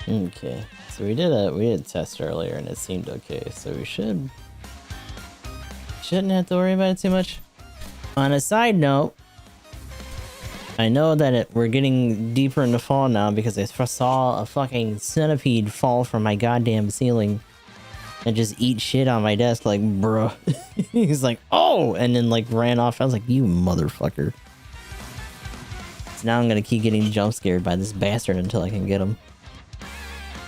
Okay, so we did a test earlier and it seemed okay, so we shouldn't have to worry about it too much. On a side note, I know that we're getting deeper into fall now because I saw a fucking centipede fall from my goddamn ceiling and just eat shit on my desk, like, bruh. He's like, oh, and then like ran off. I was like, you motherfucker. So now I'm gonna keep getting jump scared by this bastard until I can get him.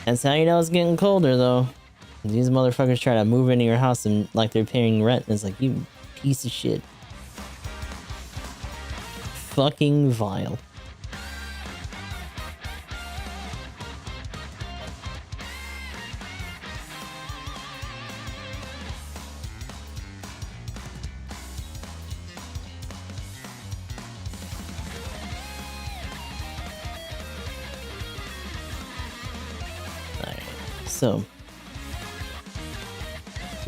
That's how you know it's getting colder, though. These motherfuckers try to move into your house and like they're paying rent. And it's like, you piece of shit. Fucking vile. Alright, so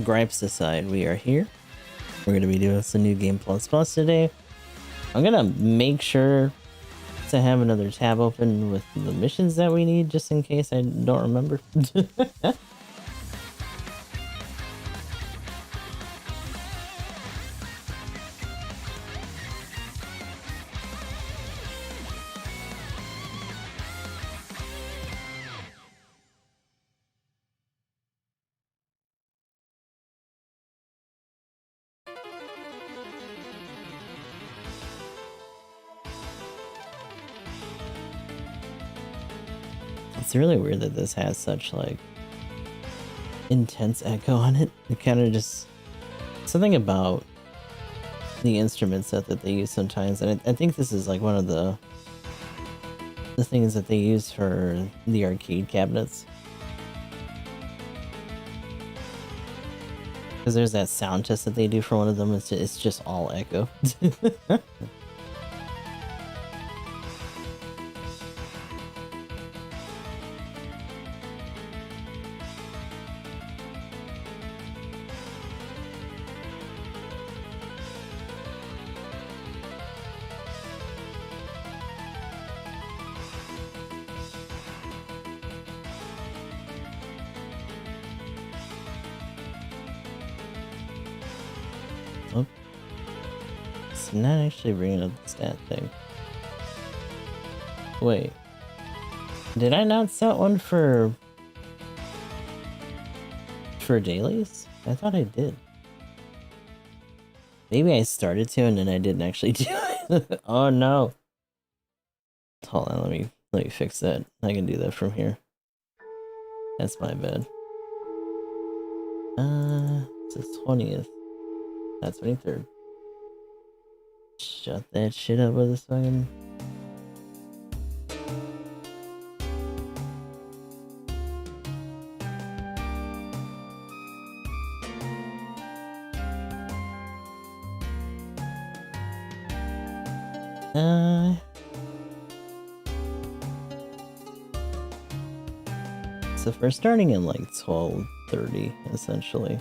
gripes aside, we are here. We're gonna be doing some new game plus today. I'm gonna make sure to have another tab open with the missions that we need, just in case I don't remember. It's really weird that this has such like intense echo on it. It kind of just something about the instrument set that they use sometimes, and I think this is like one of the things that they use for the arcade cabinets, because there's that sound test that they do for one of them. It's just all echo. Not actually bringing up the stat thing. Wait, did I not set one for dailies? I thought I did. Maybe I started to and then I didn't actually do it. Oh no. Hold on, let me fix that. I can do that from here. That's my bad. It's the 20th. That's 23rd. Shut that shit up with this fucking... So if we're starting in like 12:30, essentially,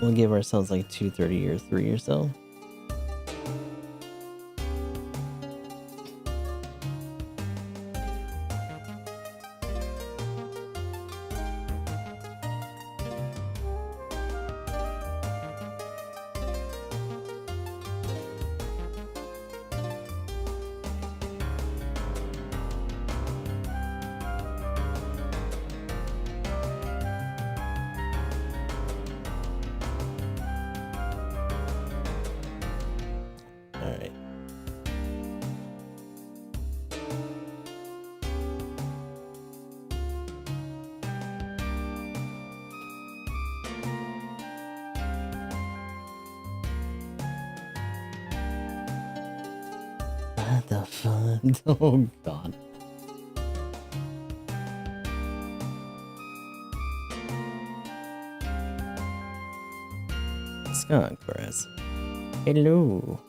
we'll give ourselves like 2:30 or 3 or so. What the fuck? Oh god. Skunk grass. Hello.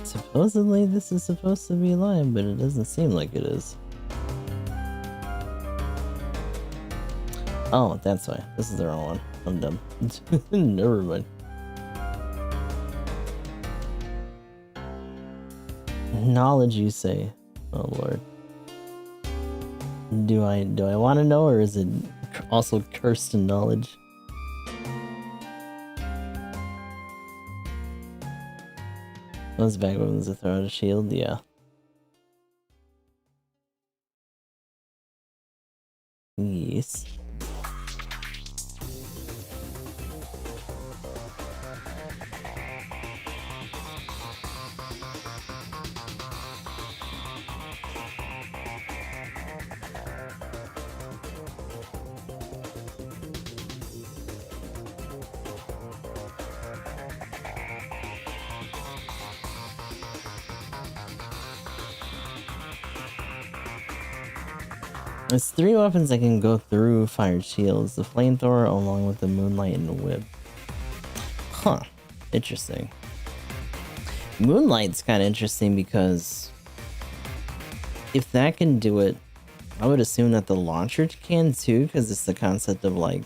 Supposedly this is supposed to be live, but it doesn't seem like it is. Oh, that's why. This is the wrong one. I'm dumb. Never mind. Knowledge, you say? Oh lord. Do I want to know, or is it also cursed in knowledge? Those bag weapons that throw out a shield, yeah. Yes. There's 3 weapons that can go through fire shields. The flamethrower along with the moonlight and the whip. Huh. Interesting. Moonlight's kind of interesting because if that can do it, I would assume that the launcher can too, because it's the concept of like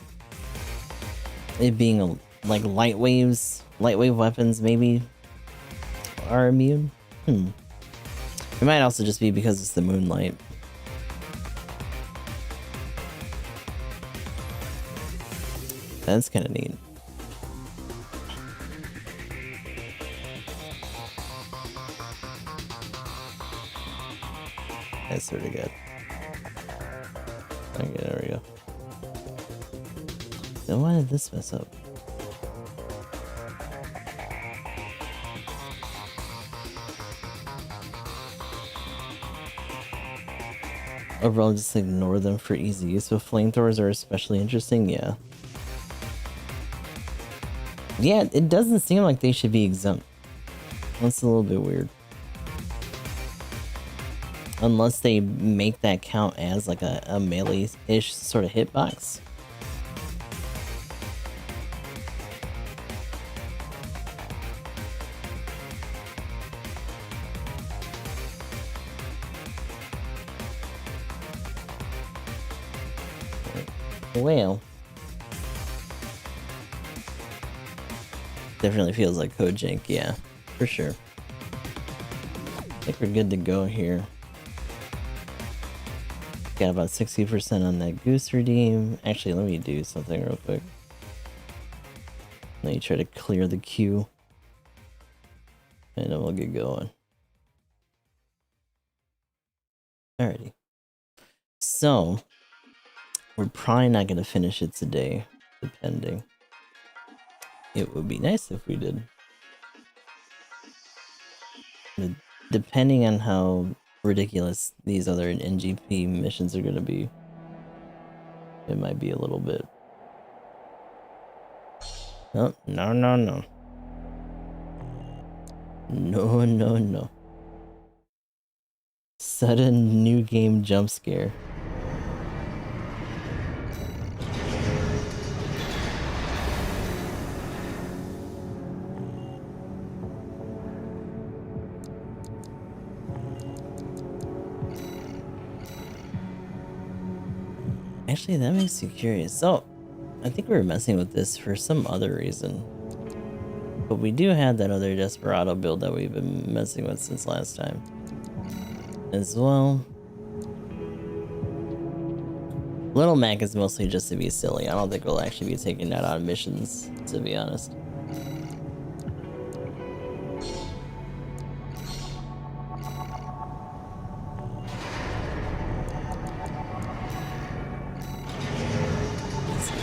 it being a, like light wave weapons maybe are immune. It might also just be because it's the moonlight. That's kind of neat. That's pretty good. Okay, there we go. Then why did this mess up? Overall, just ignore them for easy use. So flamethrowers are especially interesting, yeah. Yeah, it doesn't seem like they should be exempt. That's a little bit weird. Unless they make that count as like a melee-ish sort of hitbox. Well. Definitely feels like code jank, yeah, for sure. I think we're good to go here. Got about 60% on that goose redeem. Actually, let me do something real quick. Let me try to clear the queue. And then we'll get going. Alrighty. So, we're probably not going to finish it today, depending. It would be nice if we did. Depending on how ridiculous these other NGP missions are going to be, it might be a little bit. Oh, no, no, no. No, no, no. Sudden new game jump scare. Actually, that makes you curious. So, I think we were messing with this for some other reason. But we do have that other Desperado build that we've been messing with since last time. As well. Little Mac is mostly just to be silly. I don't think we'll actually be taking that on missions, to be honest.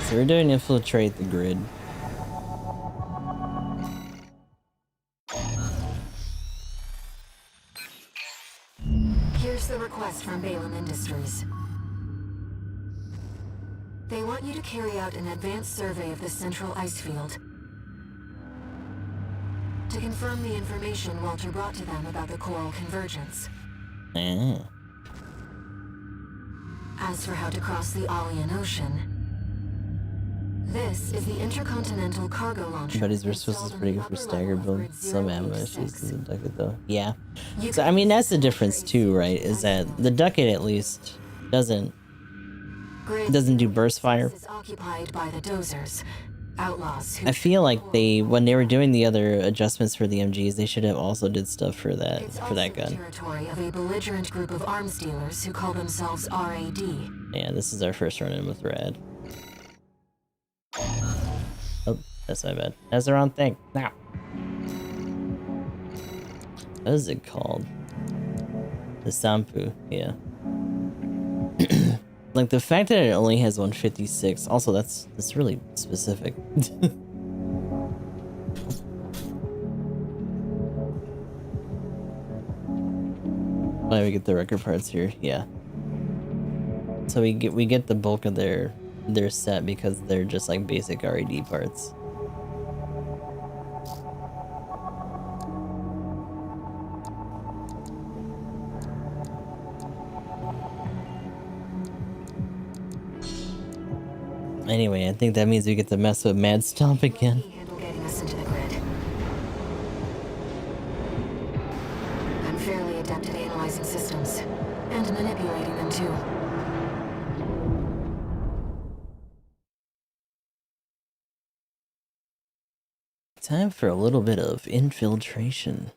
So we're doing infiltrate the grid. Here's the request from Balaam Industries. They want you to carry out an advanced survey of the central ice field to confirm the information Walter brought to them about the coral convergence. As for how to cross the Aeolian Ocean, this is the intercontinental cargo launcher. But his resources is pretty good for stagger build. Some ammo issues to the Ducat though. Yeah. So I mean that's the difference too, right? Is that the Ducat at least doesn't Grid It doesn't do burst fire. is occupied by the dozers, outlaws who I feel like when they were doing the other adjustments for the MGs, they should have also did stuff for that It's for also that the gun. territory of a belligerent group of arms dealers who call themselves RAD. Yeah, this is our first run-in with Rad. Oh, that's my bad. That's the wrong thing. Now. What is it called? The Sampu, yeah. Like the fact that it only has 156, also that's really specific. Why we get the record parts here, yeah. So we get the bulk of their set because they're just like basic RED parts. Anyway, I think that means we get to mess with Mad Stomp again. Handle getting us into the grid. I'm fairly adept at analyzing systems and manipulating them too. Time for a little bit of infiltration.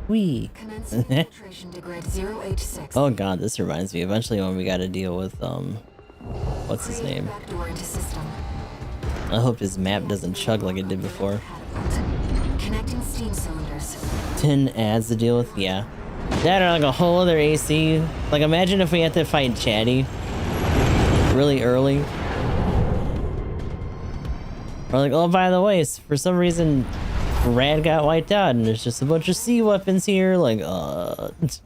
Wee. Commence infiltration to grid 086. Oh god, this reminds me. Eventually when we gotta deal with, what's his Create a name? backdoor into system. I hope his map doesn't chug like it did before. Catapult. Connecting steam cylinders. 10 ads to deal with, yeah. That or like a whole other AC. Like imagine if we had to fight Chatty really early. Or like, oh by the way, for some reason Rad got wiped out and there's just a bunch of C weapons here, like Let's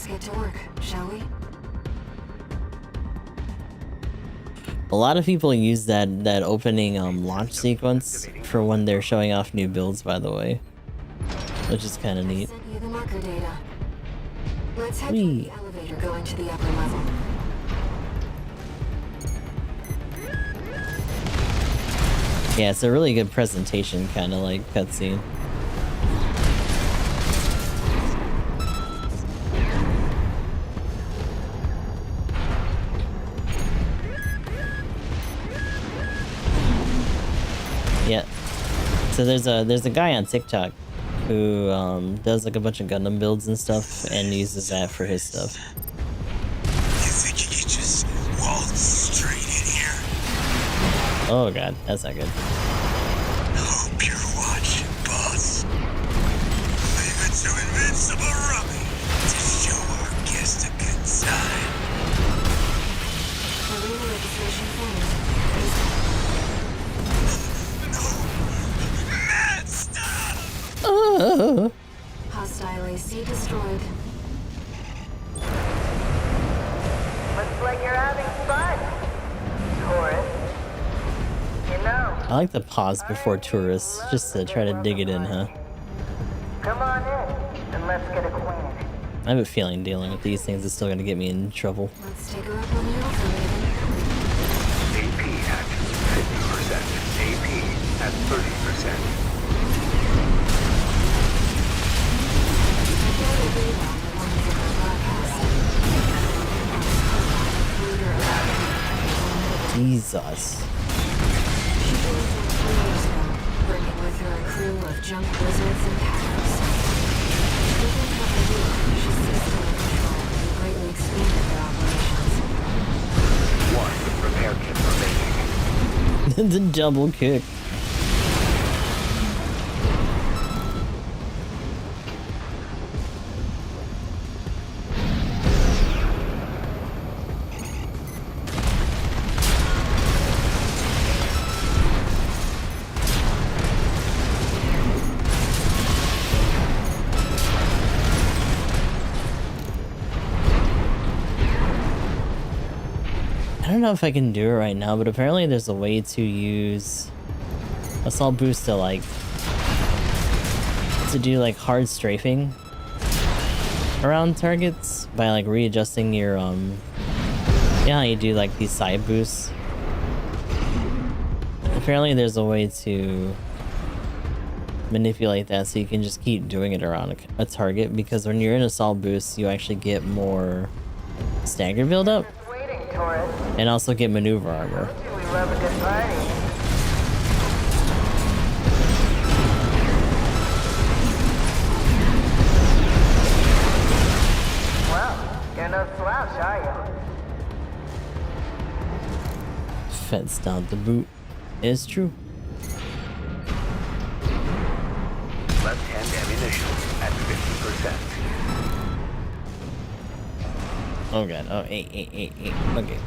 get to work, shall we? a lot of people use that opening launch sequence for when they're showing off new builds, by the way. Which is kinda neat. Sent you the marker data. Let's head Whee. through the elevator going to the upper level. Yeah, it's a really good presentation, kinda like cutscene. Yeah. So there's a guy on TikTok who does like a bunch of Gundam builds and stuff and uses that for his stuff. You think you could just waltz straight in here? Oh god, that's not good. Hope you're watching, boss. Leave it to Invincible Rummy to show our guest a good time. Arena registration form. Mad stuff! Hostile AC destroyed. Looks like you're having fun, Taurus. You know, I like the pause before tourists, just to try to dig it in, huh? come on in and let's get acquainted. I have a feeling dealing with these things is still gonna get me in trouble. Let's take her up on the offer, Raven. AP at 50%. AP at 30%. Jesus. Bringing with her a crew of junk wizards and hackers. Given what they do, she seized them in control and greatly expanded their operations. One repair kit remaining. The double kick. I don't know if I can do it right now, but apparently there's a way to use assault boost to do like hard strafing around targets by like readjusting your yeah, how you do like these side boosts. Apparently there's a way to manipulate that so you can just keep doing it around a target, because when you're in assault boost, you actually get more stagger buildup Just waiting, tourist. and also get maneuver armor. We love a good party. Well, you're no slouch, are you? Fence down the boot. It's true. Left-hand ammunition at 50%. Oh god. Oh, eight. Okay.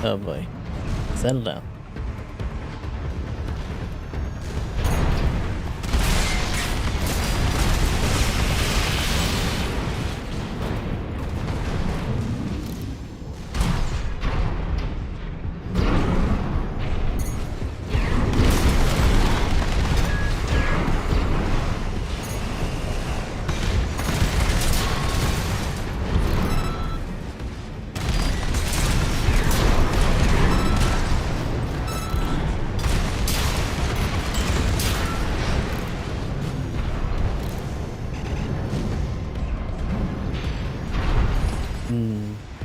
Oh boy. Settle down.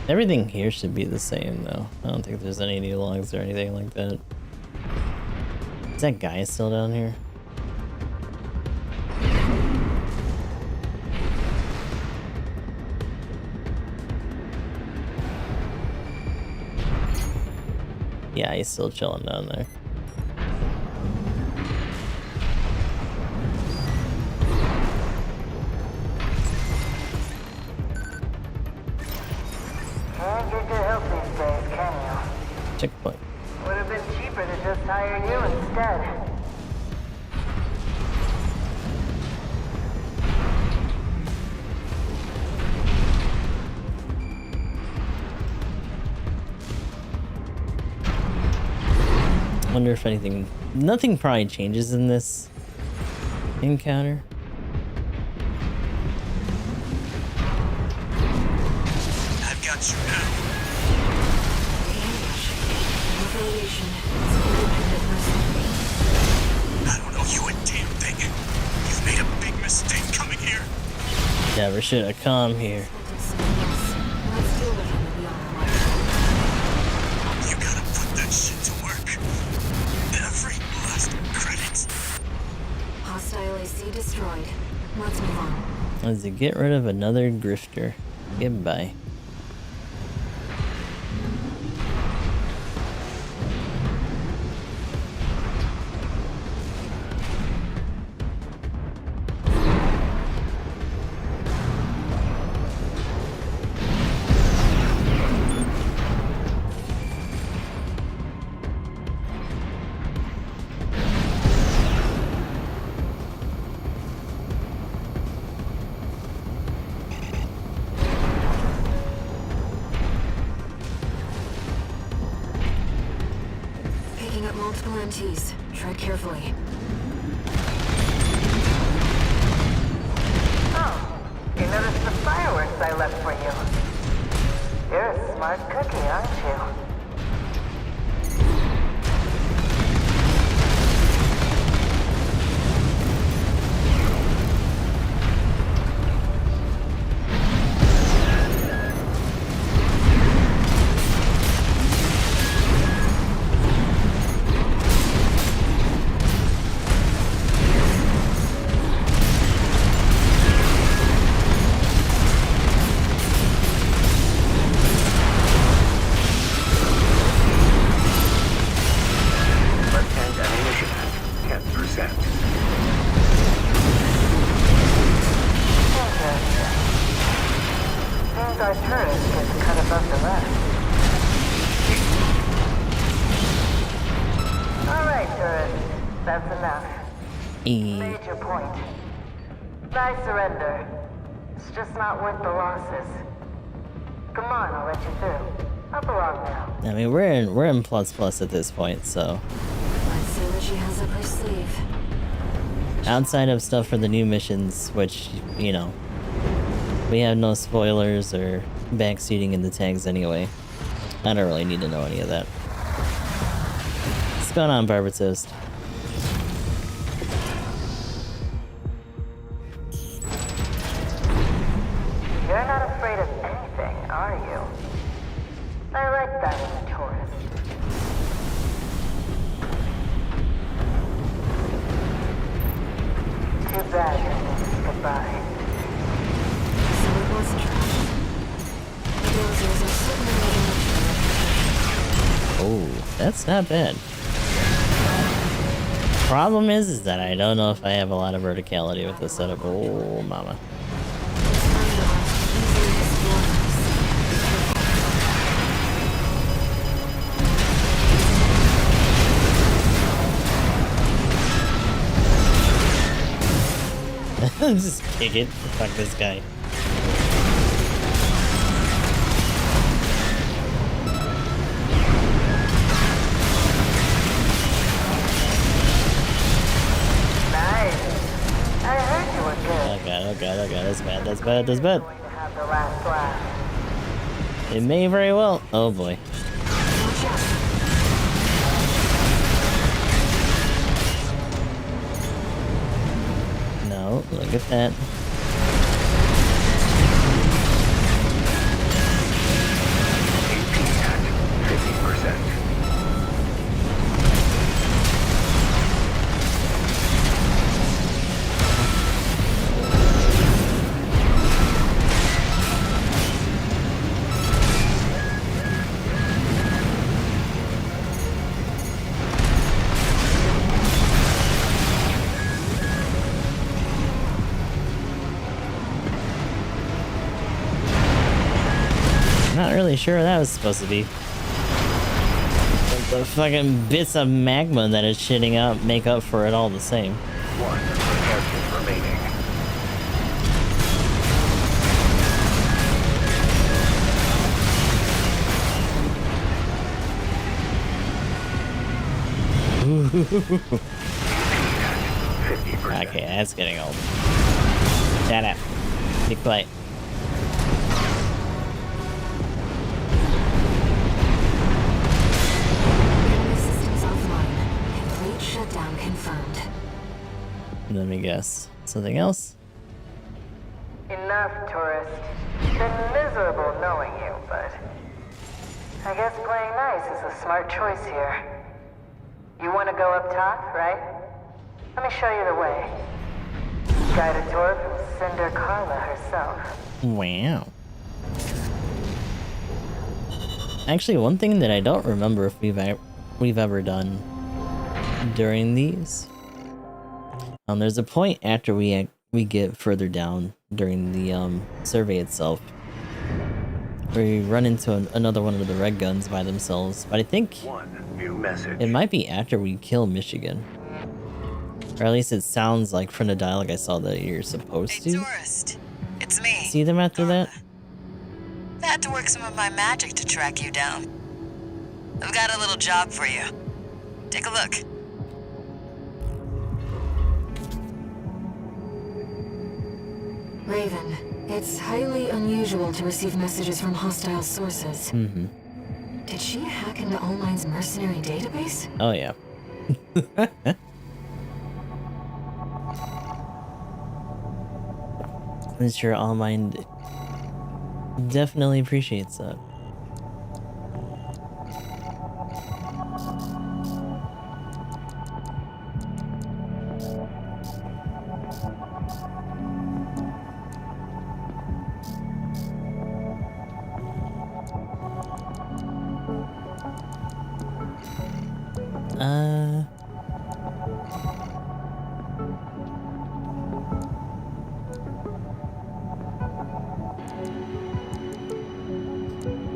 Everything here should be the same though. I don't think there's any new logs or anything like that. Is that guy still down here? Yeah, he's still chilling down there. Can't get good help these days, can you? Checkpoint. Would have been cheaper to just hire you instead. Wonder if anything. Nothing probably changes in this encounter. I've got you now. Affiliation. Independent mercenary. I don't owe you a damn thing. You've made a big mistake coming here. Never should have come here. Yes. Let's deal with him and be on our way. You gotta put that shit to work. Every last credit. Hostile AC destroyed. Let's move on. As you get rid of another grifter. Goodbye. Picking up multiple MTs. Tread carefully. Oh, you noticed the fireworks I left for you. You're a smart cookie, aren't you? Left-hand ammunition at 10%. Seems our turret gets cut above the rest. Alright, tourist. That's enough. Made your point. I surrender. It's just not worth the losses. Come on, I'll let you through. Up along now. I mean, we're in plus at this point, so Let's see what she has up her sleeve. Outside of stuff for the new missions, which, you know, we have no spoilers or backseating in the tags anyway. I don't really need to know any of that. What's going on, Barbara Toast? You're not afraid of anything, are you? I like that in a tourist. Too bad you're saying goodbye. So it was a trap. The dozers are certainly making Oh, that's not bad. Problem is that I don't know if I have a lot of verticality with this setup. Oh, mama. It's time to ask easily explorers. Just kick it. Fuck this guy. Nice. I heard you were good. Oh god, oh god, oh god, that's bad, that's bad, that's bad. Going to have the last laugh. It may very well. Oh boy. Watch out. No, look at that. AP at 50%. Not really sure what that was supposed to be. But the fucking bits of magma that it's shitting out make up for it all the same. 1 airship remaining. AP at 50%. Okay, that's getting old. Shut up. Be quiet. Enemy systems offline. Complete shutdown confirmed. Let me guess. Something else? Enough, tourist. Been miserable knowing you, but I guess playing nice is a smart choice here. You want to go up top, right? Let me show you the way. Guided tour from Cinder Carla herself. Wow. Actually, one thing that I don't remember if we've ever done during these. There's a point after we get further down during the survey itself where we run into another one of the red guns by themselves, but I think 1 new message. it might be after we kill Michigan. Or at least it sounds like from the dialogue I saw that you're supposed Hey, to tourist. It's me. see them after that. I had to work some of my magic to track you down. I've got a little job for you. Take a look. Raven, it's highly unusual to receive messages from hostile sources. Mm-hmm. Did she hack into Allmine's mercenary database? Oh yeah. I'm sure All Mind definitely appreciates that.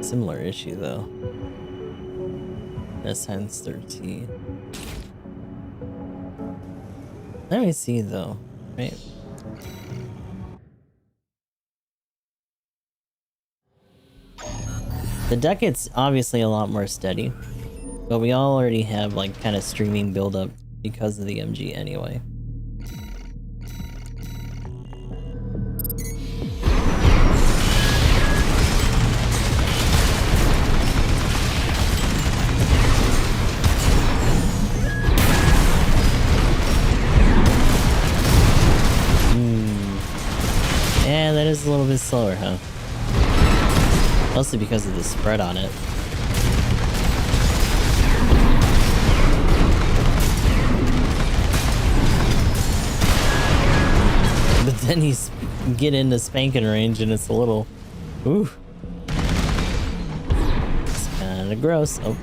Similar issue though. That's times 13. Let me see though. Right. The deck it's obviously a lot more steady, but we already have like kind of streaming build up because of the MG anyway. a little bit slower, huh? Mostly because of the spread on it. But then you get into spanking range and it's a little... Ooh. It's kinda gross. Oh.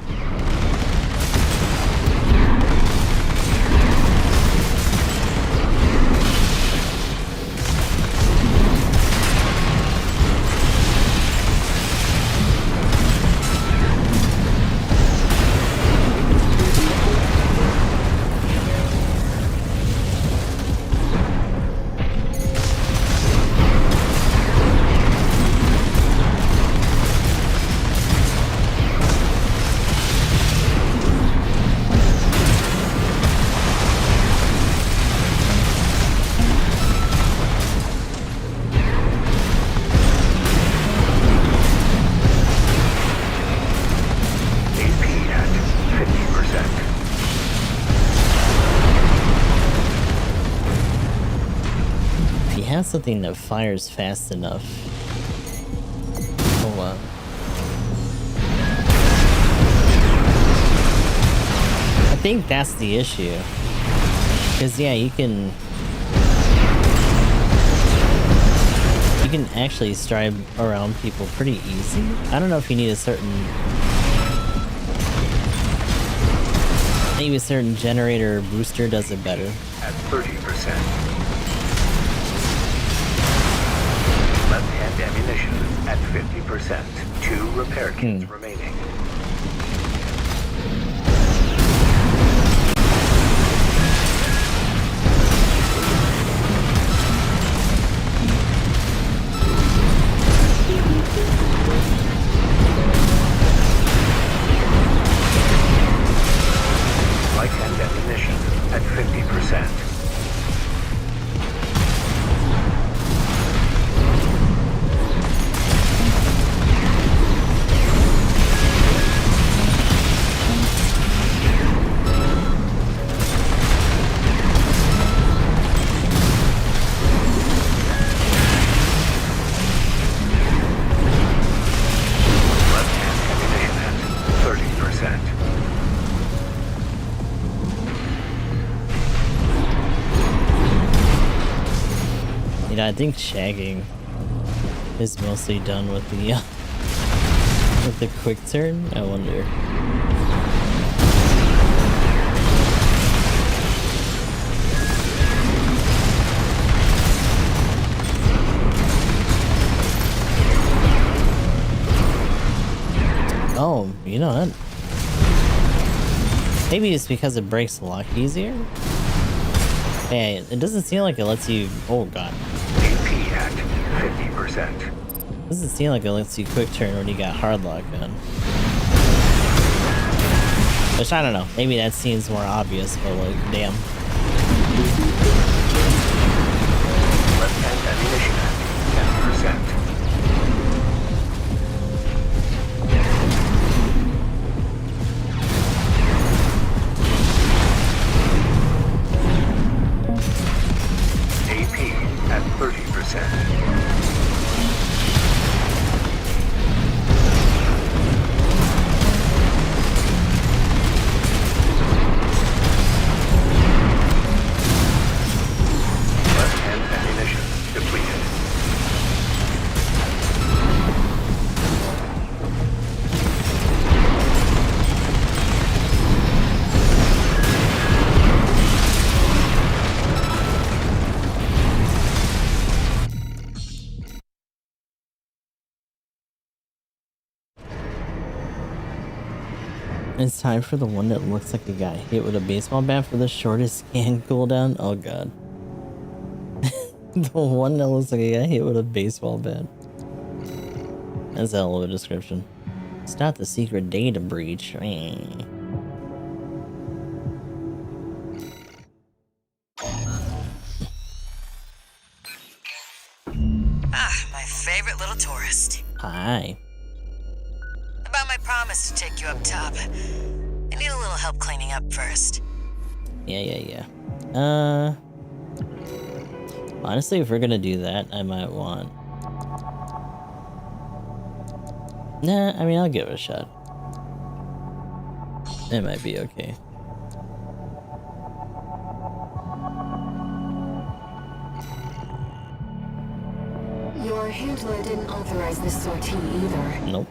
Something that fires fast enough. Hold on. I think that's the issue. Because yeah, you can actually stride around people pretty easy. I don't know if you need a certain, maybe a certain generator or booster does it better. At 30%. Left-hand ammunition at 50%. 2 repair kits remaining. Right-hand ammunition at 50%. I think shagging is mostly done with the quick turn. I wonder. Oh, you know what? Maybe it's because it breaks a lot easier. Hey, it doesn't seem like it lets you. Oh god. AP at 50%. Doesn't seem like it lets you quick turn when you got hard lock on. Which I don't know. Maybe that seems more obvious, but like, damn. Left-hand ammunition at 10%. At 30%. It's time for the one that looks like a guy hit with a baseball bat for the shortest scan cooldown. Oh god. The one that looks like a guy hit with a baseball bat. That's a hell of a description. It's not the secret data breach. Ah, my favorite little tourist. Hi. About my promise to take you up top. I need a little help cleaning up first. Yeah. Honestly, if we're gonna do that, I might want Nah, I mean, I'll give it a shot. It might be okay. Your handler didn't authorize this sortie either. Nope.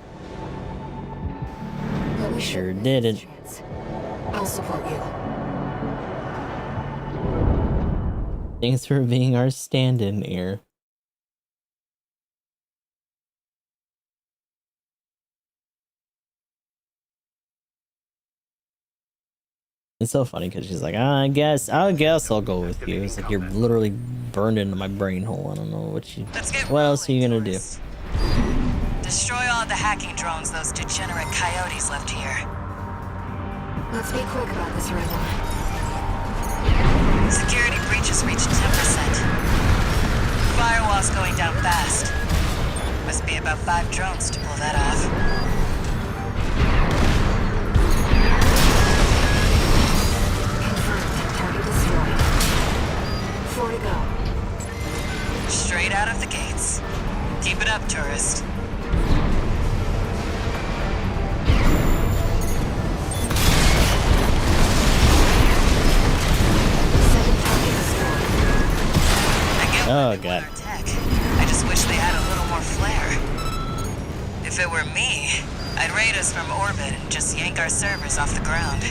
But we Sure should didn't. I'll support you. Thanks for being our stand-in here. It's so funny because she's like, I guess I'll go with you. It's like you're literally burned into my brain hole. I don't know what else are you gonna do? Destroy all the hacking drones those degenerate coyotes left here. Let's be quick about this, Rhythm. Security breaches reached 10%. Firewall's going down fast. Must be about 5 drones to pull that off. Target destroyed. 4 to go. Straight out of the gates. Keep it up, tourist. Oh god. I just wish they had a little more flair. If it were me, I'd raid us from orbit and just yank our servers off the ground.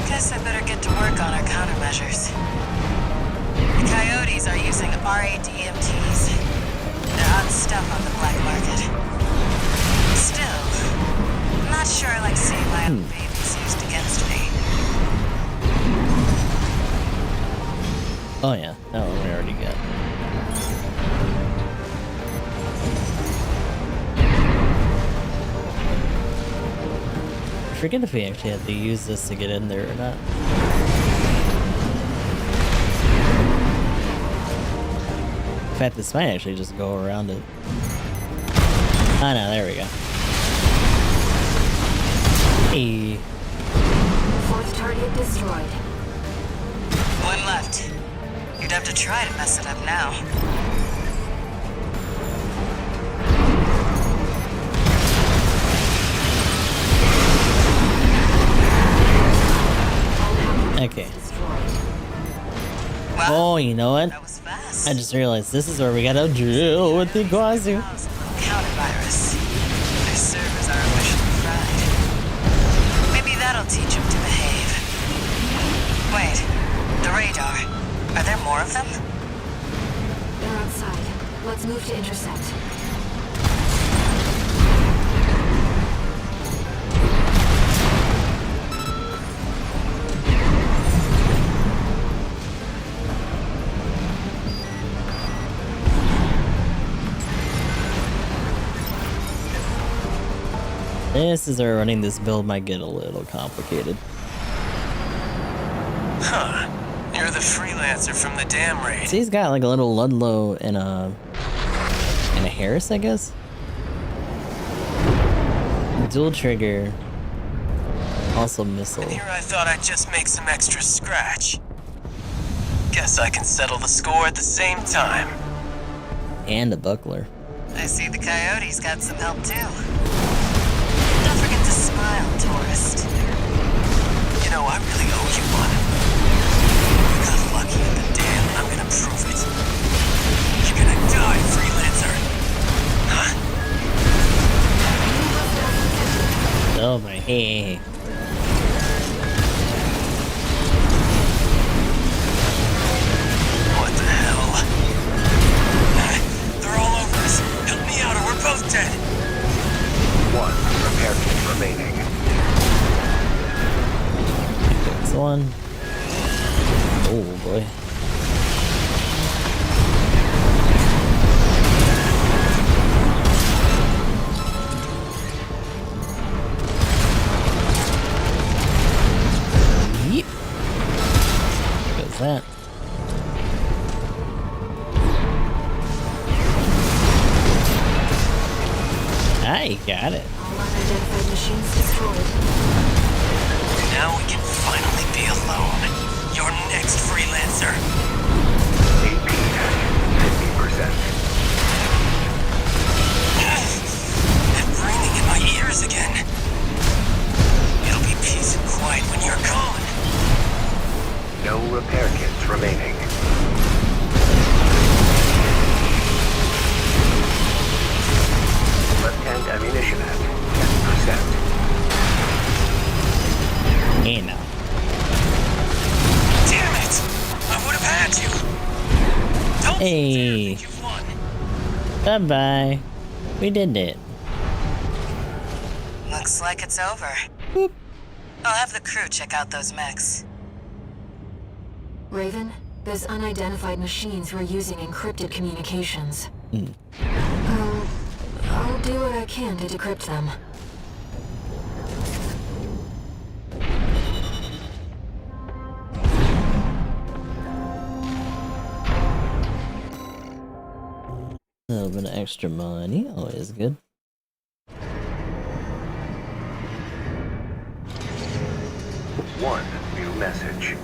Guess I better get to work on our countermeasures. The coyotes are using RADMTs. They're hot stuff on the black market. Still, I'm not sure I like seeing my own babies used against me. Oh yeah, that one we already got. I forget if we actually had to use this to get in there or not. In fact, this might actually just go around it. Oh no, there we go. Hey. 4th target destroyed. One left. You'd have to try to mess it up now. Okay. Well, Oh, you know what? that was fast. I just realized this is where we gotta drill with the Iguazu. Countervirus. Their servers are officially fried. Maybe that'll teach them to behave. Wait, the radar. Are there more of them? They're outside. Let's move to intercept. This is where running this build might get a little complicated. Huh. You're the freelancer from the dam raid. See, he's got like a little Ludlow and a Harris, I guess. Dual trigger. Also missile. And here I thought I'd just make some extra scratch. Guess I can settle the score at the same time. And a buckler. I see the coyotes got some help too. Don't forget to smile, tourist. You know, I really owe you one. You got lucky at the dam, and I'm gonna prove it. You're gonna die, freelancer. Huh? Oh my hey. What the hell? They're all over us. Help me out or we're both dead. 1 repair kit remaining. That's one. Oh boy. Yep. you got it. All unidentified machines destroyed. Now we can finally be alone. Your next freelancer. AP at 50%. That ringing in my ears again. It'll be peace and quiet when you're gone. No repair kits remaining. Left-hand ammunition at 10%. Hey now. Damn it! I would have had you. Don't Hey. think you've won. Bye-bye. We did it. Looks like it's over. Boop. I'll have the crew check out those mechs. Raven, those unidentified machines were using encrypted communications. I'll do what I can to decrypt them. A little bit of extra money, always good. One new message.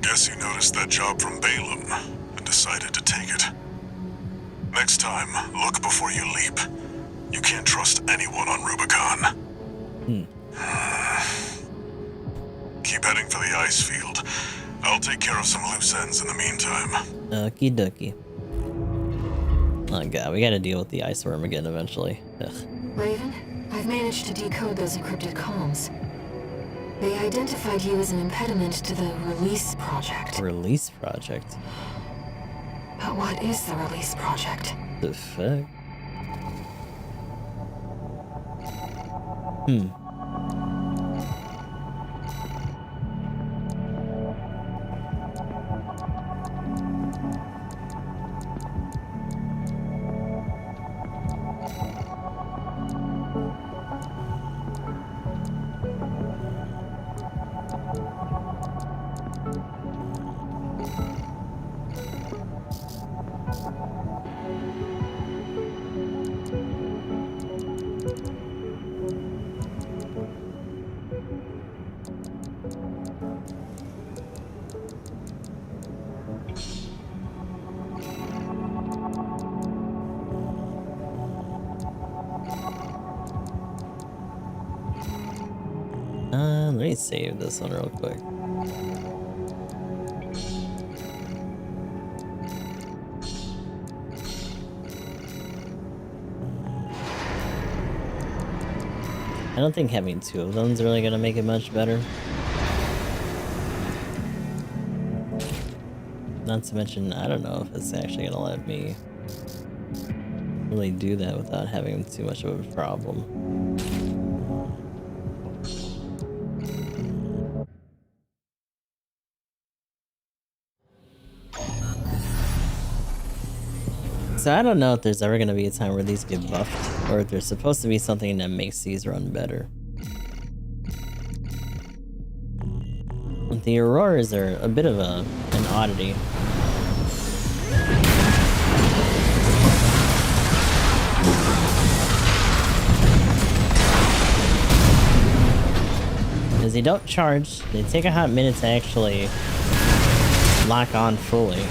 Guess you noticed that job from Balaam and decided to take it. Next time, look before you leap. You can't trust anyone on Rubicon. Keep heading for the ice field. I'll take care of some loose ends in the meantime. Okie dokie. Oh god, we gotta deal with the ice worm again eventually. Ugh. Raven, I've managed to decode those encrypted comms. They identified you as an impediment to the release project. Release project? But what is the release project? The fuck? Let me save this one real quick. I don't think having two of them is really gonna make it much better. Not to mention, I don't know if it's actually gonna let me really do that without having too much of a problem. So I don't know if there's ever going to be a time where these get buffed, or if there's supposed to be something that makes these run better. The Auroras are a bit of an oddity. Because they don't charge, they take a hot minute to actually lock on fully.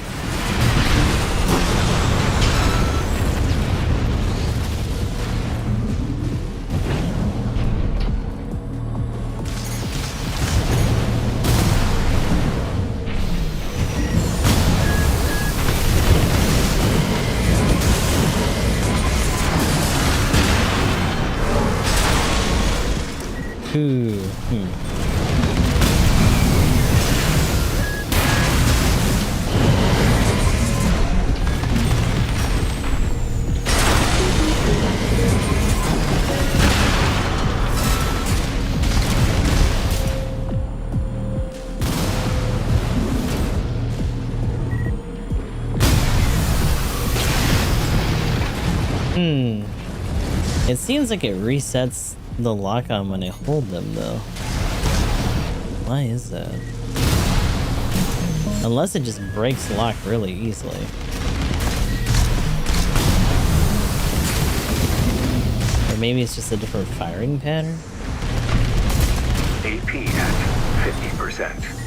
It seems like it resets the lock-on when I hold them, though. Why is that? Unless it just breaks lock really easily. Or maybe it's just a different firing pattern? AP at 50%.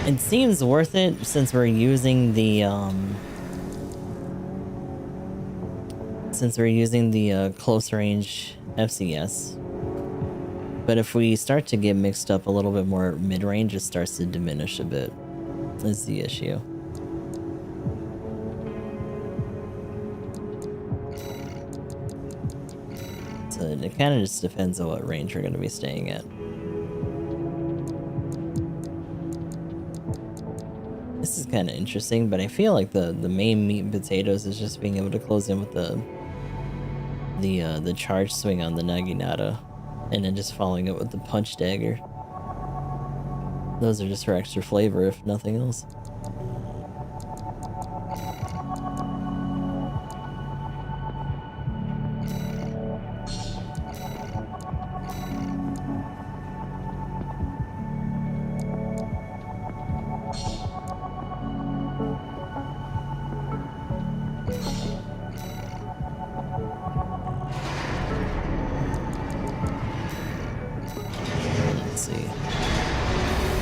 It seems worth it since we're using the close range FCS. But if we start to get mixed up a little bit more mid-range, it starts to diminish a bit. Is the issue. So it kind of just depends on what range we're going to be staying at. This is kind of interesting, but I feel like the main meat and potatoes is just being able to close in with the charge swing on the Naginata, and then just following it with the punch dagger. Those are just for extra flavor, if nothing else.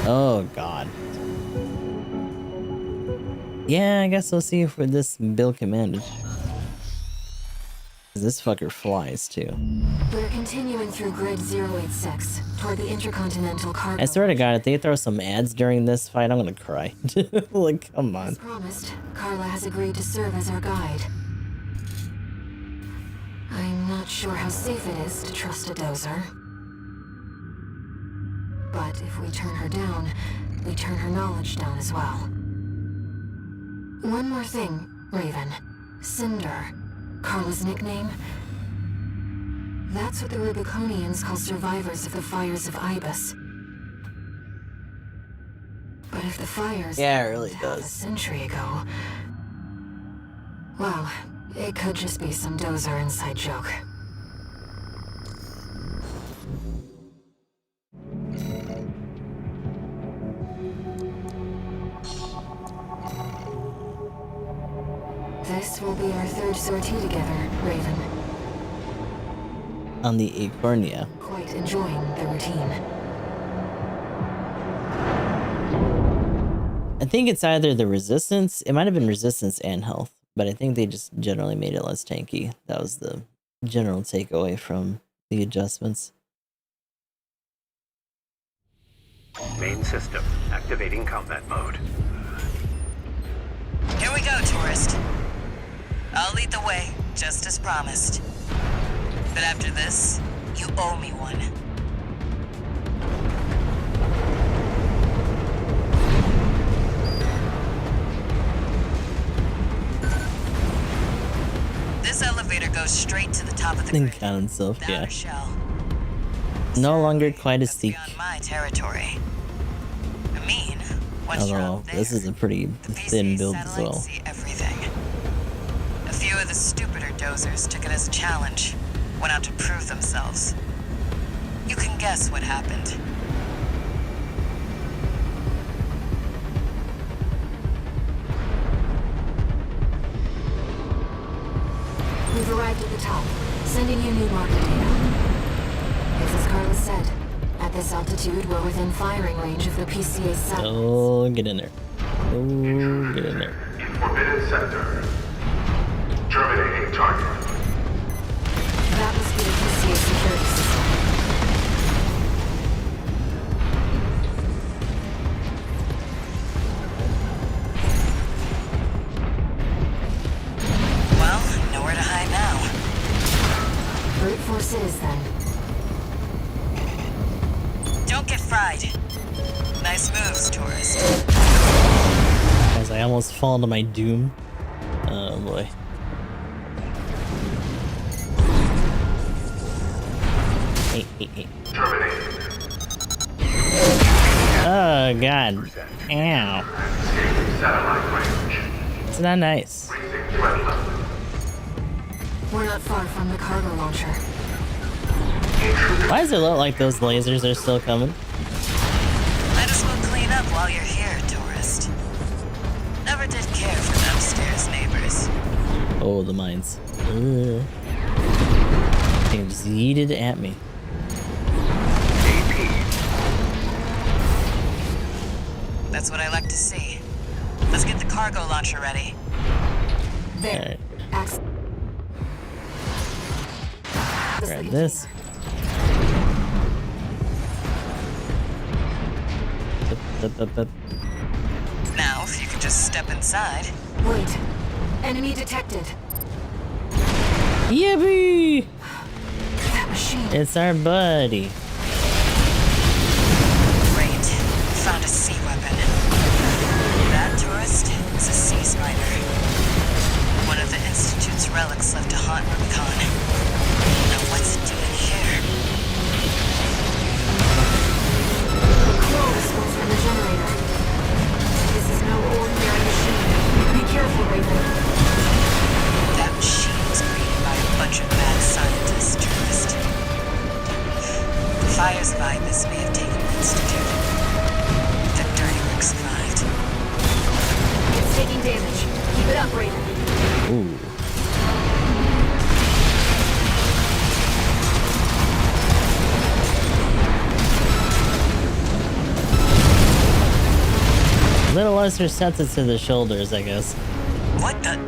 Oh god. Yeah, I guess we'll see if this build can manage. This fucker flies too. We're continuing through grid 086 toward the intercontinental cargo. I swear to god, if they throw some ads during this fight, I'm gonna cry. Like, come on. As promised, Carla has agreed to serve as our guide. I'm not sure how safe it is to trust a dozer. But if we turn her down, we turn her knowledge down as well. One more thing, Raven. Cinder. Carla's nickname? That's what the Rubiconians call survivors of the fires of Ibis. But if the fires... Yeah, it really half does. a century ago... Well, it could just be some dozer inside joke. This will be our third sortie together, Raven. On the Acornia. Quite enjoying the routine. I think it's either the resistance, it might have been resistance and health, but I think they just generally made it less tanky. That was the general takeaway from the adjustments. Main system activating combat mode. Here we go, tourist. I'll lead the way, just as promised. But after this, you owe me one. This elevator goes straight to the top of the Didn't grid. count himself, The yeah. outer shell. No longer quite as That's thick. beyond my territory. I mean, once you're Although up there, this is a pretty the thin PCA build as satellites well. see everything. A few of the stupider dozers took it as a challenge, went out to prove themselves. You can guess what happened. We've arrived at the top, sending you new market data. less altitude, we're within firing range of the PCA's satellites. Oh, get in there. Oh, get in there. Forbidden sector. Terminating target. That must be the PCA security system. Well, nowhere to hide now. Brute force it is then. Don't get fried. Nice moves, tourist. As I almost fall to my doom. Oh boy. Hey. Oh god. Ow. Satellite range. It's not nice. Raising threat level. We're not far from the cargo launcher. Why does it look like those lasers are still coming? Might as well clean up while you're here, tourist. Never did care for the upstairs neighbors. Oh, the mines. Ugh. They just yeeted at me. That's what I like to see. Let's get the cargo launcher ready. There. Alright. Access. Grab this. Up. Now, if you could just step inside. Wait. Enemy detected. Yippee! That machine. It's our buddy. Great. Found a sea weapon. That tourist is a sea spider. One of the Institute's relics left to haunt Rubicon. Now what's it doing here? Control response from the generator. This is no ordinary machine. Be careful, Raven. That machine was created by a bunch of mad scientists, tourist. The fires of Ibis may have taken the Institute. The dirty work survived. It's taking damage. Keep it up, Raven. Ooh. Little less receptive to the shoulders, I guess. What the?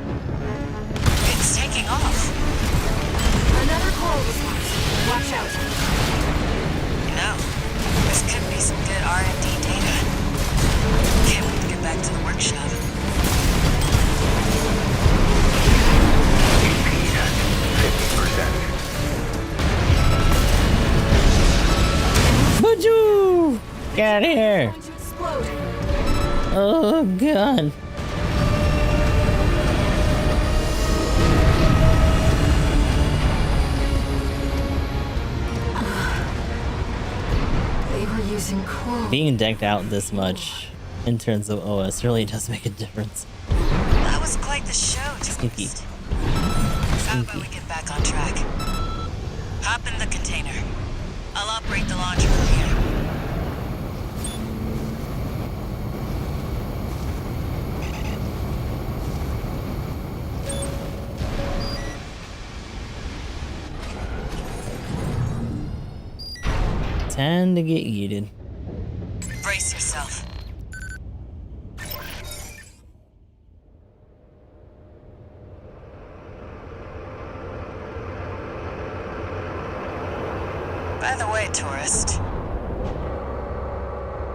It's taking off. Another call response. Watch out. You know, this could be some good R&D data. Can't wait to get back to the workshop. AP at 50%. Boo! Get out of here! Going to explode. Oh god. They were using coal. Being decked out this much in terms of OS really does make a difference. That was quite the show, Sneaky. tourist. How about we get back on track? Hop in the container. I'll operate the launcher from here. Time to get yeeted. Brace yourself. By the way, tourist.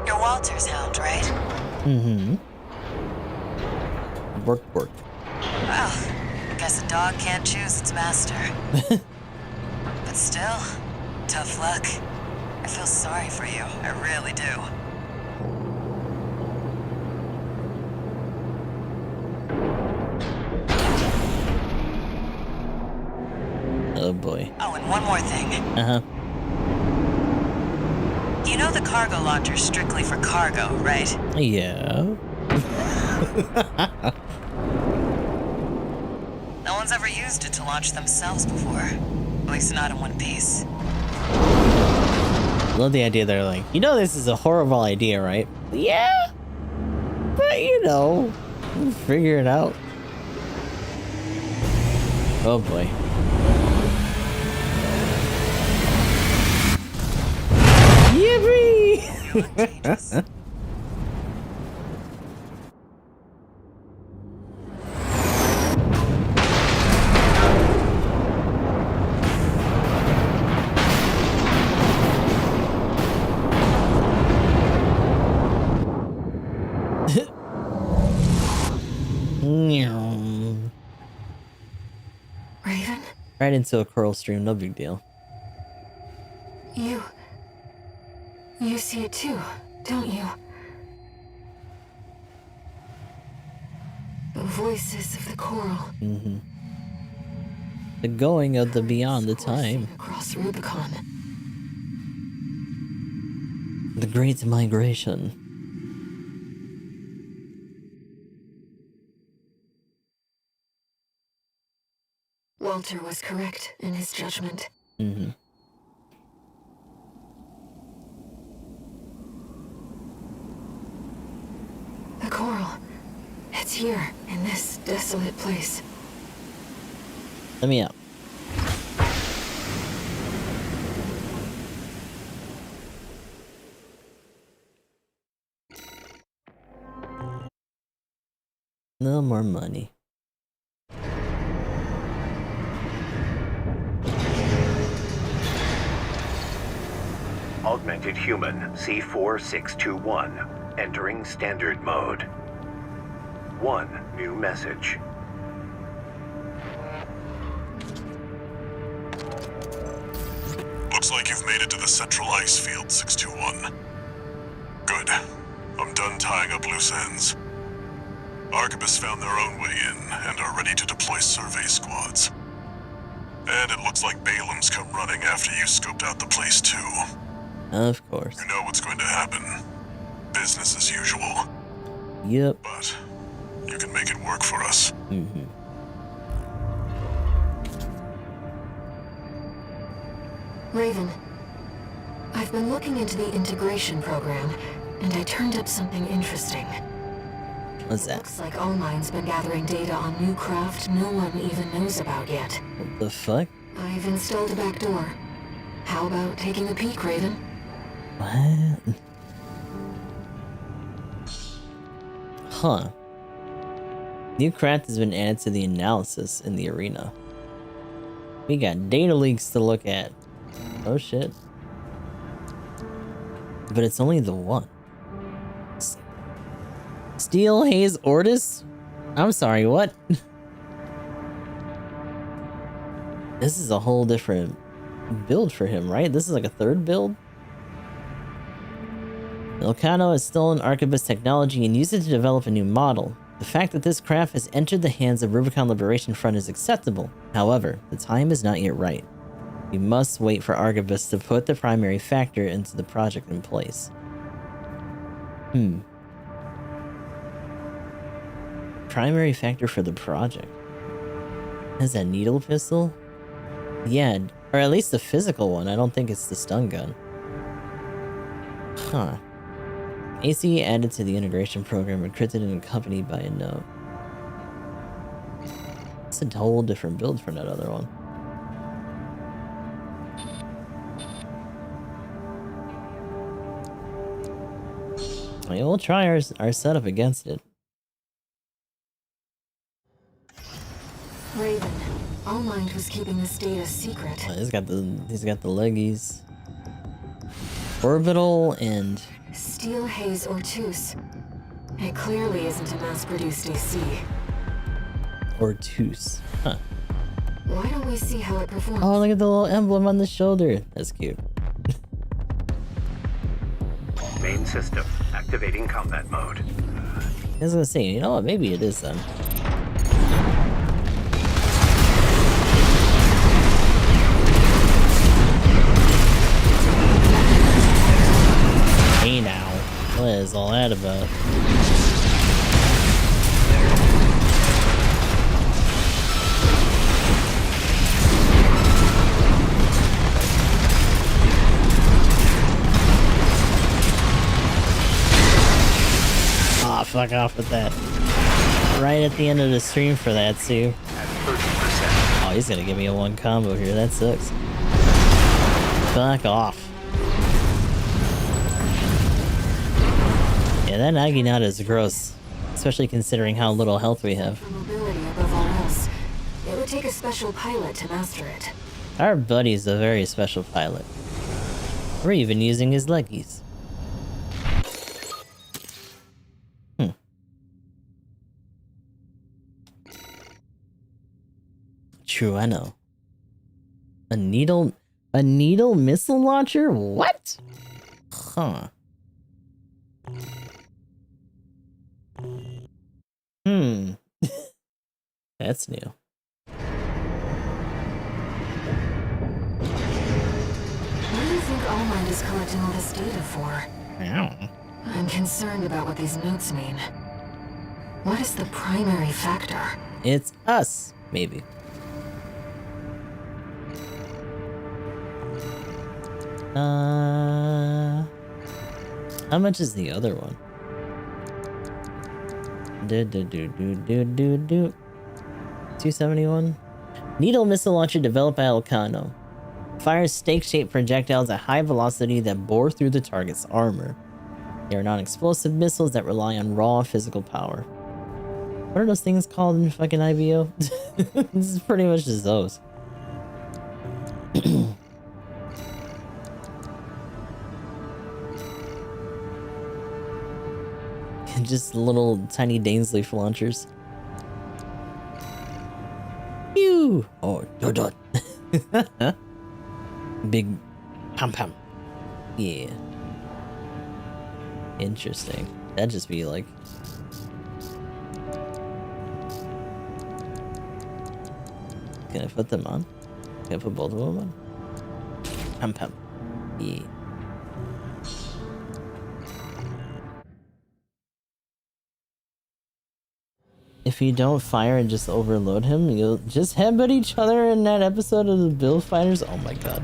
You're Walter's hound, right? Mm-hmm. Work. Well, guess a dog can't choose its master. But still, tough luck. I feel sorry for you. I really do. Oh boy. Oh, and one more thing. Uh-huh. You know the cargo launcher's strictly for cargo, right? Yeah. No one's ever used it to launch themselves before. At least not in one piece. Love the idea they're like, you know this is a horrible idea, right? Yeah. But you know, we'll figure it out. Oh boy. Yippee! Everyone changes. Raven, Right into a coral stream, no big deal. you see it too, don't you? The voices of the coral. Mm-hmm. The going of the beyond the coursing time. across Rubicon. The Great Migration. Walter was correct in his judgment. Mm-hmm. The coral. It's here, in this desolate place. Let me out. No more money. Augmented Human C4621, entering standard mode. 1 new message. Looks like you've made it to the central ice field, 621. Good. I'm done tying up loose ends. Arquebus found their own way in and are ready to deploy survey squads. And it looks like Balaam's come running after you scoped out the place too. Of course. You know what's going to happen. Business as usual. Yep. But you can make it work for us. Mm-hmm. Raven, I've been looking into the integration program, and I turned up something interesting. What's that? Looks like Allmine's been gathering data on new craft no one even knows about yet. What the fuck? I've installed a backdoor. How about taking a peek, Raven? What? Huh. New craft has been added to the analysis in the arena. We got data leaks to look at. Oh shit. But it's only the one. Steel Haze Ortis? I'm sorry, what? This is a whole different build for him, right? This is like a third build? Elcano has stolen Arquebus technology and used it to develop a new model. The fact that this craft has entered the hands of Rubicon Liberation Front is acceptable. However, the time is not yet right. We must wait for Arquebus to put the primary factor into the project in place. Primary factor for the project? Has that needle pistol? Yeah, or at least the physical one. I don't think it's the stun gun. Huh. AC added to the integration program, encrypted and accompanied by a note. It's a whole different build from that other one. I mean, we'll try our setup against it. Raven, Allmind was keeping this data secret. He's got the leggies. Orbital and Steel Haze Ortus. It clearly isn't a mass-produced AC. Ortus. Huh. Why don't we see how it performs? Oh, look at the little emblem on the shoulder. That's cute. Main system, activating combat mode. I was gonna say, you know what? Maybe it is then. Hey now, what is all that about? Aw, fuck off with that. Right at the end of the stream for that too. At 30%. Oh, he's gonna give me a one combo here. That sucks. Fuck off. Yeah, that Naginata is gross. Especially considering how little health we have. For mobility above all else, it would take a special pilot to master it. Our buddy's a very special pilot. We're even using his leggies. True, I know. A needle missile launcher? What? Huh. That's new. What do you think Allmind is collecting all this data for? Ow. I'm concerned about what these notes mean. What is the primary factor? It's us, maybe. How much is the other one? 271. Needle missile launcher developed by Elcano. Fires stake-shaped projectiles at high velocity that bore through the target's armor. They are non-explosive missiles that rely on raw physical power. What are those things called in fucking IBO? This is pretty much just those. Just little tiny Dainsleif launchers. Pew! Oh, dot dot. Big pam pam. Yeah. Interesting. That'd just be like. Can I put them on? Can I put both of them on? Pam pam. Yeah. If you don't fire and just overload him, you'll just headbutt each other in that episode of the Build Fighters. Oh my god.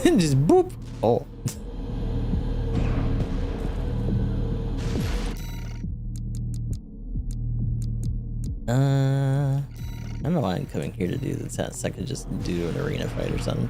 Just boop. Oh. I don't know why I'm coming here to do the test. I could just do an arena fight or something.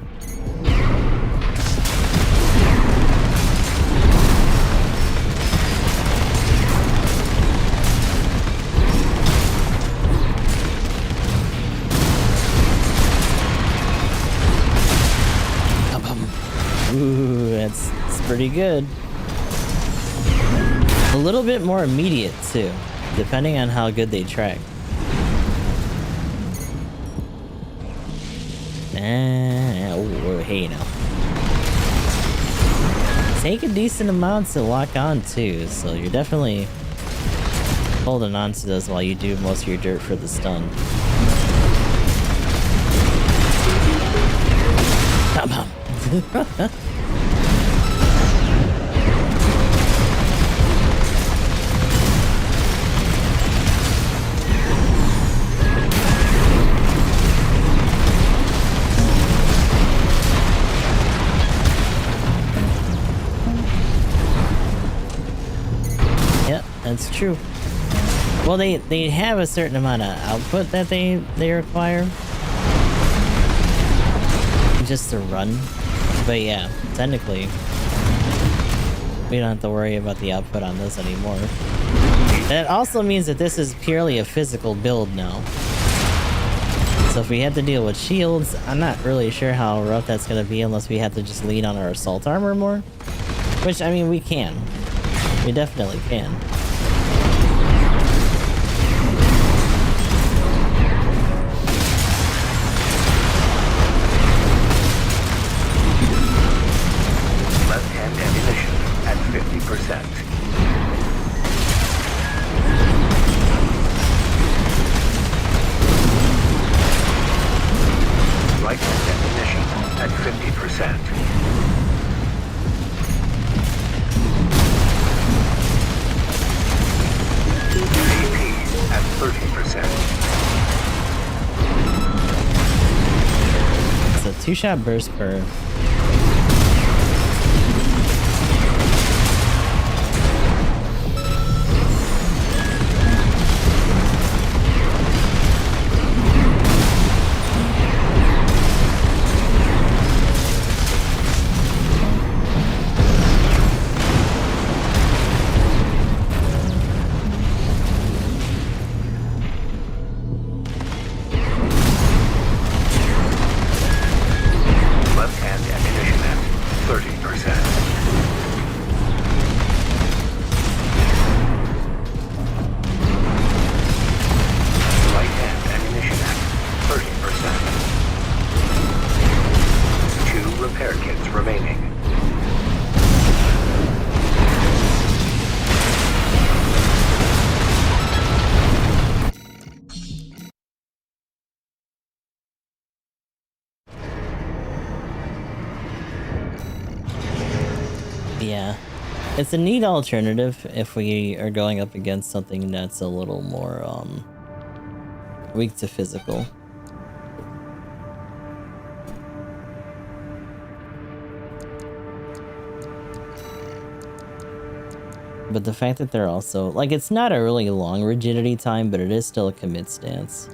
Ooh, that's pretty good. A little bit more immediate too, depending on how good they track. Oh, hey now. Take a decent amount to lock on too, so you're definitely holding on to those while you do most of your dirt for the stun. Bum, bum. Yeah, that's true. Well, they have a certain amount of output that they require just to run. But yeah, technically, we don't have to worry about the output on this anymore. That also means that this is purely a physical build now. So if we have to deal with shields, I'm not really sure how rough that's going to be unless we have to just lean on our assault armor more. Which, I mean, we can. We definitely can. Left-hand ammunition at 50%. Right-hand ammunition at 50%. AP at 30%. It's a 2-shot burst per. Yeah. It's a neat alternative if we are going up against something that's a little more, weak to physical. But the fact that they're also, like, it's not a really long rigidity time, but it is still a commit stance.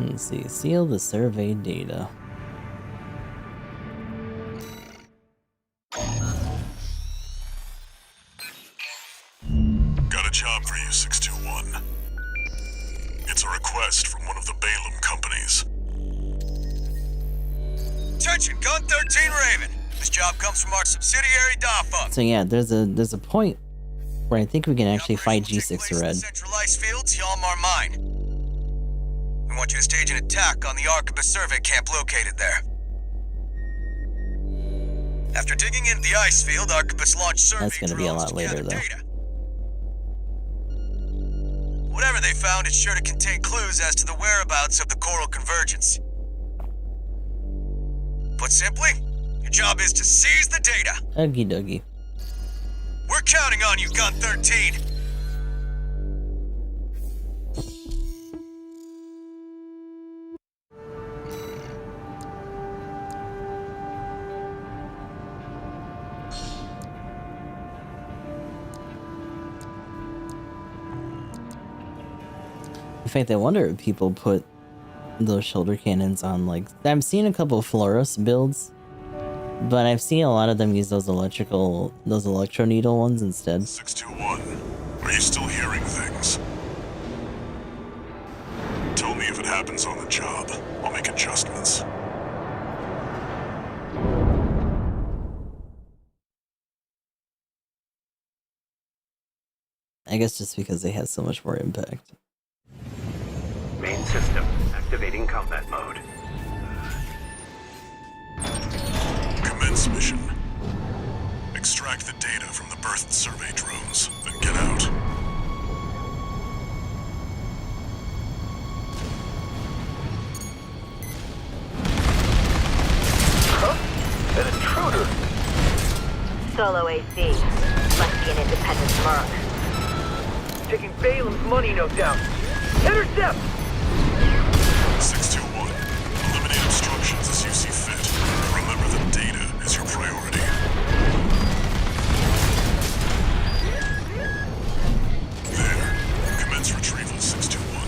Let's see, seal the survey data. Got a job for you, 621. It's a request from one of the Balaam companies. Attention, Gun 13 Raven. This job comes from our subsidiary DAFA. So yeah, there's a point where I think we can actually fight G6 Red. Central ice fields, Yalm are mine. We want you to stage an attack on the Arquebus survey camp located there. After digging into the ice field, Arquebus launched survey That's gonna be a drones lot to later, gather though. data. Whatever they found, it's sure to contain clues as to the whereabouts of the coral convergence. Put simply, your job is to seize the data. Okie dokie. We're counting on you, Gun 13. In fact, I wonder if people put those shoulder cannons on, like, I've seen a couple of Florus builds, but I've seen a lot of them use those electro needle ones instead. 621, are you still hearing things? Tell me if it happens on the job. I'll make adjustments. I guess just because they have so much more impact. Main system activating combat mode. Commence mission. Extract the data from the birthed survey drones, then get out. Huh? An intruder! Solo AC. Must be an independent merc. Taking Balaam's money, no doubt. Intercept! 621, eliminate obstructions as you see fit. Remember that data is your priority. There. Commence retrieval, 621.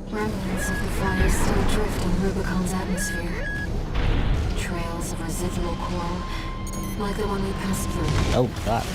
Remnants of the fire still drift in Rubicon's atmosphere. Trails of residual coral, like the one we passed through. Oh, God.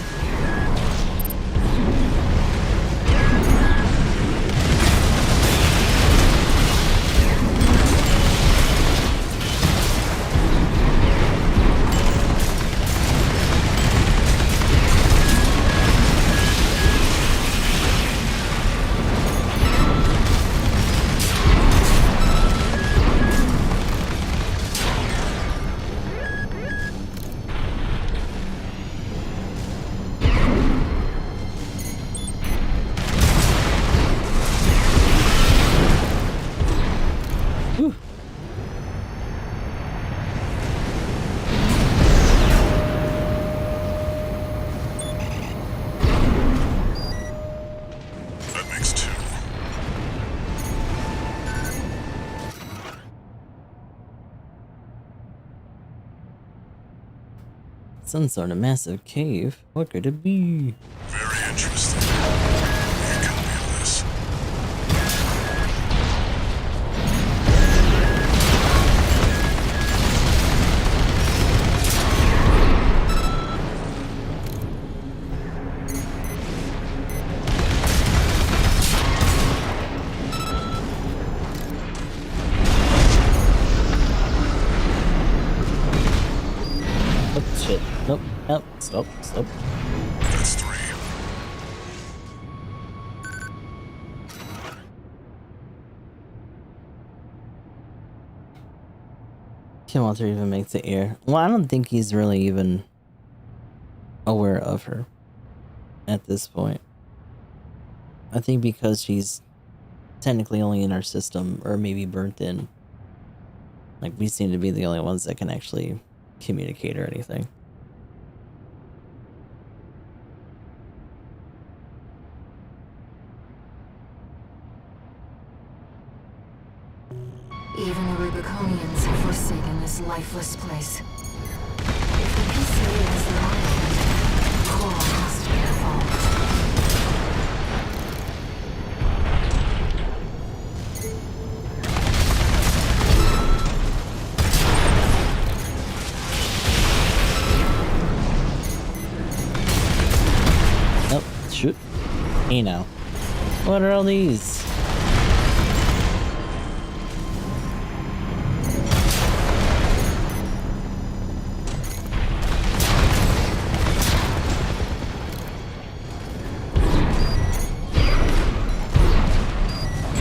Some sort of massive cave. What could it be? Very interesting. Need a copy of this. Oh shit. Nope. Nope. Stop. Stop. That's 3. Kim Walter even makes it air. Well, I don't think he's really even aware of her at this point. I think because she's technically only in our system, or maybe burnt in. Like, we seem to be the only ones that can actually communicate or anything. Even the Rubiconians have forsaken this lifeless place. If the PCA is their island, Core has to be involved. Oh, shoot. Hey now. What are all these?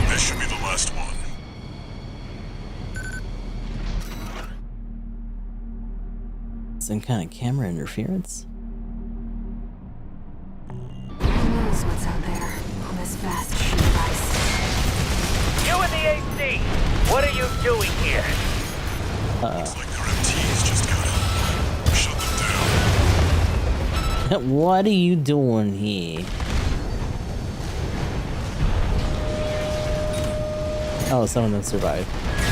This should be the last one. Some kind of camera interference? Who knows what's out there on this vast sheet of ice? You in the AC! What are you doing here? Looks like our MTs just got out. Shut them down. What are you doing here? Oh, some of them survived.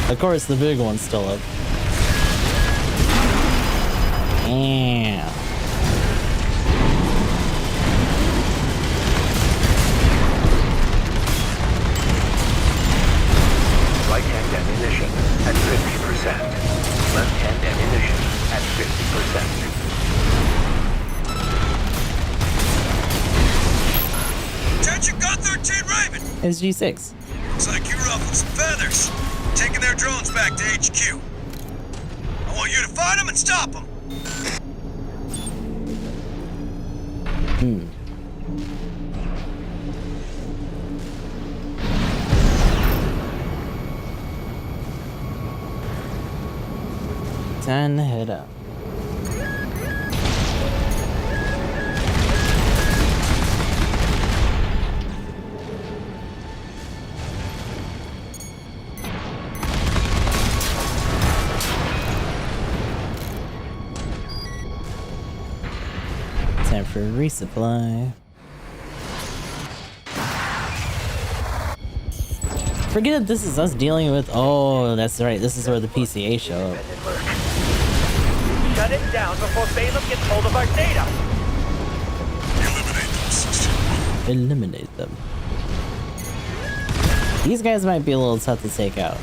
Of course, the big one's still up. Yeah. Right-hand ammunition at 50%. Left-hand ammunition at 50%. Attention, Gun 13 Raven! It's G6. Looks like you ruffled some feathers. Taking their drones back to HQ. I want you to find them and stop them. Time to head up. Time for a resupply. Forget that this is us dealing with. Oh, that's right. This is where the PCA show up. Shut it down before Balaam gets hold of our data. Eliminate them, 61. Eliminate them. These guys might be a little tough to take out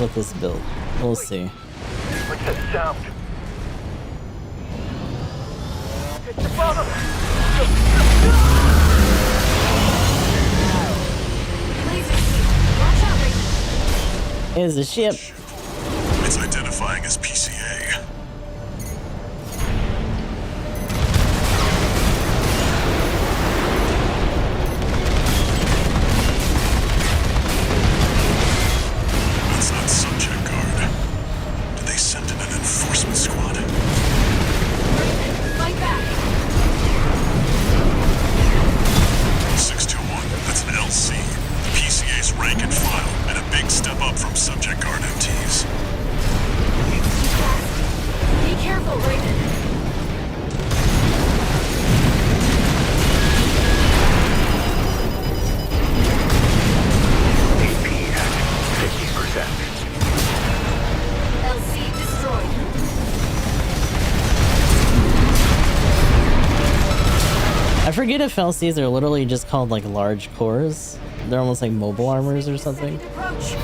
with this build. We'll see. What's that sound? It's above us. Watch out, Rick. Here's the ship. It's identifying as PCA. That's not subject guard. Did they send in an enforcement squad? Fight back. 621, that's an LC. The PCA's rank and file, and a big step up from subject guard MTs. Keep that forget if LCs are literally just called like large cores. They're almost like mobile armors or something. Approach.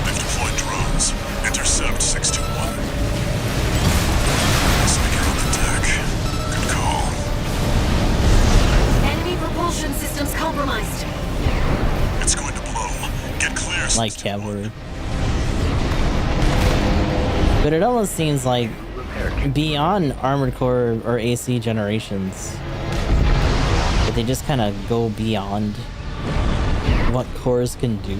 They've deployed drones. Intercept 621. Looks like you're on the deck. Good call. Enemy propulsion systems compromised. It's going to blow. Get clear. Like cavalry. But it almost seems like beyond armored core or AC generations, that they just kind of go beyond what cores can do.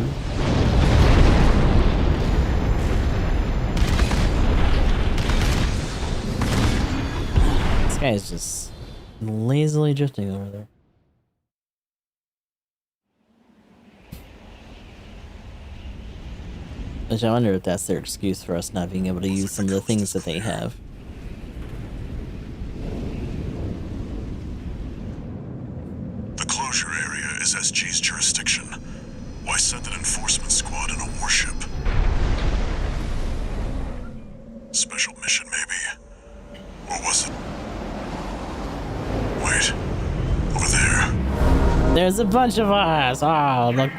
This guy is just lazily drifting over there. Which I wonder if that's their excuse for us not being able to use some of the things that they have. The closure area is SG's jurisdiction. Why send an enforcement squad in a warship? Special mission, maybe? Or was it? Wait. Over there. There's a bunch of us! Oh, look. This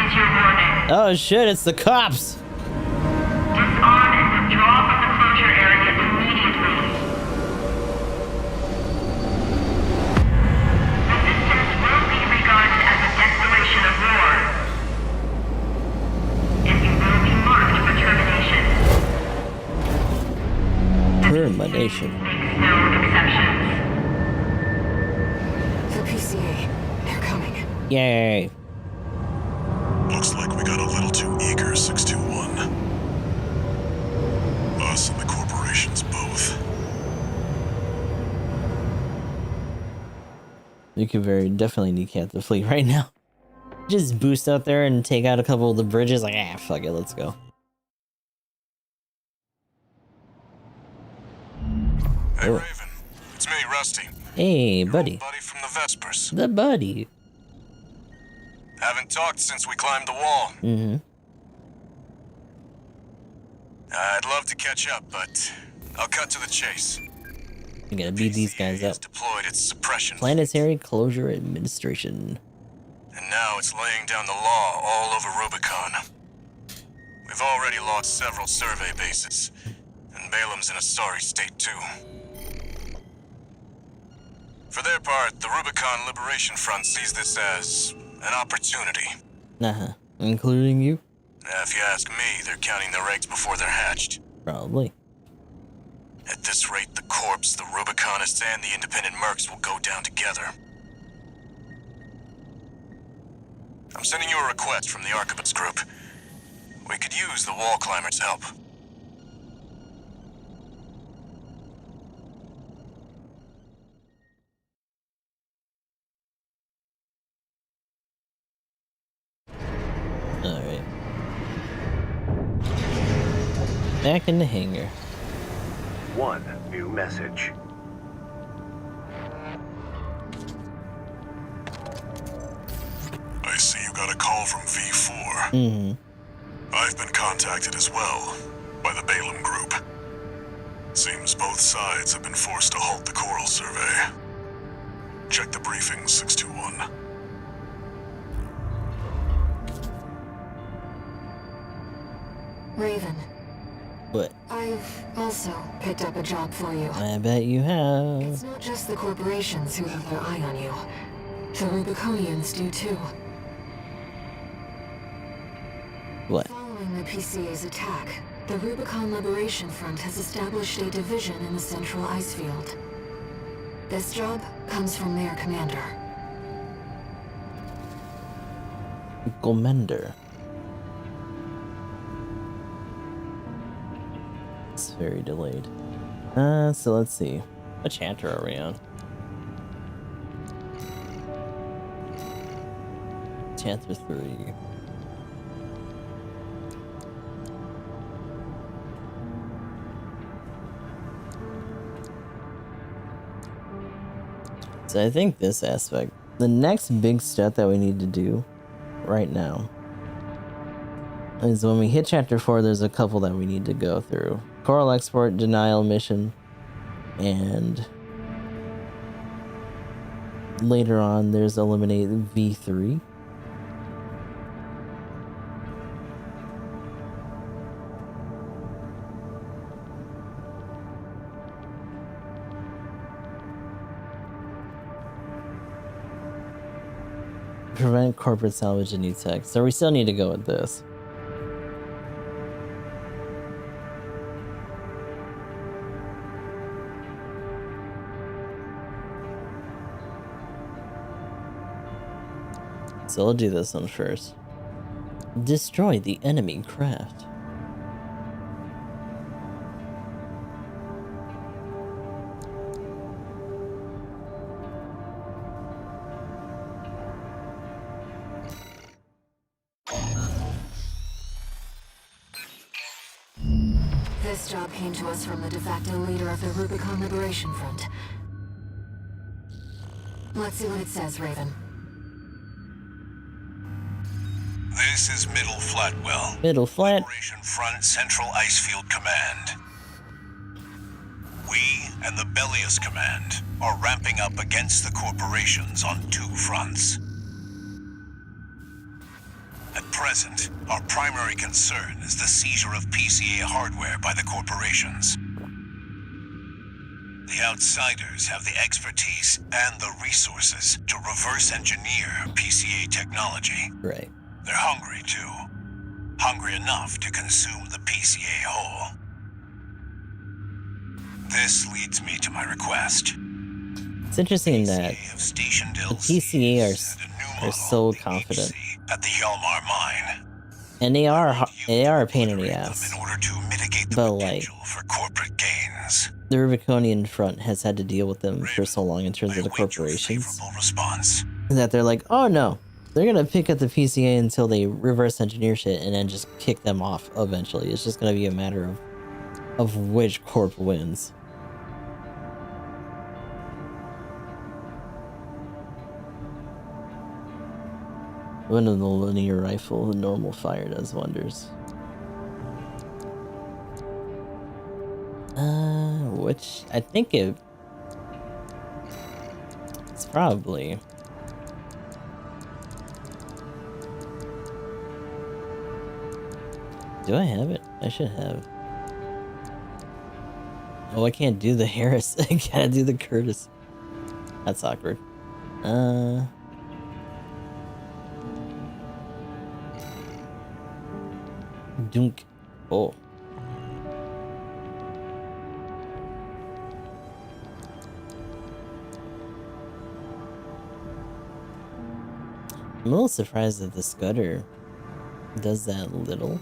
is your warning. Oh shit, it's the cops! Disarm and withdraw from the closure area immediately. Resistance will be regarded as a declaration of war. And you will be marked for termination. Termination. Makes no exceptions. The PCA. They're coming. Yay. Looks like we got a little too eager, 621. Us and the corporations both. You could very definitely kneecap the fleet right now. Just boost out there and take out a couple of the bridges, like, ah, fuck it, let's go. Hey, Oh. Raven. It's me, Rusty. Hey, Your buddy. old buddy from the Vespers. The buddy. Haven't talked since we climbed the wall. Mm-hmm. I'd love to catch up, but I'll cut to the chase. You gotta beat these guys PCA has up. deployed its suppression. Planetary Closure Administration. And now it's laying down the law all over Rubicon. We've already lost several survey bases, and Balam's in a sorry state too. For their part, the Rubicon Liberation Front sees this as an opportunity. Uh-huh. Including you? If you ask me, they're counting their eggs before they're hatched. Probably. At this rate, the Corps, the Rubiconists, and the independent mercs will go down together. I'm sending you a request from the Archibald's group. We could use the wall climbers' help. Alright. Back in the hangar. One new message. I see you got a call from V4. Mm-hmm. I've been contacted as well by the Balaam group. Seems both sides have been forced to halt the coral survey. Check the briefing, 621. Raven, But I've also picked up a job for you. I bet you have. It's not just the corporations who have their eye on you. The Rubiconians do too. What? Following the PCA's attack, the Rubicon Liberation Front has established a division in the Central Ice Field. This job comes from their commander. Commander. It's very delayed. So let's see. What chapter are we on? Chapter 3. So I think this aspect, the next big step that we need to do right now is when we hit chapter 4, there's a couple that we need to go through. Coral export denial mission, and later on there's eliminate V3. Prevent corporate salvage and new tech. So we still need to go with this. So we'll do this one first. Destroy the enemy craft. This job came to us from the de facto leader of the Rubicon Liberation Front. Let's see what it says, Raven. This is Middle Flatwell. Middle flat. Operation Front Central Icefield Command. We and the Bellius Command are ramping up against the corporations on 2 fronts. At present, our primary concern is the seizure of PCA hardware by the corporations. The outsiders have the expertise and the resources to reverse engineer PCA technology. Right. They're hungry too. Hungry enough to consume the PCA whole. This leads me to my request. It's interesting that the PCA are so confident, at the Hjalmar mine. and they are a pain in the ass. In order to mitigate the But like, potential for corporate gains. the Rubiconian front has had to deal with them for so long in terms of the I await your corporations favorable response. that they're like, oh no, they're gonna pick at the PCA until they reverse engineer shit and then just kick them off eventually. It's just gonna be a matter of which corp wins. One of the linear rifle, the normal fire does wonders. Which I think it's probably. Do I have it? I should have. Oh, I can't do the Harris. I gotta do the Curtis. That's awkward. Dunk. Oh. I'm a little surprised that the Scudder does that little.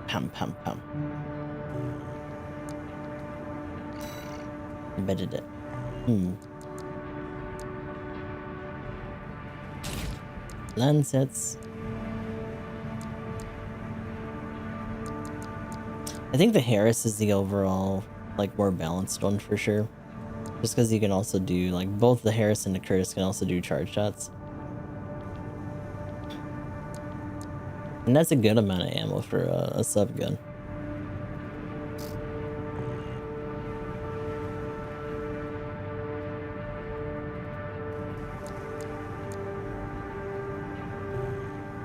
Pum pum pum. Embedded it. Lancets. I think the Harris is the overall, like, more balanced one for sure. Just because you can also do, like, both the Harris and the Curtis can also do charge shots. And that's a good amount of ammo for a sub gun.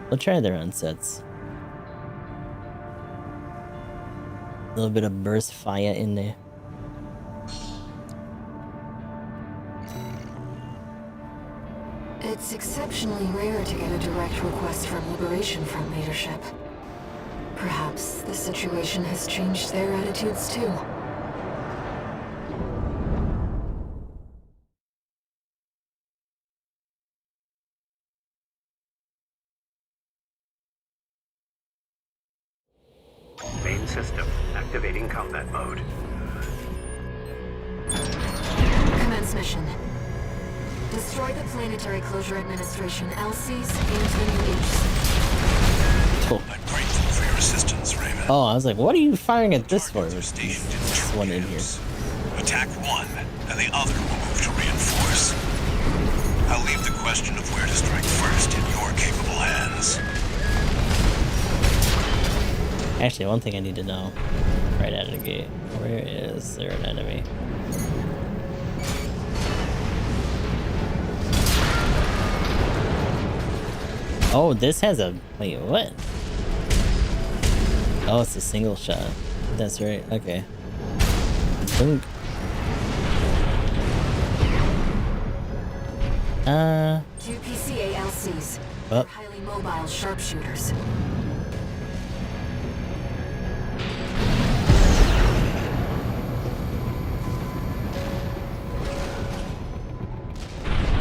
We'll try their unsets. A little bit of burst fire in there. It's exceptionally rare to get a direct request from Liberation Front leadership. Perhaps the situation has changed their attitudes too. Main system activating combat mode. Commence mission. Destroy the Planetary Closure Administration LCs and NUHs. Cool. I'm grateful for your assistance, Raven. Oh, I was like, what are you firing at this for? Targets are stationed in This one in here. Attack 1, and the other will move to reinforce. I'll leave the question of where to strike first in your capable hands. Actually, one thing I need to know right out of the gate. Where is there an enemy? Oh, this has a... Wait, what? Oh, it's a single shot. That's right. Okay. Boom. 2 PCA LCs. Oh. Highly mobile sharpshooters.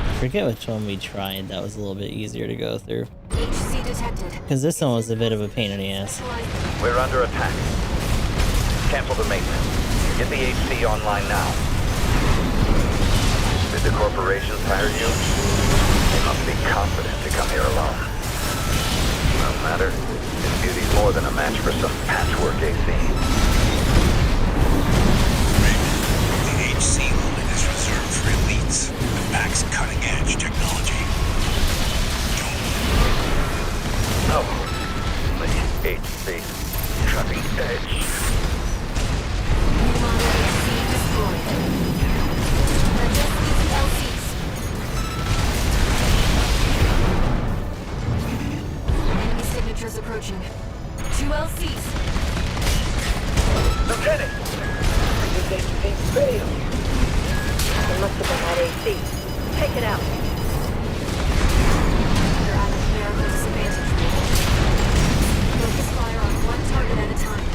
I forget which one we tried. That was a little bit easier to go through. HC detected. Because this one was a bit of a pain in the ass. We're under attack. Cancel the maintenance. Get the HC online now. Did the corporations hire you? They must be confident to come here alone. No matter. This beauty's more than a match for some patchwork AC. The HC line is reserved for elites and backs cutting-edge technology. Oh, the HC. Cutting edge. Model HC destroyed. Adjust these LCs. Enemy signatures approaching. 2 LCs. Lieutenant! This HC failed. It must have been that AC. Take it out. You're at a numerical disadvantage. Focus fire on one target at a time.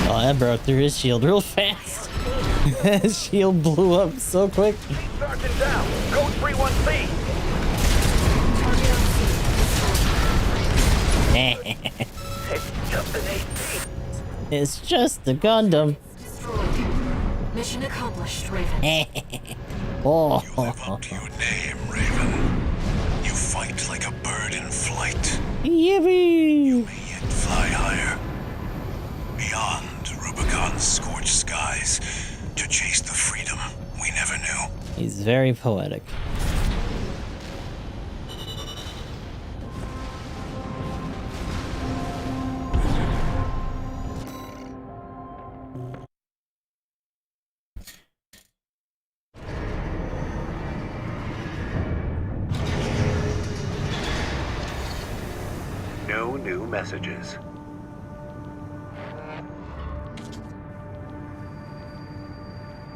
Oh, that broke through his shield real fast. His shield blew up so quick. Sergeant down. Code 31C. Target on It's just an AC. It's just a Gundam. destroyed. Mission accomplished, Raven. Oh. You live up to your name, Raven. You fight like a bird in flight. Yippee! May yet fly higher. Beyond Rubicon's scorched skies to chase the freedom we never knew. He's very poetic. No new messages.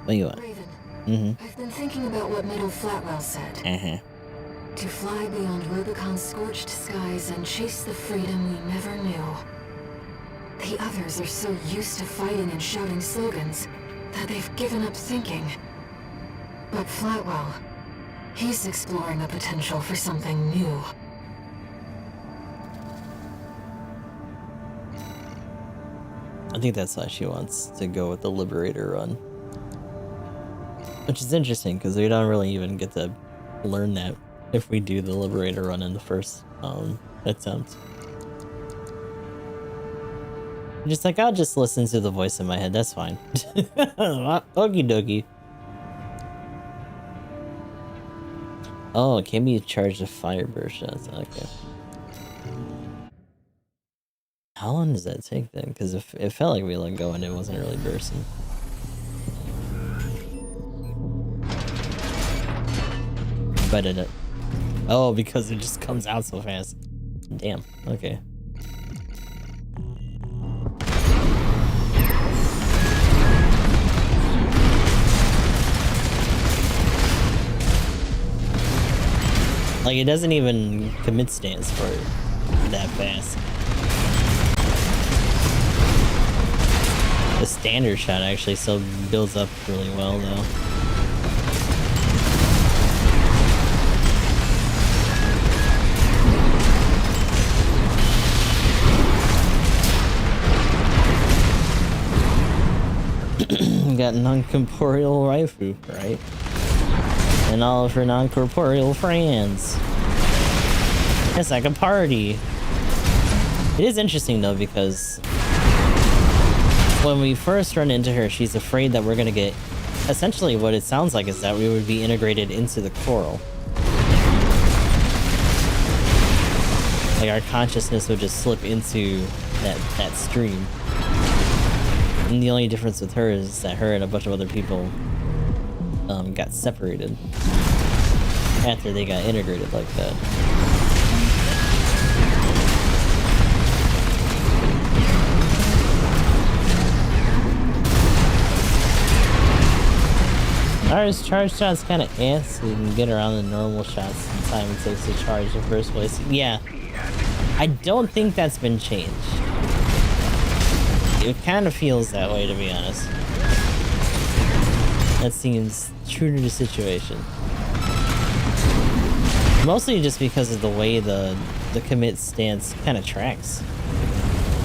What you want? Raven, I've been thinking about what Middle Flatwell said. To fly beyond Rubicon's scorched skies and chase the freedom we never knew. The others are so used to fighting and shouting slogans that they've given up thinking. But Flatwell, he's exploring the potential for something new. I think that's why she wants to go with the Liberator run. Which is interesting, because we don't really even get to learn that if we do the Liberator run in the first attempt. I'm just like, I'll just listen to the voice in my head, that's fine. Okie dokie. Oh, can be charged with fire burst shots, okay. How long does that take then? Because it felt like we let go and it wasn't really bursting. But it... Oh, because it just comes out so fast. Damn, okay. Like, it doesn't even commit stance for that fast. The standard shot actually still builds up really well, though. Got non-corporeal waifu, right? And all of her non-corporeal friends. It's like a party. It is interesting though, because when we first run into her, she's afraid that we're gonna get... Essentially what it sounds like is that we would be integrated into the coral. Like our consciousness would just slip into that stream. And the only difference with her is that her and a bunch of other people got separated after they got integrated like that. Ours charge shot's kind of ants, so you can get around the normal shots in time it takes to charge in the first place. Yeah, I don't think that's been changed. It kind of feels that way, to be honest. That seems true to the situation. Mostly just because of the way the commit stance kind of tracks.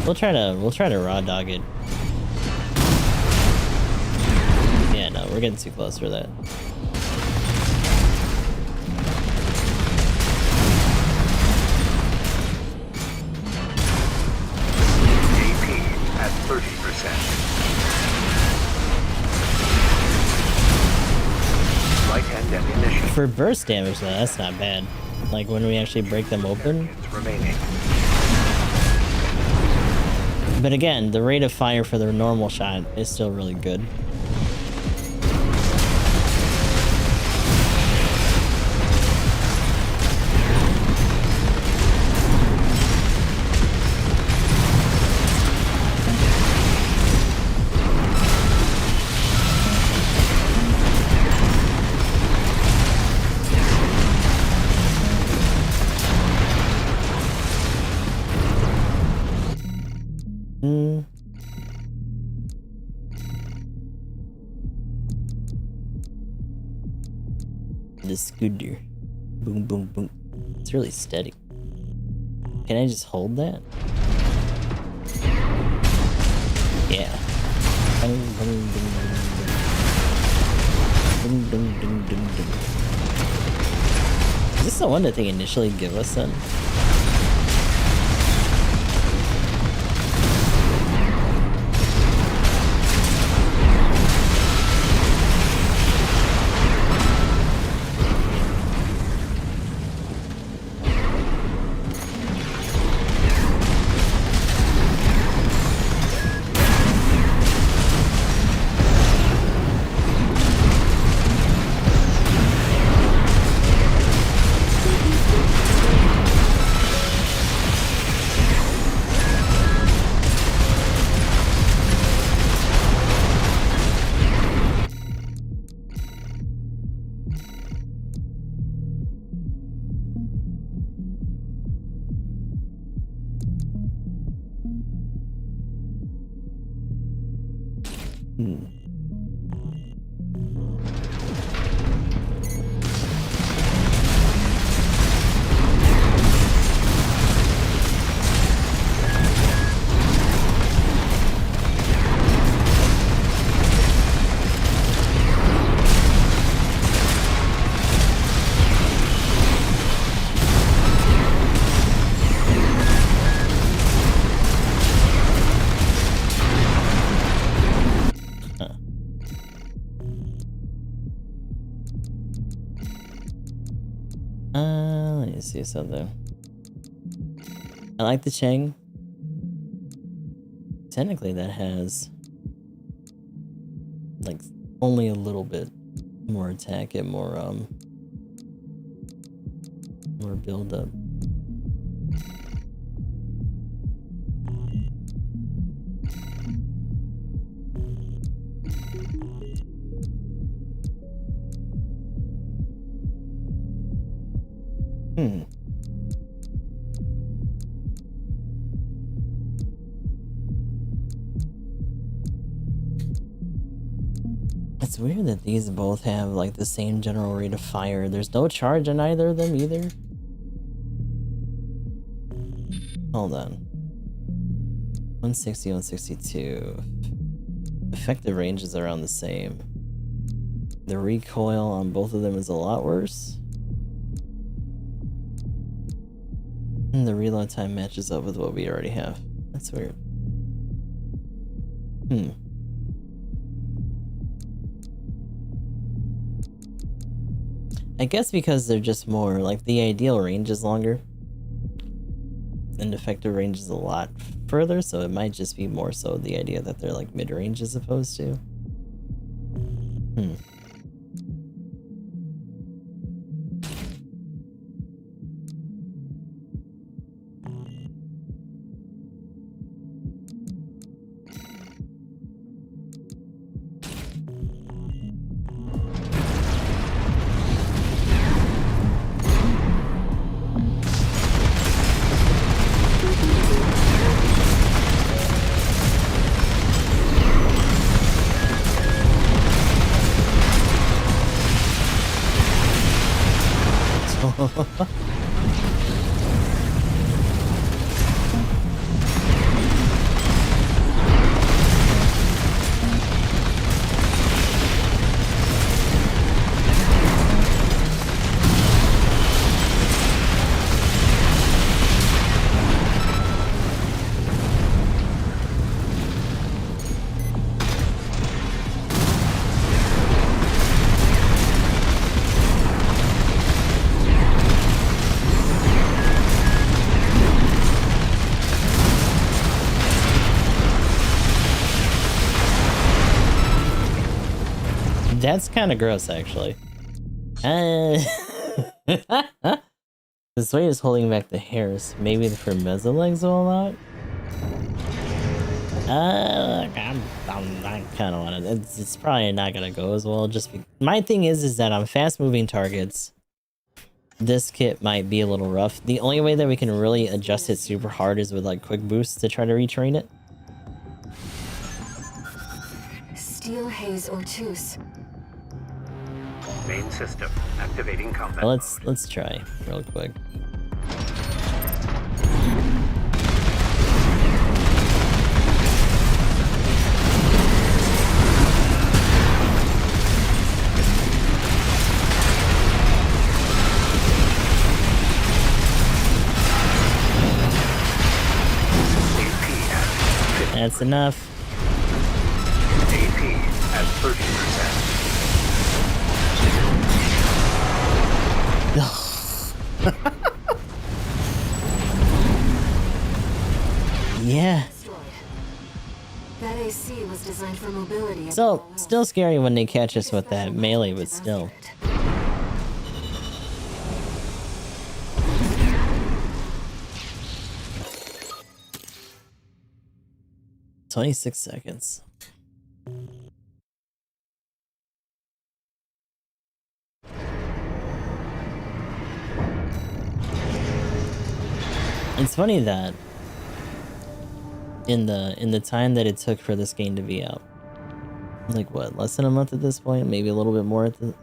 We'll try to raw dog it. Yeah, no, we're getting too close for that. AP at 30%. Light hand ammunition For burst damage though, that's not bad. Like when we actually break them open. remaining. But again, the rate of fire for the normal shot is still really good. The scooter. Boom, boom, boom. It's really steady. Can I just hold that? Yeah. Boom, boom, boom, boom, boom. Boom, boom, boom, boom, boom. Is this the one that they initially give us then? Let me see something. I like the Chang. Technically that has like only a little bit more attack and more build up. It's weird that these both have like the same general rate of fire. There's no charge on either of them either. Hold on. 160, 162. Effective range is around the same. The recoil on both of them is a lot worse. And the reload time matches up with what we already have. That's weird. I guess because they're just more, like, the ideal range is longer. And effective range is a lot further, so it might just be more so the idea that they're, like, mid-range as opposed to. That's kind of gross, actually. This way is holding back the hairs. Maybe for mesolegs will allow it? I kind of want it. It's probably not gonna go as well. My thing is that on fast-moving targets, this kit might be a little rough. The only way that we can really adjust it super hard is with like quick boosts to try to retrain it. Steel haze obtuse. Main system activating combat. Well, let's try real quick. That's enough. AP at 30%. Yeah. That AC was designed for mobility. So, still scary when they catch us with that melee, but still. "26 seconds. It's funny that in the time that it took for this game to be out, like what, less than a month at this point, maybe a little bit more at the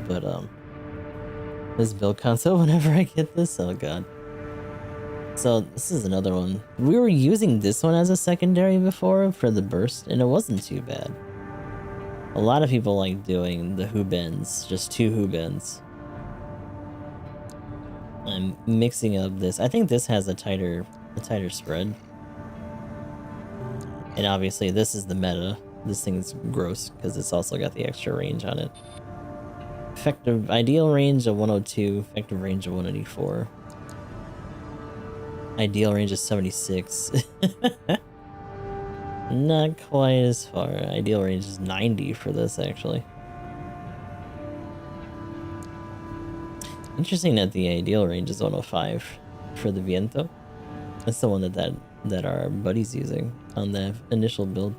but this build console whenever I get this, oh god. So this is another one. We were using this one as a secondary before for the burst, and it wasn't too bad. A lot of people like doing the Hubens, just 2 Hubens. I'm mixing up this. I think this has a tighter spread. And obviously this is the meta. This thing's gross because it's also got the extra range on it. Effective ideal range of 102, effective range of 184. Ideal range is 76. Not quite as far. Ideal range is 90 for this, actually. Interesting that the ideal range is 105 for the Viento. That's the one that our buddy's using on the initial build.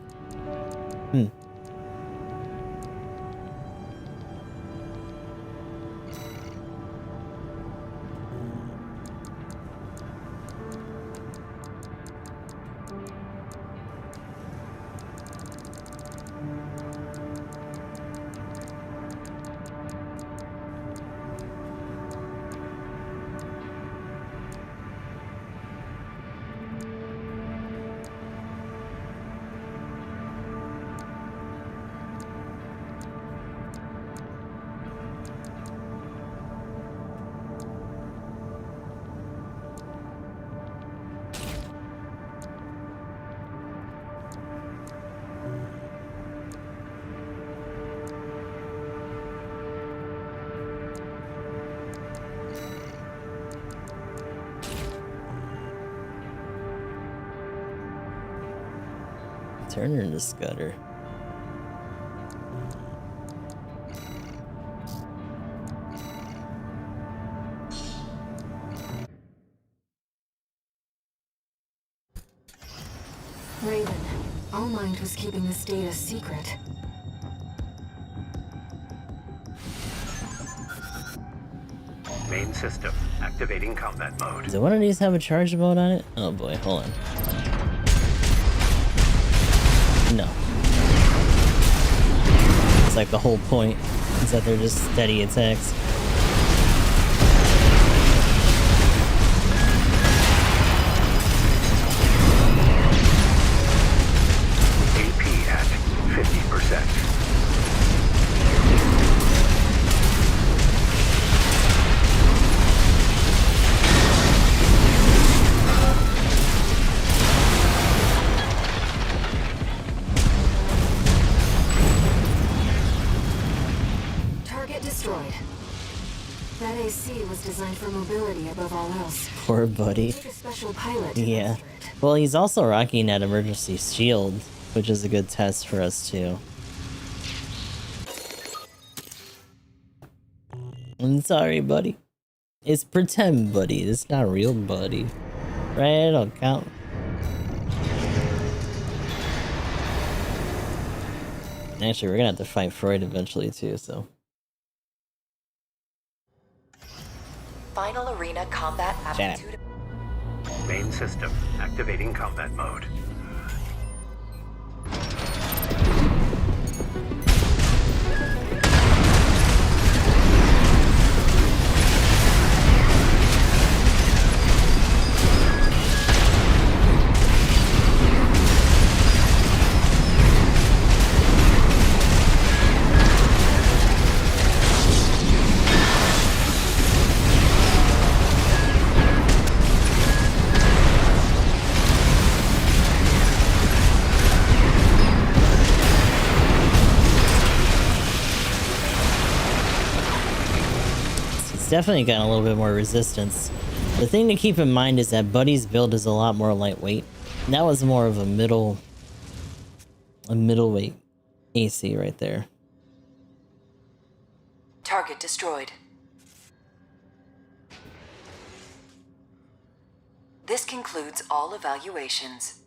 Turn her into Scudder. Raven, All Mind was keeping this data secret. Main system activating combat mode. Does one of these have a charge mode on it? Oh boy, hold on. No. It's like the whole point is that they're just steady attacks. AP at 50%. That AC was designed for mobility above all else. Poor buddy. Take a special pilot to Yeah. master it. Well, he's also rocking that emergency shield, which is a good test for us too. I'm sorry, buddy. It's pretend buddy. It's not real buddy. Right? It'll count. Actually, we're gonna have to fight Freud eventually too, so. Final arena combat aptitude. Main system activating combat mode. Definitely got a little bit more resistance. The thing to keep in mind is that Buddy's build is a lot more lightweight. And that was more of a middleweight AC right there. Target destroyed. This concludes all evaluations.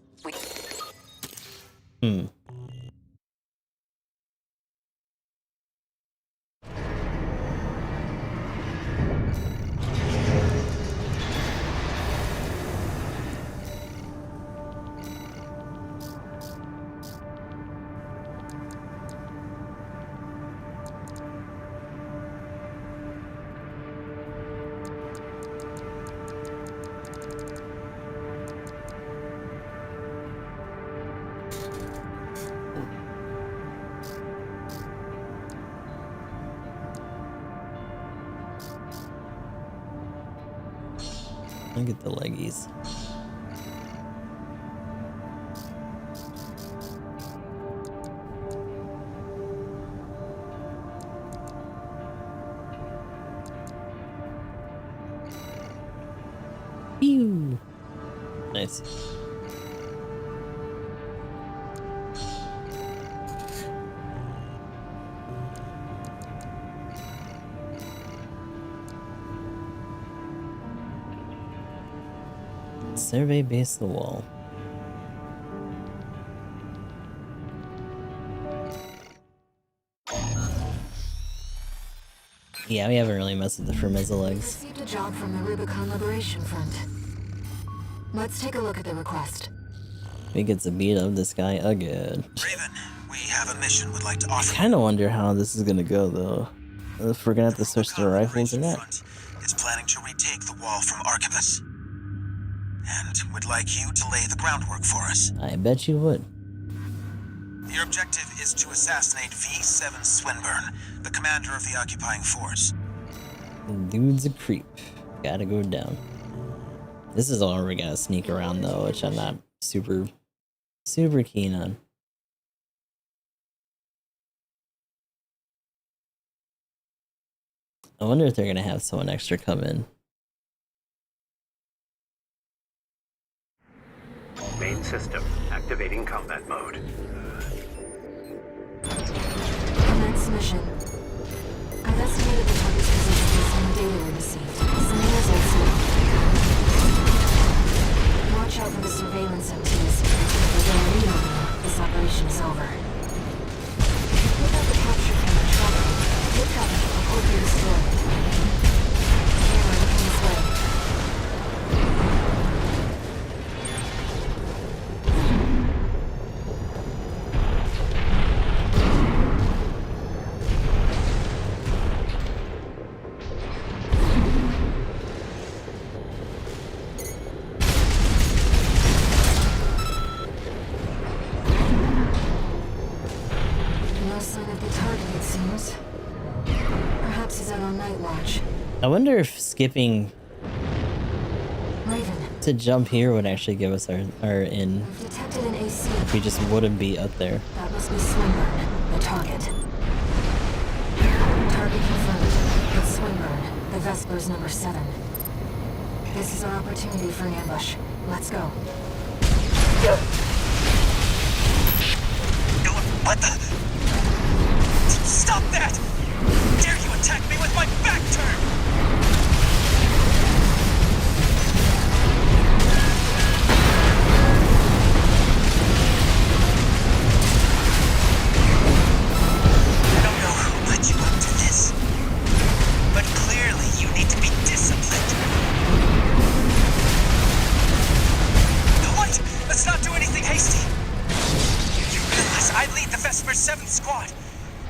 Look at the leggies. Pew! Nice. Survey base the wall. Yeah, we haven't really messed with the Firmeza legs. Received a job from the Rubicon Liberation Front. Let's take a look at the request. He gets a beat of this guy again. Raven, we have a mission we'd like to offer. I kind of wonder how this is gonna go though. If we're gonna have to switch to the rifles or not. Front is planning to retake the wall from Arquebus. And would like you to lay the groundwork for us. I bet you would. Your objective is to assassinate V7 Swinburne, the commander of the occupying force. The dude's a creep. Gotta go down. This is all we're gonna sneak around though, which I'm not super keen on. I wonder if they're gonna have someone extra come in. Main system, activating combat mode. Commence mission. I've estimated the target's position based on the data we received. Send the results now. Watch out for the surveillance MTs. If they are read on them, this operation is over. Without the capture camera tracking, take cover or hope you destroy it. Camera looking this way. No sign of the target, it seems. Perhaps he's out on night watch. I wonder if skipping Raven, to jump here would actually give us our in. we've detected an AC. We just wouldn't be up there. That must be Swinburne, the target. Target confirmed. It's Swinburne, the Vesper's number 7. This is our opportunity for an ambush. Let's go. What the? Stop that! Dare you attack me with my back turned? I don't know who put you up to this, but clearly you need to be disciplined. What? Let's not do anything hasty. You realize I lead the Vesper 7th Squad,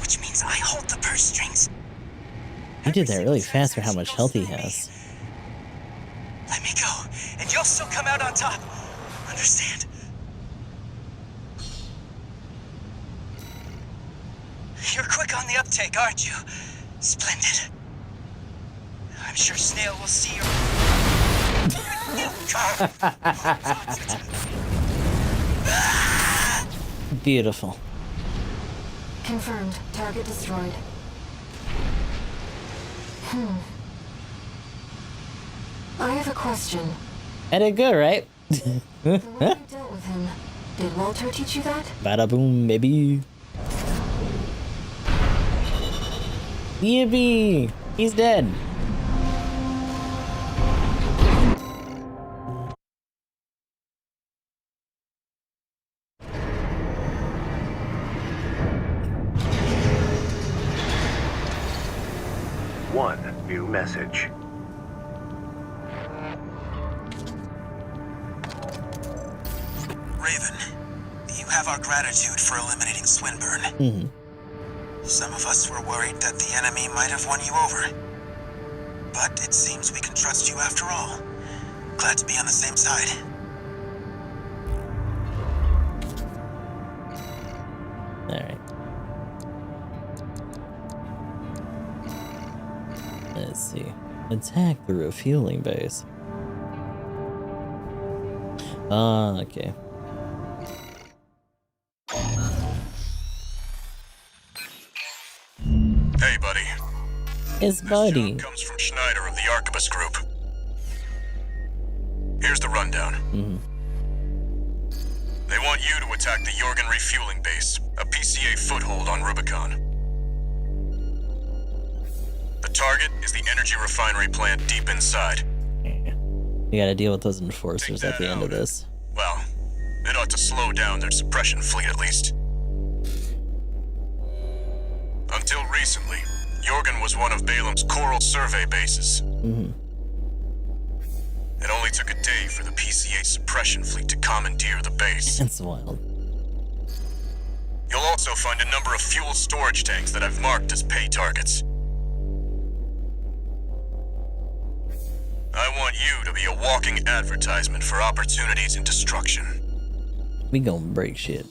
which means I hold the purse strings. He did that really fast for how much health he has. Let me go, and you'll still come out on top. Understand? You're quick on the uptake, aren't you? Splendid. I'm sure Snail will see your... Beautiful. Confirmed. Target destroyed. I have a question. I did good, right? The way you dealt with him, did Walter teach you that? Bada boom, baby. Yippee! He's dead. One new message. Raven, you have our gratitude for eliminating Swinburne. Mm-hmm. Some of us were worried that the enemy might have won you over. But it seems we can trust you after all. Glad to be on the same side. Alright. Let's see. Attack the refueling base. Ah, okay. Hey, buddy. It's Buddy. This job comes from Schneider of the Arquebus Group. Here's the rundown. They want you to attack the Jorgen refueling base, a PCA foothold on Rubicon. The target is the energy refinery plant deep inside. We gotta deal with those enforcers at the end of this. Well, it ought to slow down their suppression fleet at least. Until recently, Jorgen was one of Balam's coral survey bases. It only took a day for the PCA suppression fleet to commandeer the base. That's wild. You'll also find a number of fuel storage tanks that I've marked as pay targets. I want you to be a walking advertisement for opportunities in destruction. We gonna break shit.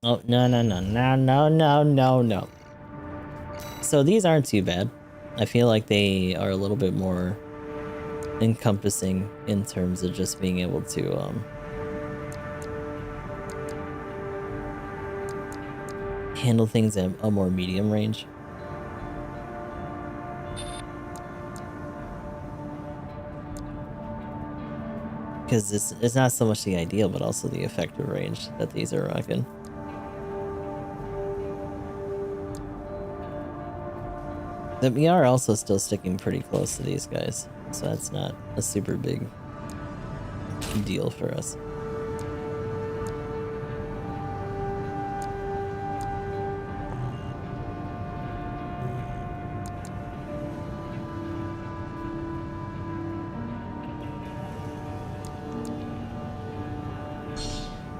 Oh, no. So these aren't too bad. I feel like they are a little bit more encompassing in terms of just being able to, handle things at a more medium range. because it's not so much the ideal, but also the effective range that these are rocking. We are also still sticking pretty close to these guys, so that's not a super big deal for us.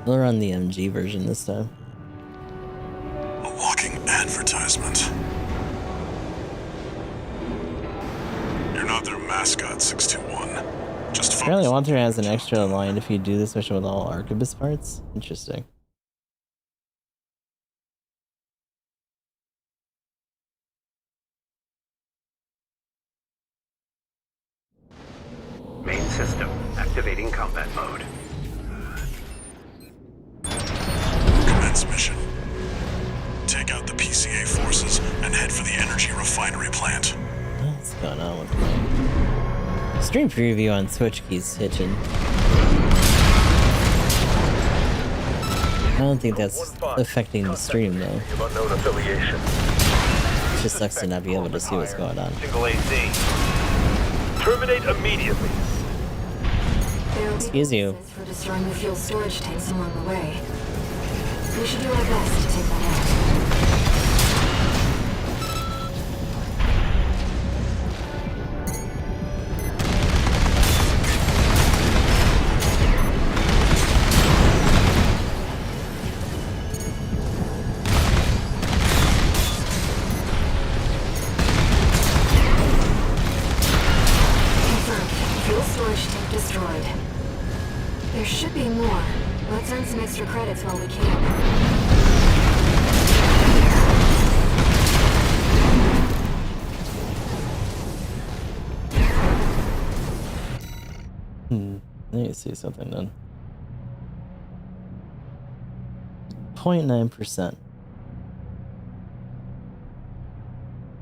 We'll run the MG version this time. A walking advertisement. You're not their mascot, 621. Just focus. Apparently Walter has an extra line if you do this mission with all Arquebus parts. Interesting. Main system activating combat mode. Commence mission. Take out the PCA forces and head for the energy refinery plant. What's going on with my stream preview on Twitch keeps hitching? I don't think that's affecting the stream though. It just sucks to not be able to see what's going on. Single AC. Terminate immediately. Excuse you. For destroying the fuel storage tanks along the way. We should do our best to take that out. Confirmed. Fuel storage tank destroyed. There should be more. Let's earn some extra credits while we can. I need to see something then. 0.9%.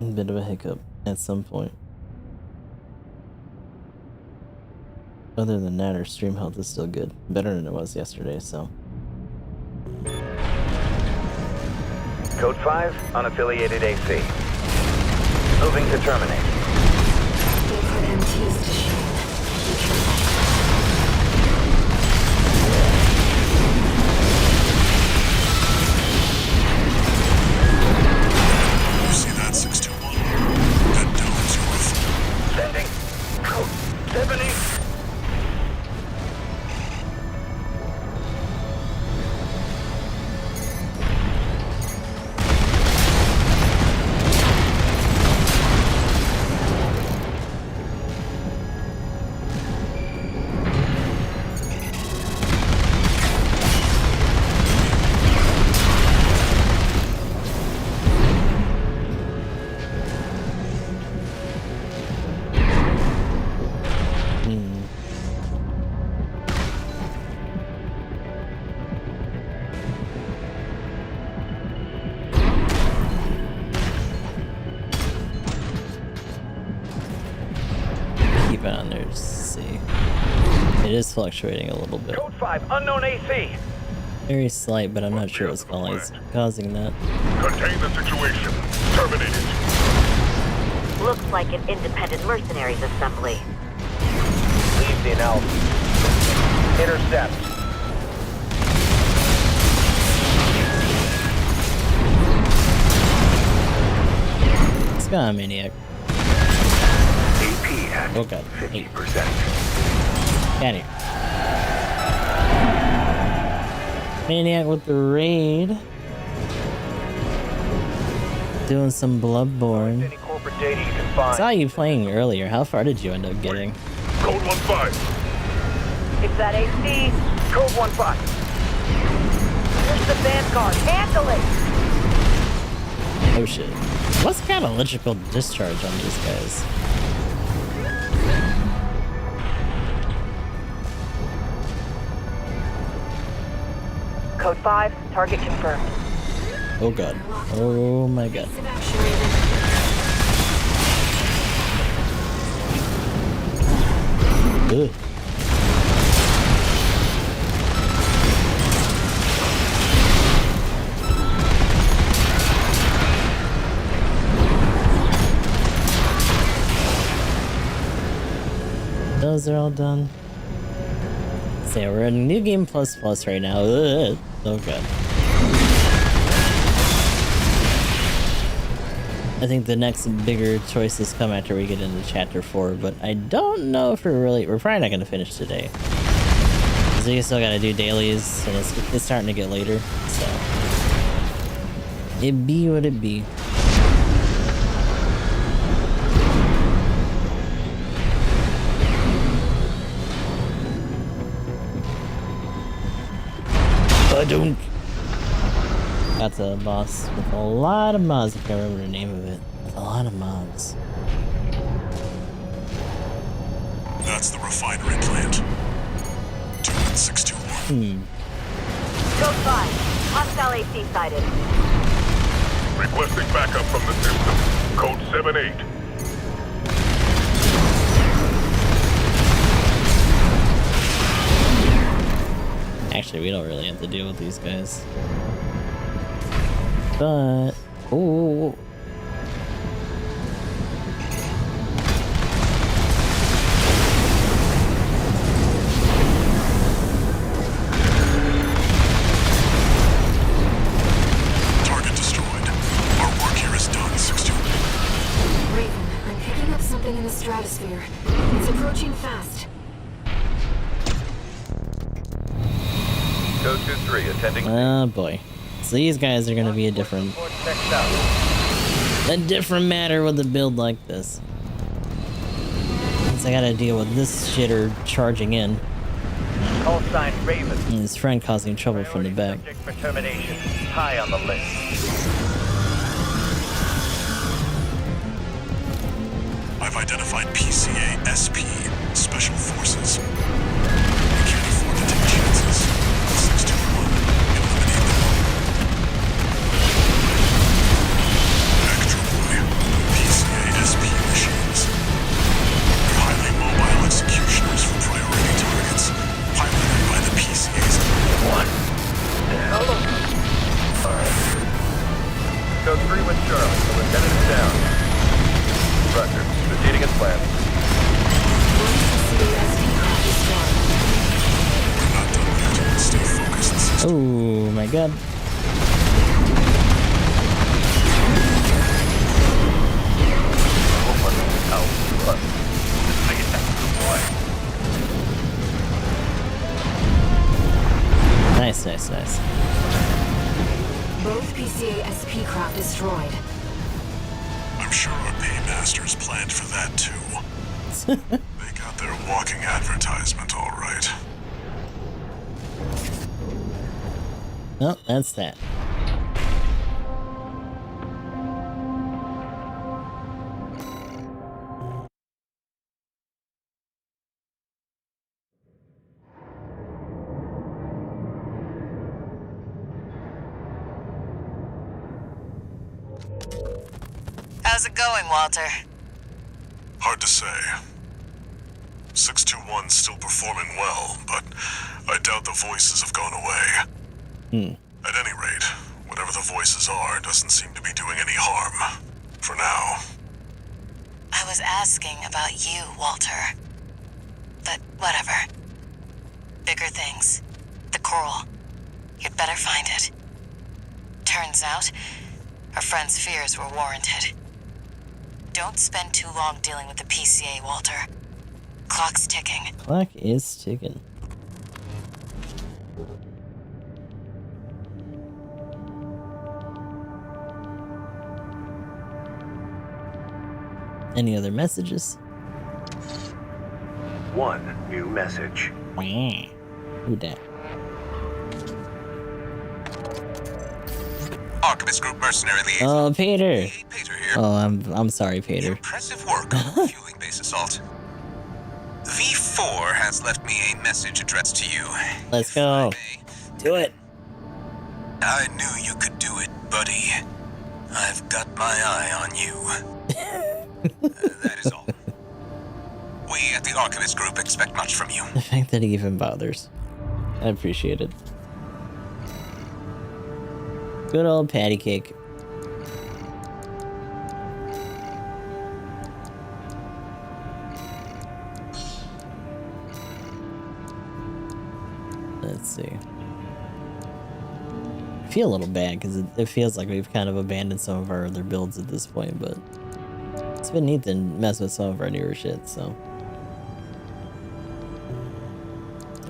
A bit of a hiccup at some point. Other than that, our stream health is still good. Better than it was yesterday, so. Code 5, unaffiliated AC. Moving to terminate. They put MTs to shame. You see that, 621? That dome's your roof. Sending. Code 70. Keep it on there just to see. It is fluctuating a little bit. Code 5, unknown AC. Very slight, but I'm not sure what's causing that. Contain the situation. Terminate it. Looks like an independent mercenaries assembly. Leave the analysis. Intercept. Let's go on, Maniac. AP at Oh god. 50%. Got it. Maniac with the raid. Doing some Bloodborne. Any corporate data you can find. Saw you playing earlier. How far did you end up getting? Code 15. It's that AC. Code 15. Here's the Vanguard. Handle it! Oh shit. What's kind of electrical discharge on these guys? Code 5, target confirmed. Oh god. Oh my god. Ugh. those are all done. So yeah, we're in New Game Plus Plus right now. Ugh. Oh god. I think the next bigger choices come after we get into Chapter 4, but I don't know if we're probably not going to finish today. Because we still got to do dailies, and it's starting to get later, so. It be what it be. Badunk. That's a boss with a lot of mods. I can't remember the name of it. With a lot of mods. That's the refinery plant. 21621. Code 5. Hostile AC sighted. Requesting backup from the system. Code 78. Actually, we don't really have to deal with these guys. But... Ooh. Target destroyed. Our work here is done, 6-2. Raven, I'm picking up something in the stratosphere. It's approaching fast. Code 2-3, attending. Oh boy. So these guys are gonna be a different matter with a build like this. Since I gotta deal with this shitter charging in. Call sign Raven. And his friend causing trouble from the back. Subject for termination. High on the list. I've identified PCA SP, Special Forces. We can't afford to take chances. 621, eliminate them. Extra Boy, PCA SP machines. They're highly mobile executioners for priority targets, piloted by the PCA's. What? The hell? Code 3 with Charlie. The lieutenant is down. Roger. Proceeding as planned. We're not done yet. Stay focused, 621. Oh my god. Nice, nice, nice. Both PCA SP craft destroyed. I'm sure our paymasters planned for that too. They got their walking advertisement, all right. Oh, that's that. How's it going, Walter? Hard to say. 621's still performing well, but I doubt the voices have gone away. At any rate, whatever the voices are doesn't seem to be doing any harm. For now. I was asking about you, Walter. But whatever. Bigger things. The coral. You'd better find it. Turns out, our friend's fears were warranted. Don't spend too long dealing with the PCA, Walter. Clock's ticking. Clock is ticking. Any other messages? One new message. Who dat? Archivist Group Mercenary Liaison. Oh, Peter. Hey, Peter here. Oh, I'm sorry, Peter. Impressive work on the fueling base assault. V4 has left me a message addressed to you. Let's go. Do it. I knew you could do it, buddy. I've got my eye on you. That is all. We at the Archivist Group expect much from you. The fact that he even bothers. I appreciate it. Good old patty cake. Let's see. I feel a little bad because it feels like we've kind of abandoned some of our other builds at this point, but it's been neat to mess with some of our newer shit, so.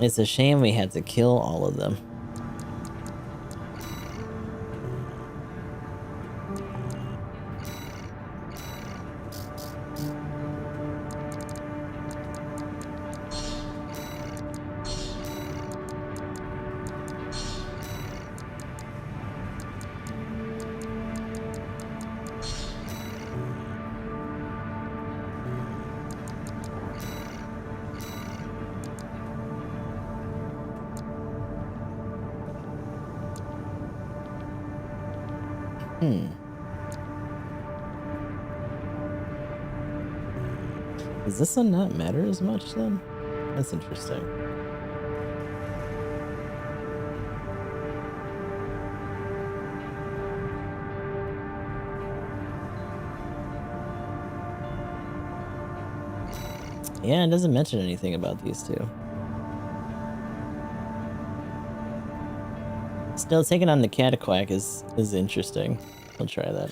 It's a shame we had to kill all of them. Does this one not matter as much then? That's interesting. Yeah, it doesn't mention anything about these two. Still, taking on the Cataquack is interesting. I'll try that.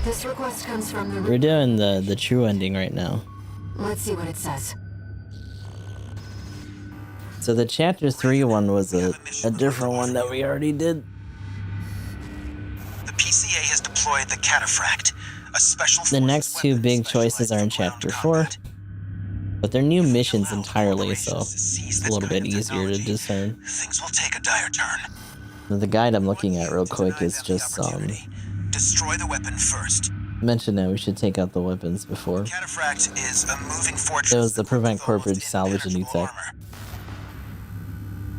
This request comes from the... We're doing the true ending right now. Let's see what it says. So the chapter 3 one was a different one that we already did. The PCA has deployed the Cataphract, a special The next two big choices are in chapter 4, but they're new missions entirely, so it's a little bit easier to discern. Things will take a dire turn. The guide I'm looking at real quick is just Destroy the weapon first. mention that we should take out the weapons before. Cataphract is a moving fortress. It was to prevent corporate salvage and new tech.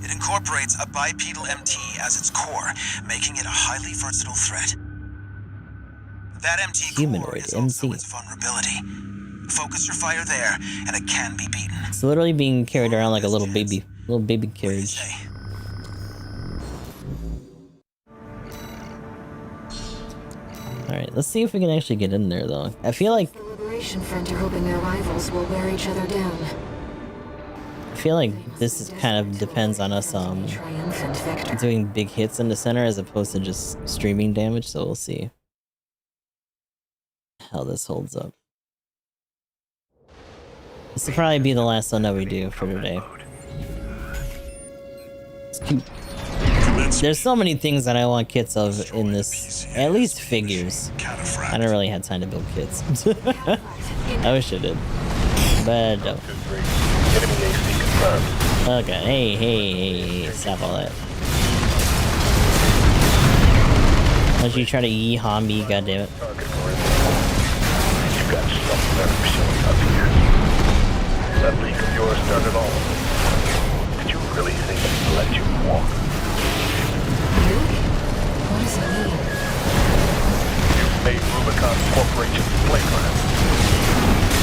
It incorporates a bipedal MT as its core, making it a highly versatile threat. That MT core Humanoid is MC. also its vulnerability. Focus your fire there, and it can be beaten. It's literally being carried around like a little baby carriage. Alright, let's see if we can actually get in there though. I feel like The Liberation Front are hoping their rivals will wear each other down. this is kind of depends on us Triumphant victory. doing big hits in the center as opposed to just streaming damage, so we'll see how this holds up. This will probably be the last one that we do for today. It's cute. There's so many things that I want kits of in this, at least figures. I don't really have time to build kits. I wish I did, but I don't. Okay, hey, stop all that. Don't you try to yee-haw me, goddammit. You got something better showing up here. That leak of yours started all of it. Did you really think I'd let you walk? What does it mean? You've made Rubicon Corporation's playground.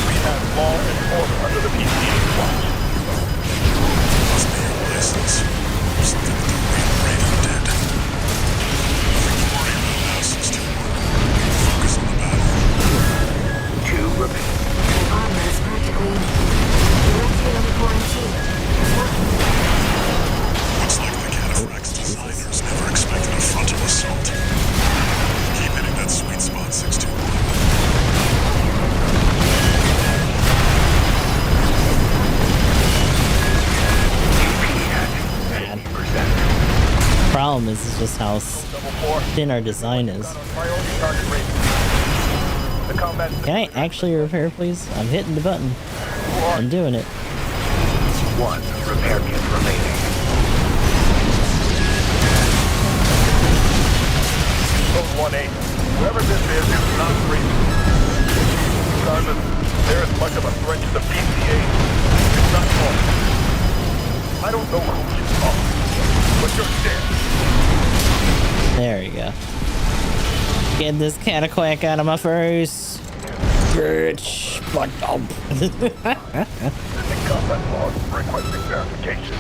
We have law and order under the PCA's watch. Must be your license. Or something with the Raven dead. Nothing to worry about now, 621. Focus on the battle. You remain. The armor is practically directly on the quarantine. Looks like the Cataphract's designers never expected a frontal assault. Keep hitting that sweet spot, 621. Problem is just how thin our design is. Can I actually repair, please? I'm hitting the button. I'm doing it. One repair kit remaining. Code 1-8. Whoever this is not breathing. Sergeant, they're as much of a threat to the PCA. It's not normal. I don't know who you are, but you're dead. There we go. Get this Cataquack out of my face. Bitch. Fuck up. Sending combat log requesting verification.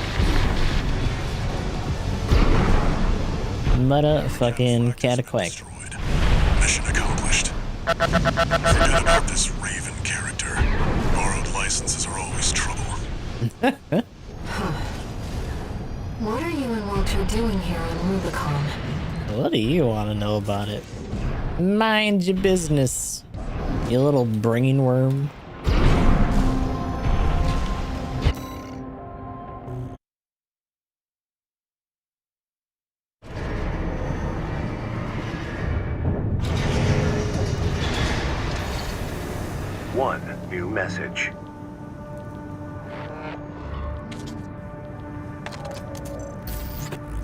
Motherfucking Cataquack. Mission accomplished. Forget about this Raven character. Borrowed licenses are always What are you and Walter doing here on Rubicon? What do you want to know about it? Mind your business, you little brain worm. One new message.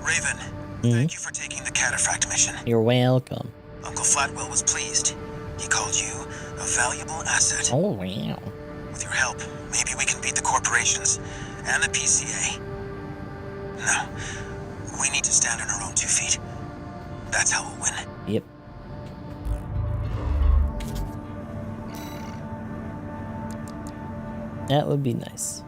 Raven, thank you for taking the cataphract mission. You're welcome. Uncle Flatwell was pleased. He called you a valuable asset. Oh, wow. With your help, maybe we can beat the corporations and the PCA. No, we need to stand on our own 2 feet. That's how we'll win. Yep. That would be nice.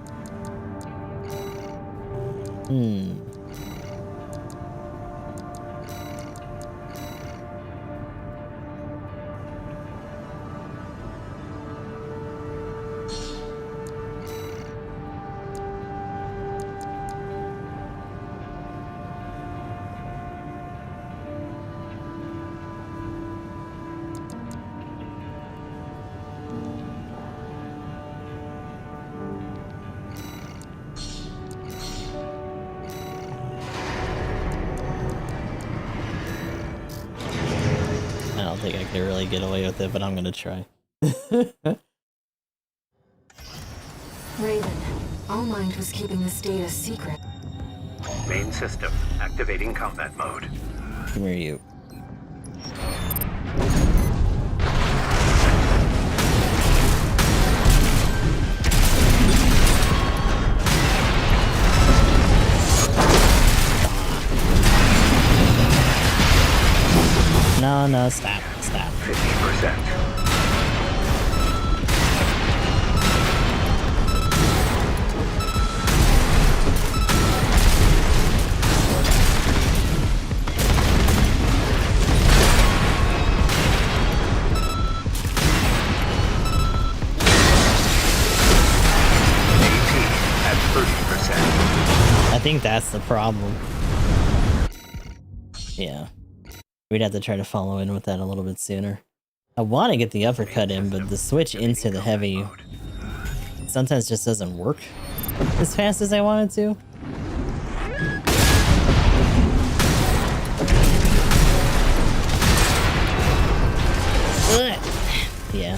I don't think I can really get away with it, but I'm gonna try. Raven, All Mind was keeping this data secret. Main system activating combat mode. Come here, you. No, stop. 50%. At 30%. I think that's the problem. Yeah. We'd have to try to follow in with that a little bit sooner. I want to get the uppercut in, but the switch into the heavy sometimes just doesn't work as fast as I want it to. Ugh. Yeah.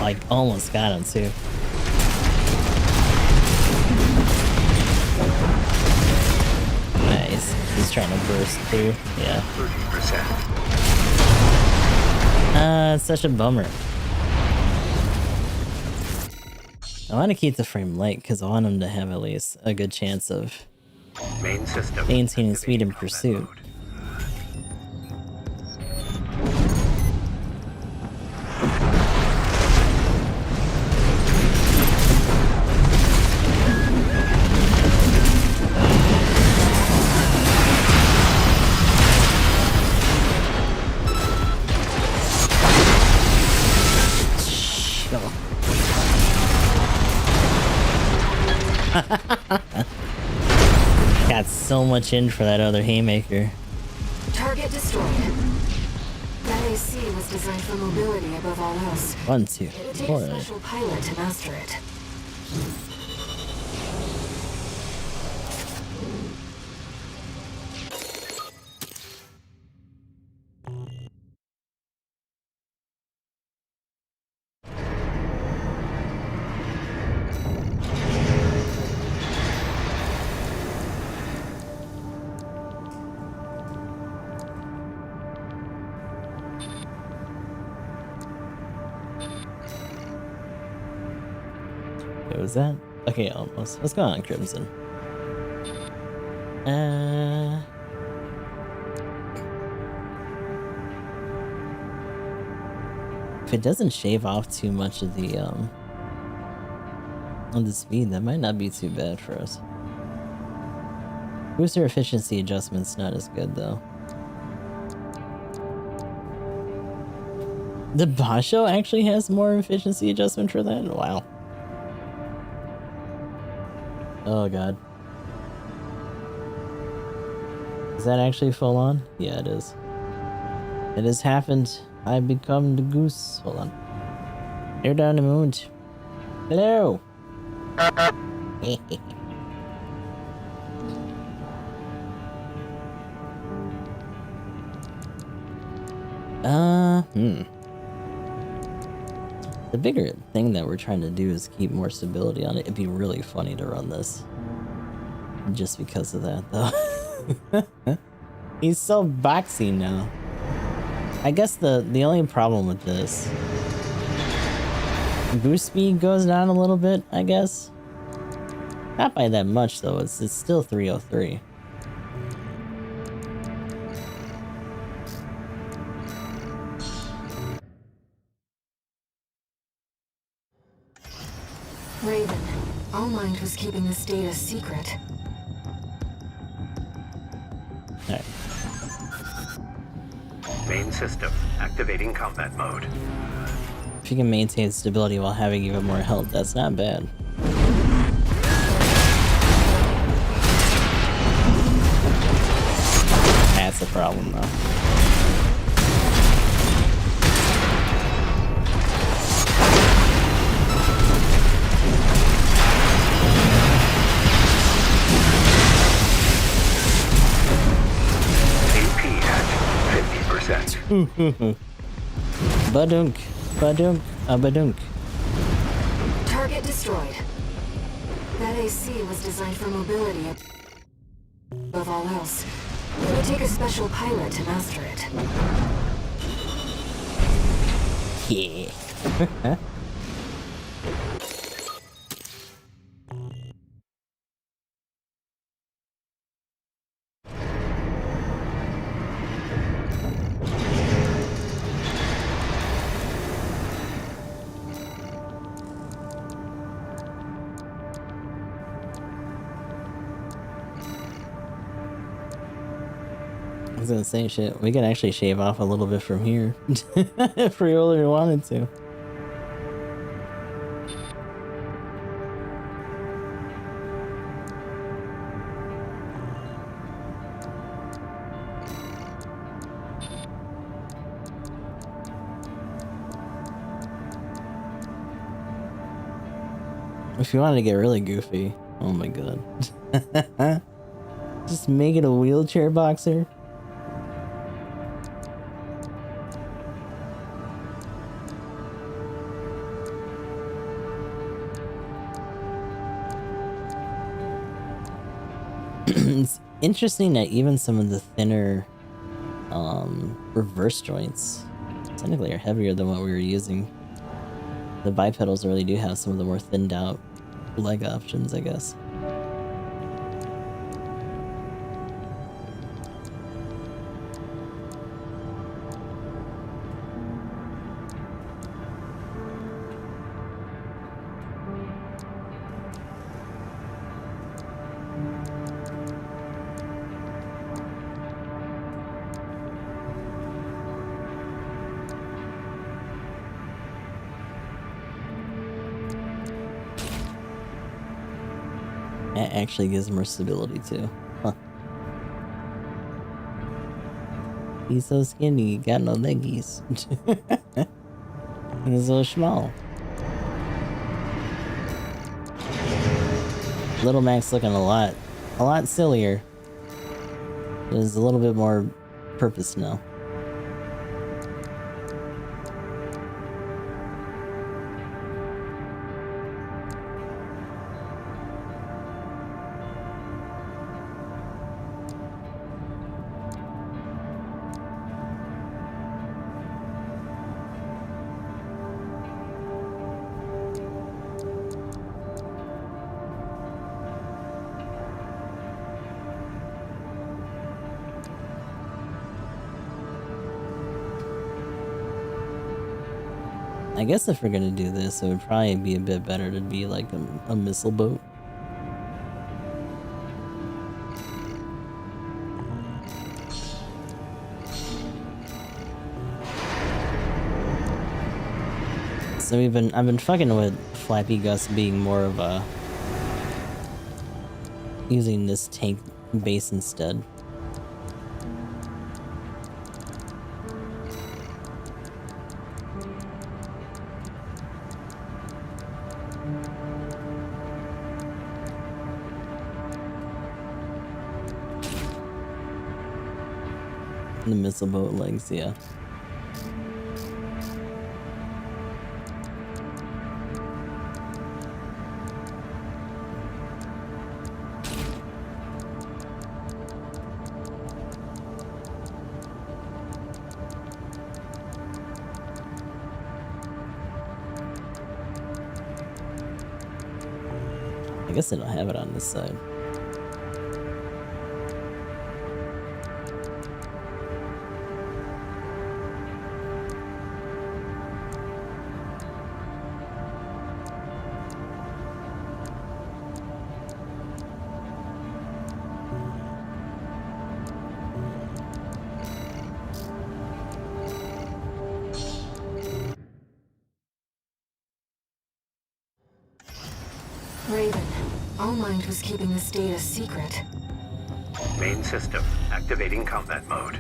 Like, almost got him too. Nice. He's trying to burst through. Yeah. 30%. It's such a bummer. I want to keep the frame light because I want him to have at least a good chance of Main system maintaining speed in pursuit. mode. Got so much in for that other haymaker. Target destroyed. That AC was designed for mobility above all else. 1, 2, It would take 4. a special pilot to master it. What was that? Okay, almost. What's going on, Crimson? If it doesn't shave off too much of the speed, that might not be too bad for us. Booster efficiency adjustment's not as good though. The Basho actually has more efficiency adjustment for that? Wow. Oh god. Is that actually full on? Yeah, it is. It has happened. I've become the goose. Hold on. You're down the moon. Hello! The bigger thing that we're trying to do is keep more stability on it. It'd be really funny to run this. Just because of that, though. He's so boxy now. I guess the only problem with this... boost speed goes down a little bit, I guess. Not by that much, though. It's still 303. Raven, All Mind was keeping this data secret. Alright. Main system activating combat mode. If you can maintain stability while having even more health, that's not bad. That's a problem, though. Badunk, badunk, badunk. Target destroyed. That AC was designed for mobility above all else. It would take a special pilot to master it. Yeah. I was gonna say shit. We could actually shave off a little bit from here if we really wanted to. If you wanted to get really goofy, oh my god. Just make it a wheelchair boxer. It's interesting that even some of the thinner reverse joints technically are heavier than what we were using. The bipedals really do have some of the more thinned out leg options, I guess. It actually gives more stability too. Huh. He's so skinny, he got no leggies. He's so small. Little Mac's looking a lot sillier. There's a little bit more purpose now. I guess if we're gonna do this, it would probably be a bit better to be like a missile boat. So I've been fucking with Flappy Gus being more of a using this tank base instead. The missile boat legs, yeah. I guess they don't have it on this side. Raven, Allmind was keeping this data secret. Main system, activating combat mode.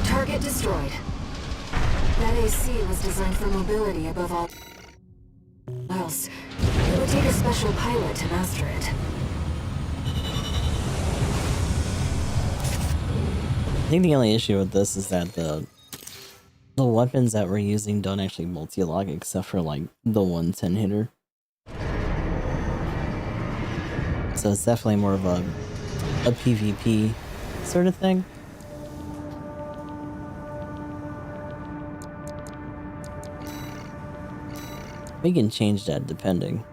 Target destroyed. That AC was designed for mobility above all else. It would take a special pilot to master it. I think the only issue with this is that the weapons that we're using don't actually multi-lock except for like the 110 hitter. So it's definitely more of a PvP sort of thing. We can change that depending.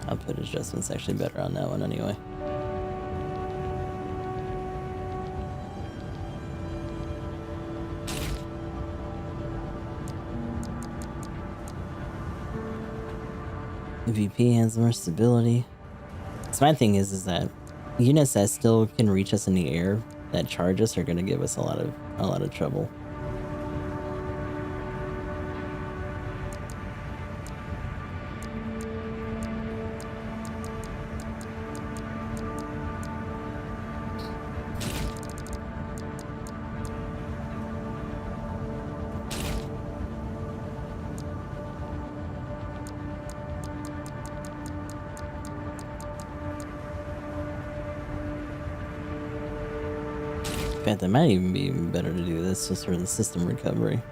Output adjustment's actually better on that one anyway. VP has more stability. So my thing is that units that still can reach us in the air that charge us are going to give us a lot of trouble. In fact, it might even be better to do this just for the system recovery.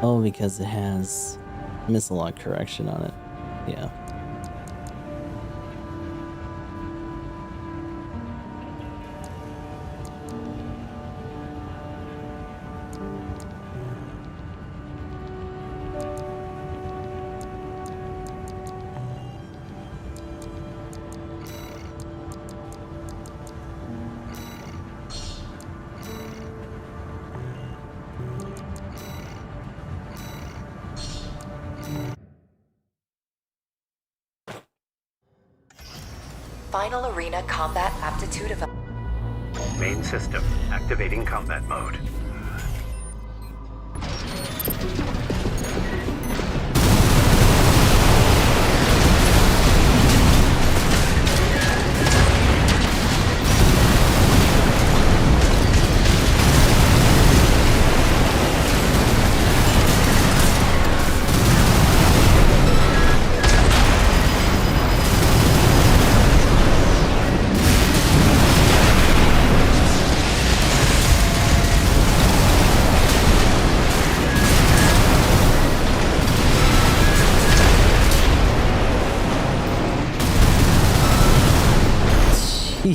Oh, because it has missile lock correction on it. Yeah. Final arena combat aptitude of... Main system, activating combat mode.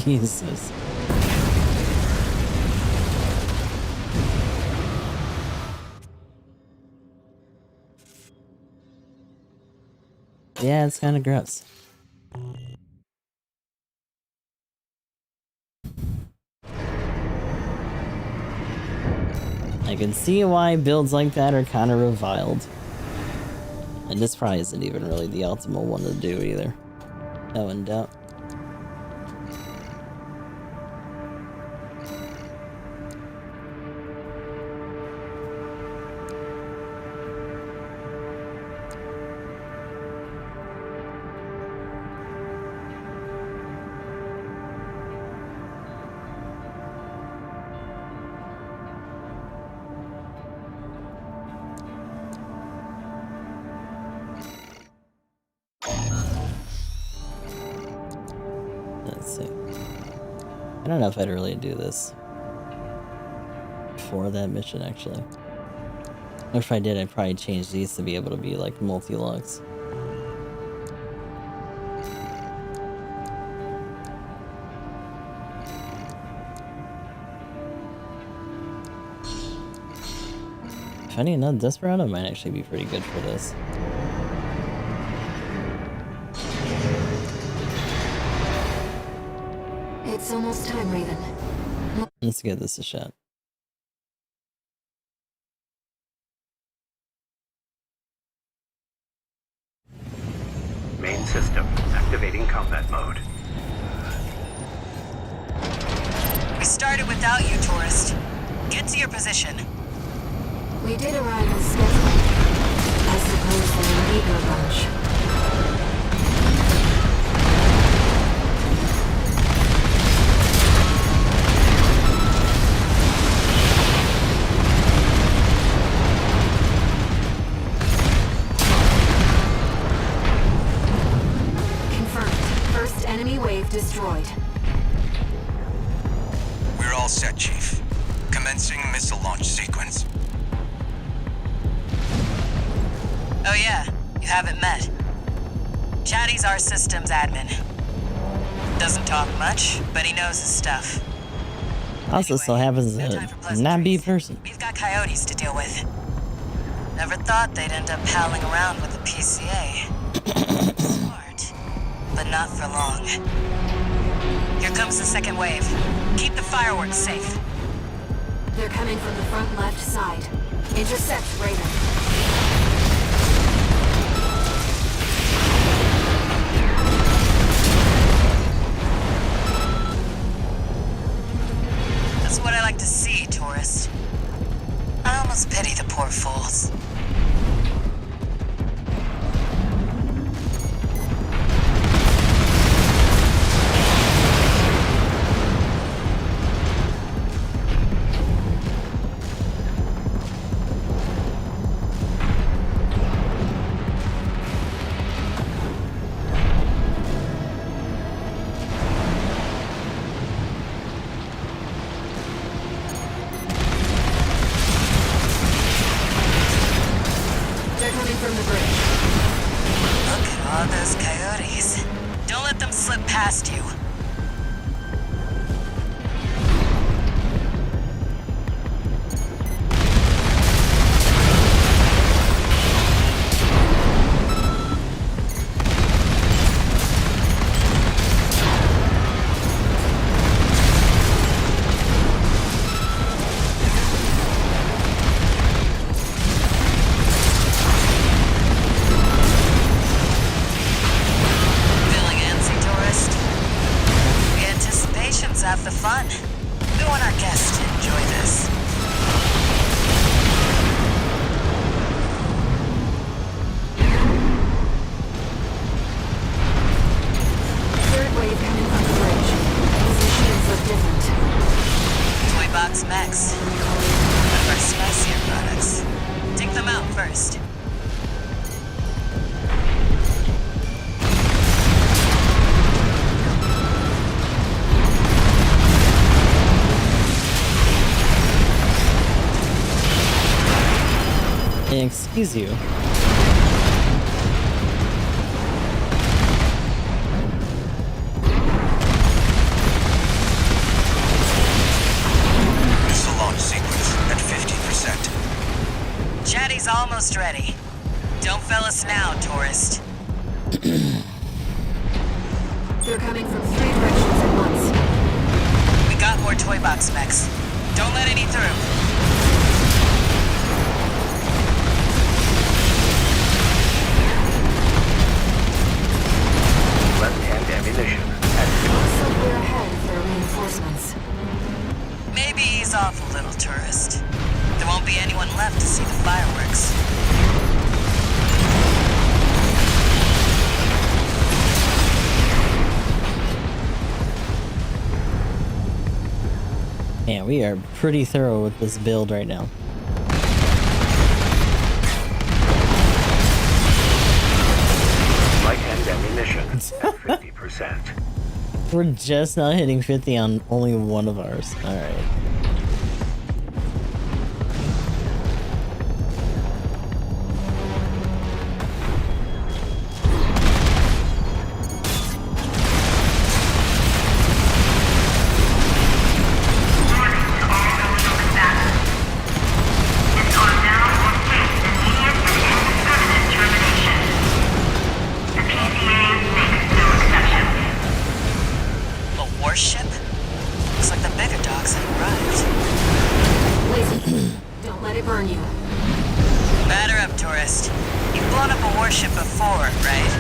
Jesus. Yeah, it's kind of gross. I can see why builds like that are kind of reviled. And this probably isn't even really the optimal one to do either. No in doubt. Let's see. I don't know if I'd really do this for that mission, actually. Or if I did, I'd probably change these to be able to be like multi-logs. Funny enough, Desperado might actually be pretty good for this. It's almost time, Raven. Let's give this a shot. Main system, activating combat mode. We started without you, tourist. Get to your position. We did arrive on schedule. I suppose they're an eager bunch. Enemy wave destroyed. We're all set, Chief. Commencing missile launch sequence. Oh yeah, you haven't met. Chatty's our systems admin. Doesn't talk much, but he knows his stuff. Also, still happens to not be a person. We've got coyotes to deal with. Never thought they'd end up palling around with the PCA. Smart, but not for long. Here comes the second wave. Keep the fireworks safe. They're coming from the front left side. Intercept Raven. That's what I like to see, tourist. I almost pity the poor fools. past you. Half the fun. We want our guests to enjoy this. Third wave coming from the bridge. Positions look different. Toy Box Max. One of our spicier products. Take them out first. Excuse you. Missile launch sequence at 50%. Chatty's almost ready. Don't fail us now, tourist. They're coming from 3 directions at once. We got more Toy Box Mechs. Don't let any through. Left-hand ammunition. Looks like we're ahead of their reinforcements. Maybe ease off a little, tourist. There won't be anyone left to see the fireworks. Yeah, we are pretty thorough with this build right now. Light-hand ammunition at 50%. We're just not hitting 50 on only one of ours. Alright. Warship? Looks like the bigger dogs have arrived. Wait. Don't let it burn you. Batter up, tourist. You've blown up a warship before, right?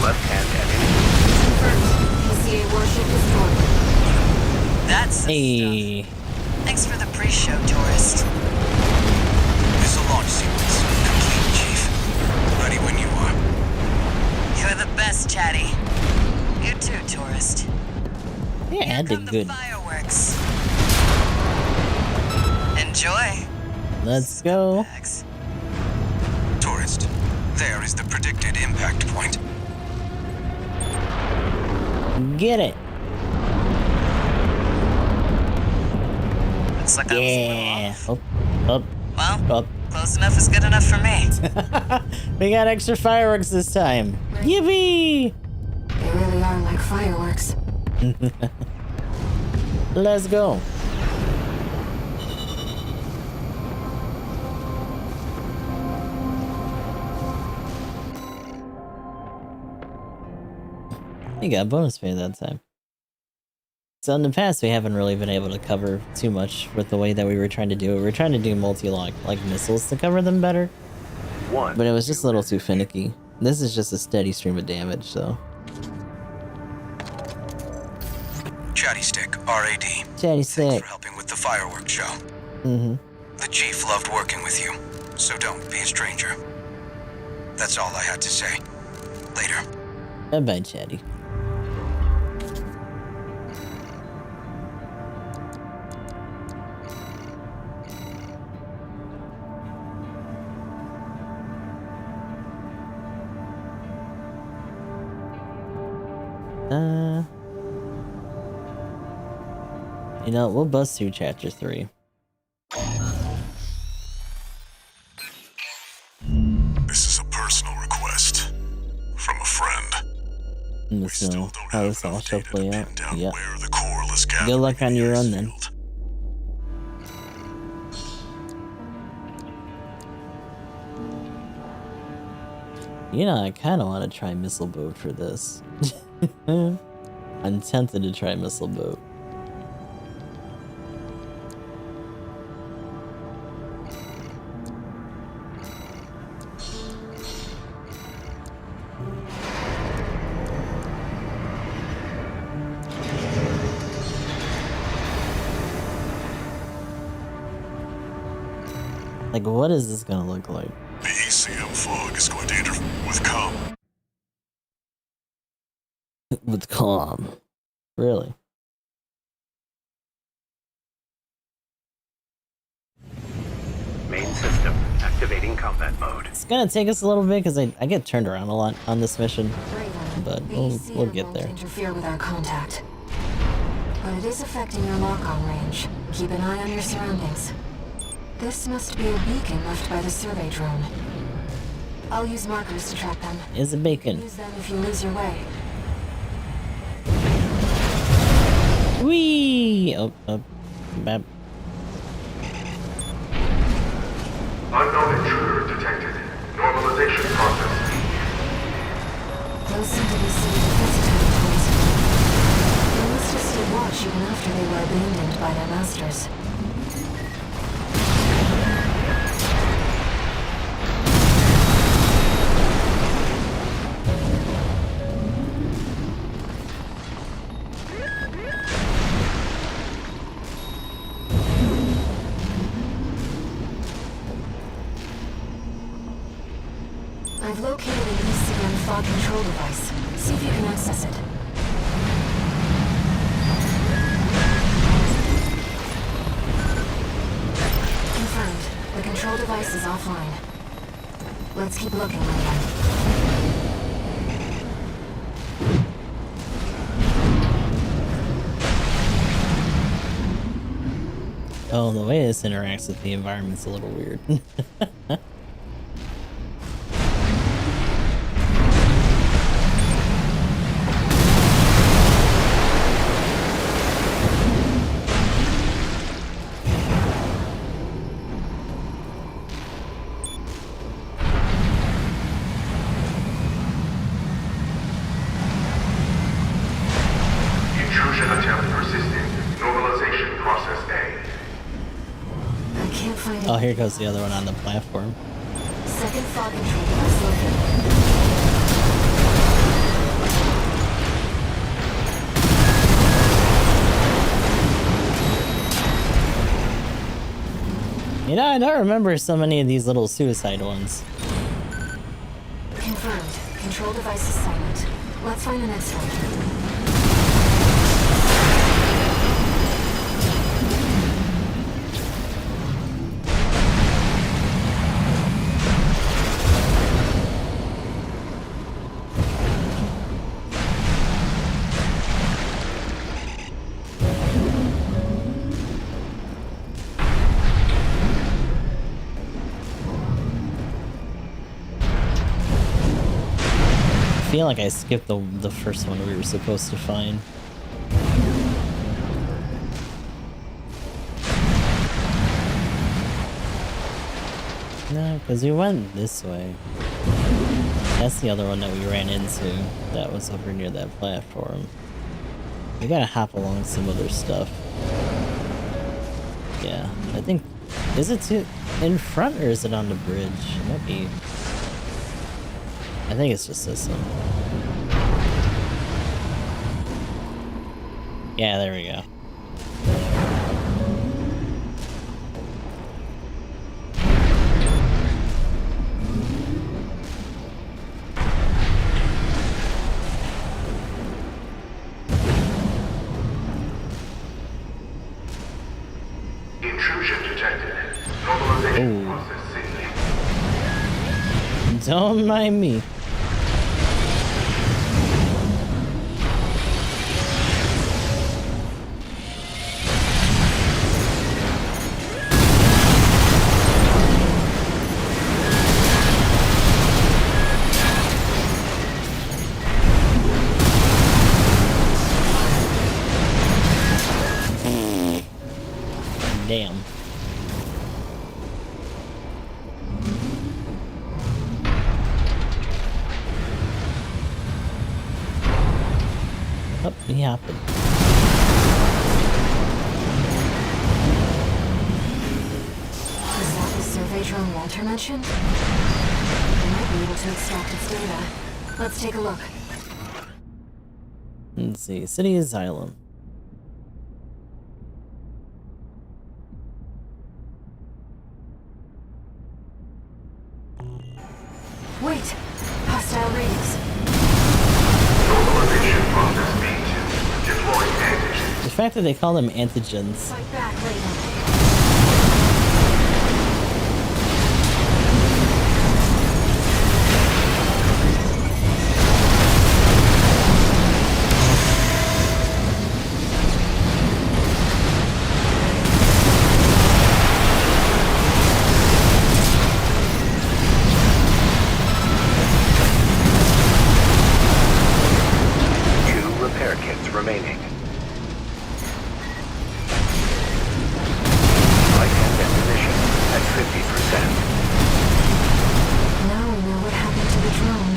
Left-hand ammunition. Confirmed. PCA warship destroyed. That's the Hey. stuff. Thanks for the pre-show, tourist. Missile launch sequence complete, Chief. Ready when you are. You're the best, Chatty. You too, tourist. Yeah, I Here did come good. the fireworks. Enjoy. Let's go. Bags. Tourist, there is the predicted impact point. Get it. Looks like I was a little Yeah. off. Up, Well, up, close enough is good enough for me. up. We got extra fireworks this time. Yippee! They really are like fireworks. Let's go. You got bonus pay that time. So in the past, we haven't really been able to cover too much with the way that we were trying to do it. We were trying to do multi-lock, like missiles, to cover them better. But it was just a little too finicky. This is just a steady stream of damage, so. Chatty Stick, RAD. Chatty Thanks Stick. for helping with the fireworks show. Mm-hmm. The Chief loved working with you, so don't be a stranger. That's all I had to say. Later. Bye-bye, Chatty. You know, we'll bust through chapter 3. This is a personal request from a friend. I'm We just still know don't how have this all enough shall data play to out. pin down Yeah. where the core is Good gathering luck on in the your ice run then. field. You know, I kind of want to try missile boat for this. I'm tempted to try missile boat. Like, what is this gonna look like? The ECM fog is going to interfere with comm. With calm. Really? Main system activating combat mode. It's gonna take us a little bit because I get turned around a lot on this mission, but The we'll ECM get won't there. interfere with our contact. But it is affecting your lock-on range. Keep an eye on your surroundings. This must be a beacon left by the survey drone. I'll use markers to track them. Is it bacon? Use them if you lose your way. Whee! Oh, bad. Unknown intruder detected. Normalization process. Those seem to be city defense territories. They must have stood watch even after they were abandoned by their masters. I've located an ECM fog control device. See if you can access it. Confirmed. The control device is offline. Let's keep looking, William. Oh, the way this interacts with the environment's a little weird. Intrusion attempt persisting. Normalization process A. I can't find it. Oh, here goes the other one on the platform. Second fog control device located. You know, I don't remember so many of these little suicide ones. Confirmed. Control device is silent. Let's find the next one. I feel like I skipped the first one we were supposed to find. No, because we went this way. That's the other one that we ran into. That was over near that platform. We gotta hop along some other stuff. Yeah, I think... Is it in front or is it on the bridge? It might be... I think it's just this one. Yeah, there we go. Intrusion detected. Normalization Ooh. process C. Don't mind me. Yeah. Is that the survey drone Walter mentioned? We might be able to extract its data. Let's take a look. Let's see. City Asylum. Wait! Hostile radius. The fact that they call them antigens. Fight back, Raven. Remaining. Light and ammunition at 50%. Now we know what happened to the drone.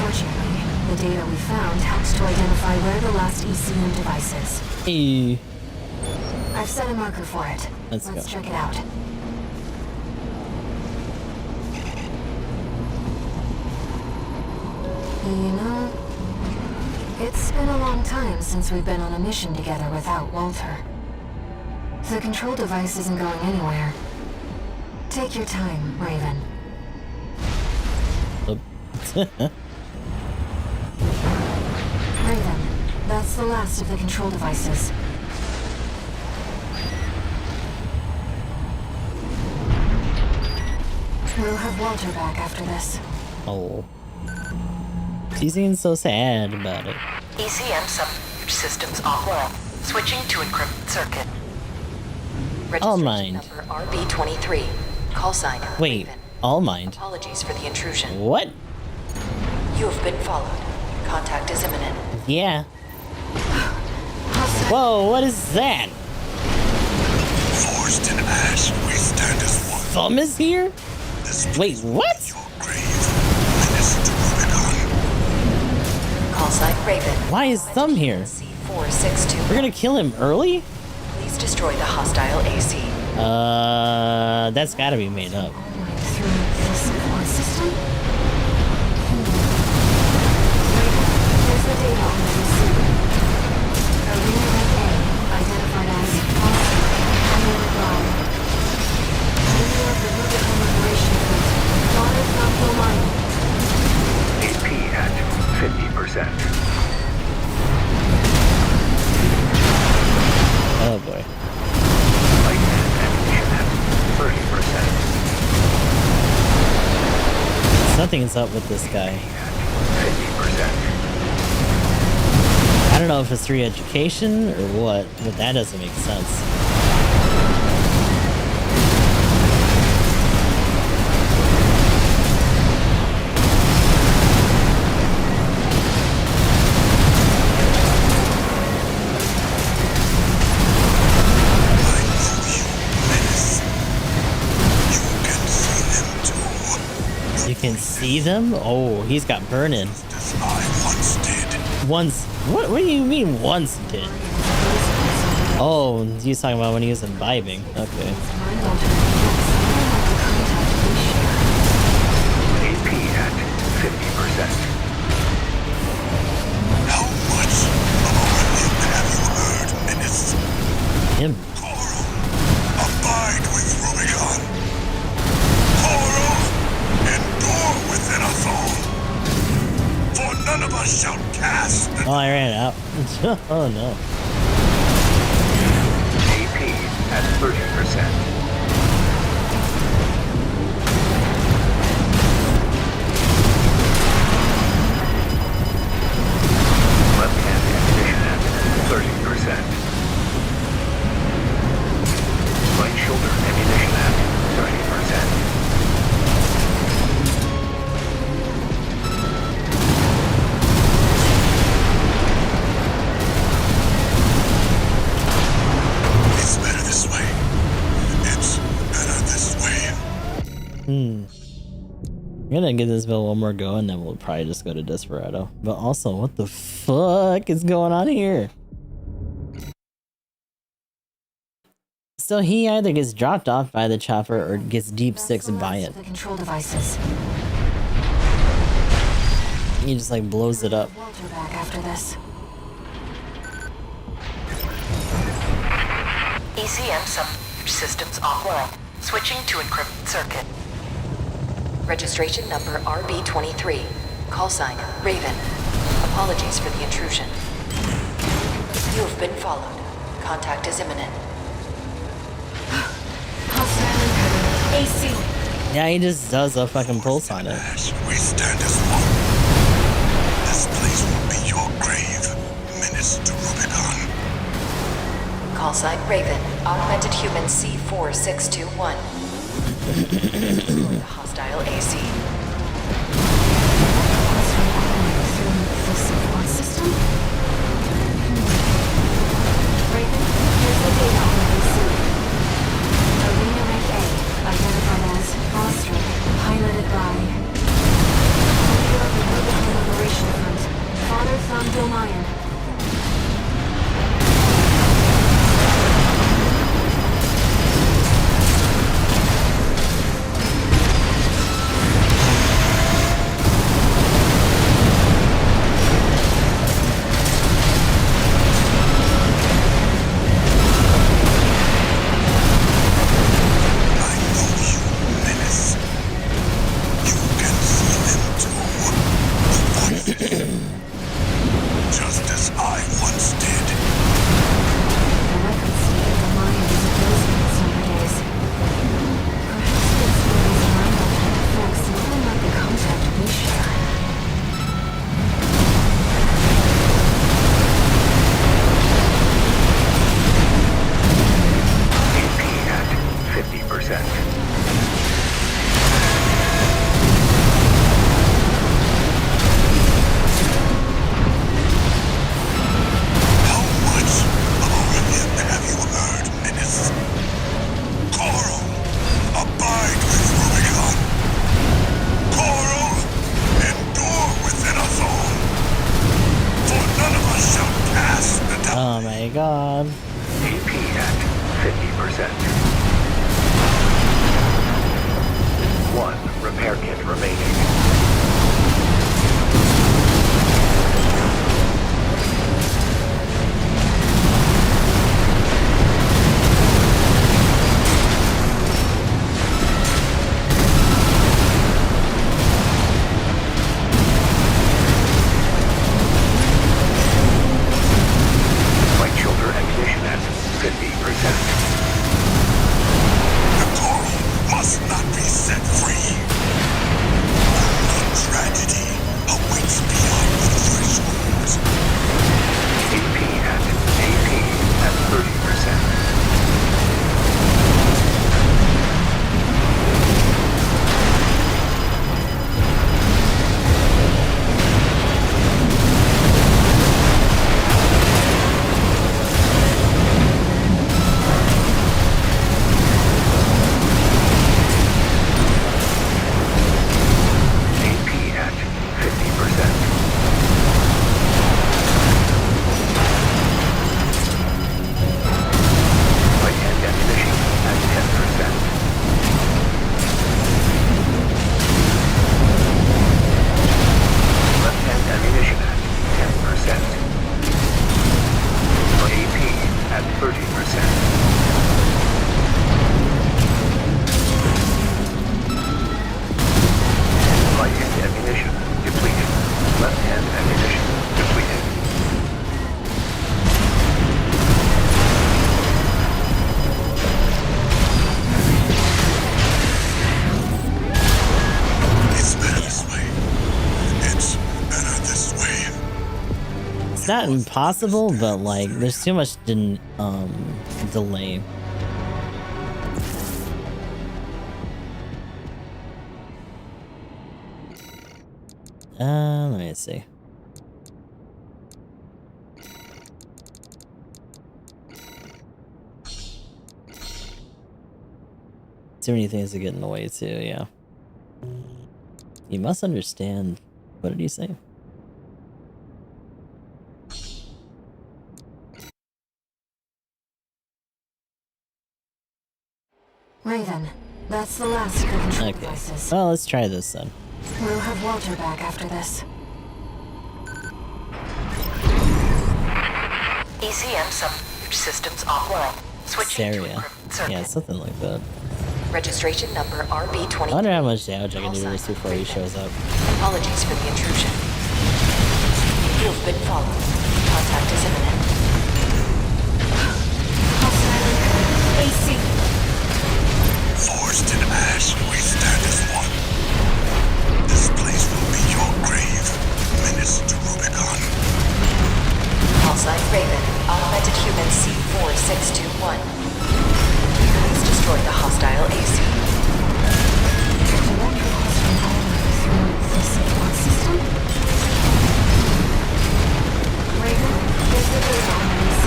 Fortunately, the data we found helps to identify where the last ECM device is. Hey. I've set a marker for it. Let's go. Check it out. You know, it's been a long time since we've been on a mission together without Walter. The control device isn't going anywhere. Take your time, Raven. Raven, that's the last of the control devices. We'll have Walter back after this. Oh. She seems so sad about it. ECM subsystems offline. Switching to encrypted circuit. All Registration mind. number RB23. Call sign. Wait, Raven. all mind. Apologies for the intrusion. What? You have been followed. Contact is imminent. Yeah. Whoa, what is that? Forged in ash, we stand as one. Thumb is here? This Wait, what? your grave. Menace to Rubicon. Call sign Raven. Why is Thumb here? C462. We're gonna kill him early? Please destroy the hostile AC. That's gotta be made up. Through the support system? Here's the data on the receiver. Arena Rank A, identified as Foster, Hamlet Drive. Leader of the Rubicon Liberation Fleet, Daughter from Romani. AP at 50%. Oh boy. Light and ammunition at 30%. Something's up with this guy. 50%. I don't know if it's re-education or what, but that doesn't make sense. You can see them? Oh, he's got burning. As I once did. Once. What do you mean once did? Oh, he's talking about when he was imbibing. Okay. AP at 50%. How much of a relief have you heard, Menace? Him. Koro, abide with Rubicon. Koro, endure within us all. For none of us shall cast the Oh, I ran out. Oh no. AP at 30%. Left hand ammunition at 30%. Right shoulder ammunition at 30%. It's better this way. It's better this way. I'm gonna give this bill one more go and then we'll probably just go to Desperado. But also, what the fuck is going on here? So he either gets dropped off by the chopper or gets deep six by it. The control devices. He just like blows it up. Walter back after this. ECM systems offline. Switching to encrypted circuit. Registration number RB23. Call sign Raven. Apologies for the intrusion. You have been followed. Contact is imminent. AC. Yeah, he just does a fucking pulse on it. We stand as one. This place will be your grave. Menace to Rubicon. Call sign Raven. Augmented human C4621. Explore the hostile AC. Support system? Raven, here's the data on the AC. Arena Rank A, identified as Austrian, piloted by... Leader of the Rubicon Liberation Front, Father Thumbill Mayan. Just as I once did. The records state that the Mayan is opposing in some days. Perhaps the experience mind altering effects not unlike the contact we share. AP at 50%. Oh my god. AP at 50%. 1 repair kit remaining. Flight shoulder ammunition at 50%. The coral must not be set free. The tragedy awaits beyond the threshold. AP at 30%. It's not impossible, but like there's too much delay. Let me see. Too many things to get in the way too, yeah. You must understand. What did he say? That's the last of the control Okay. devices. Well, let's try this then. We'll have Walter back after this. ECM systems offline. Switching to Area. encrypted circuit. Yeah, something like that. Registration number I RB20. wonder how much damage I can do to this before he shows up. Apologies for the intrusion. You've been followed. Contact is imminent. AC. Forged in ash, we stand as one. This place will be your grave. Menace to Rubicon. Call sign Raven. Augmented human C4621. Please destroy the hostile AC. System? Raven, there's the data on the AC.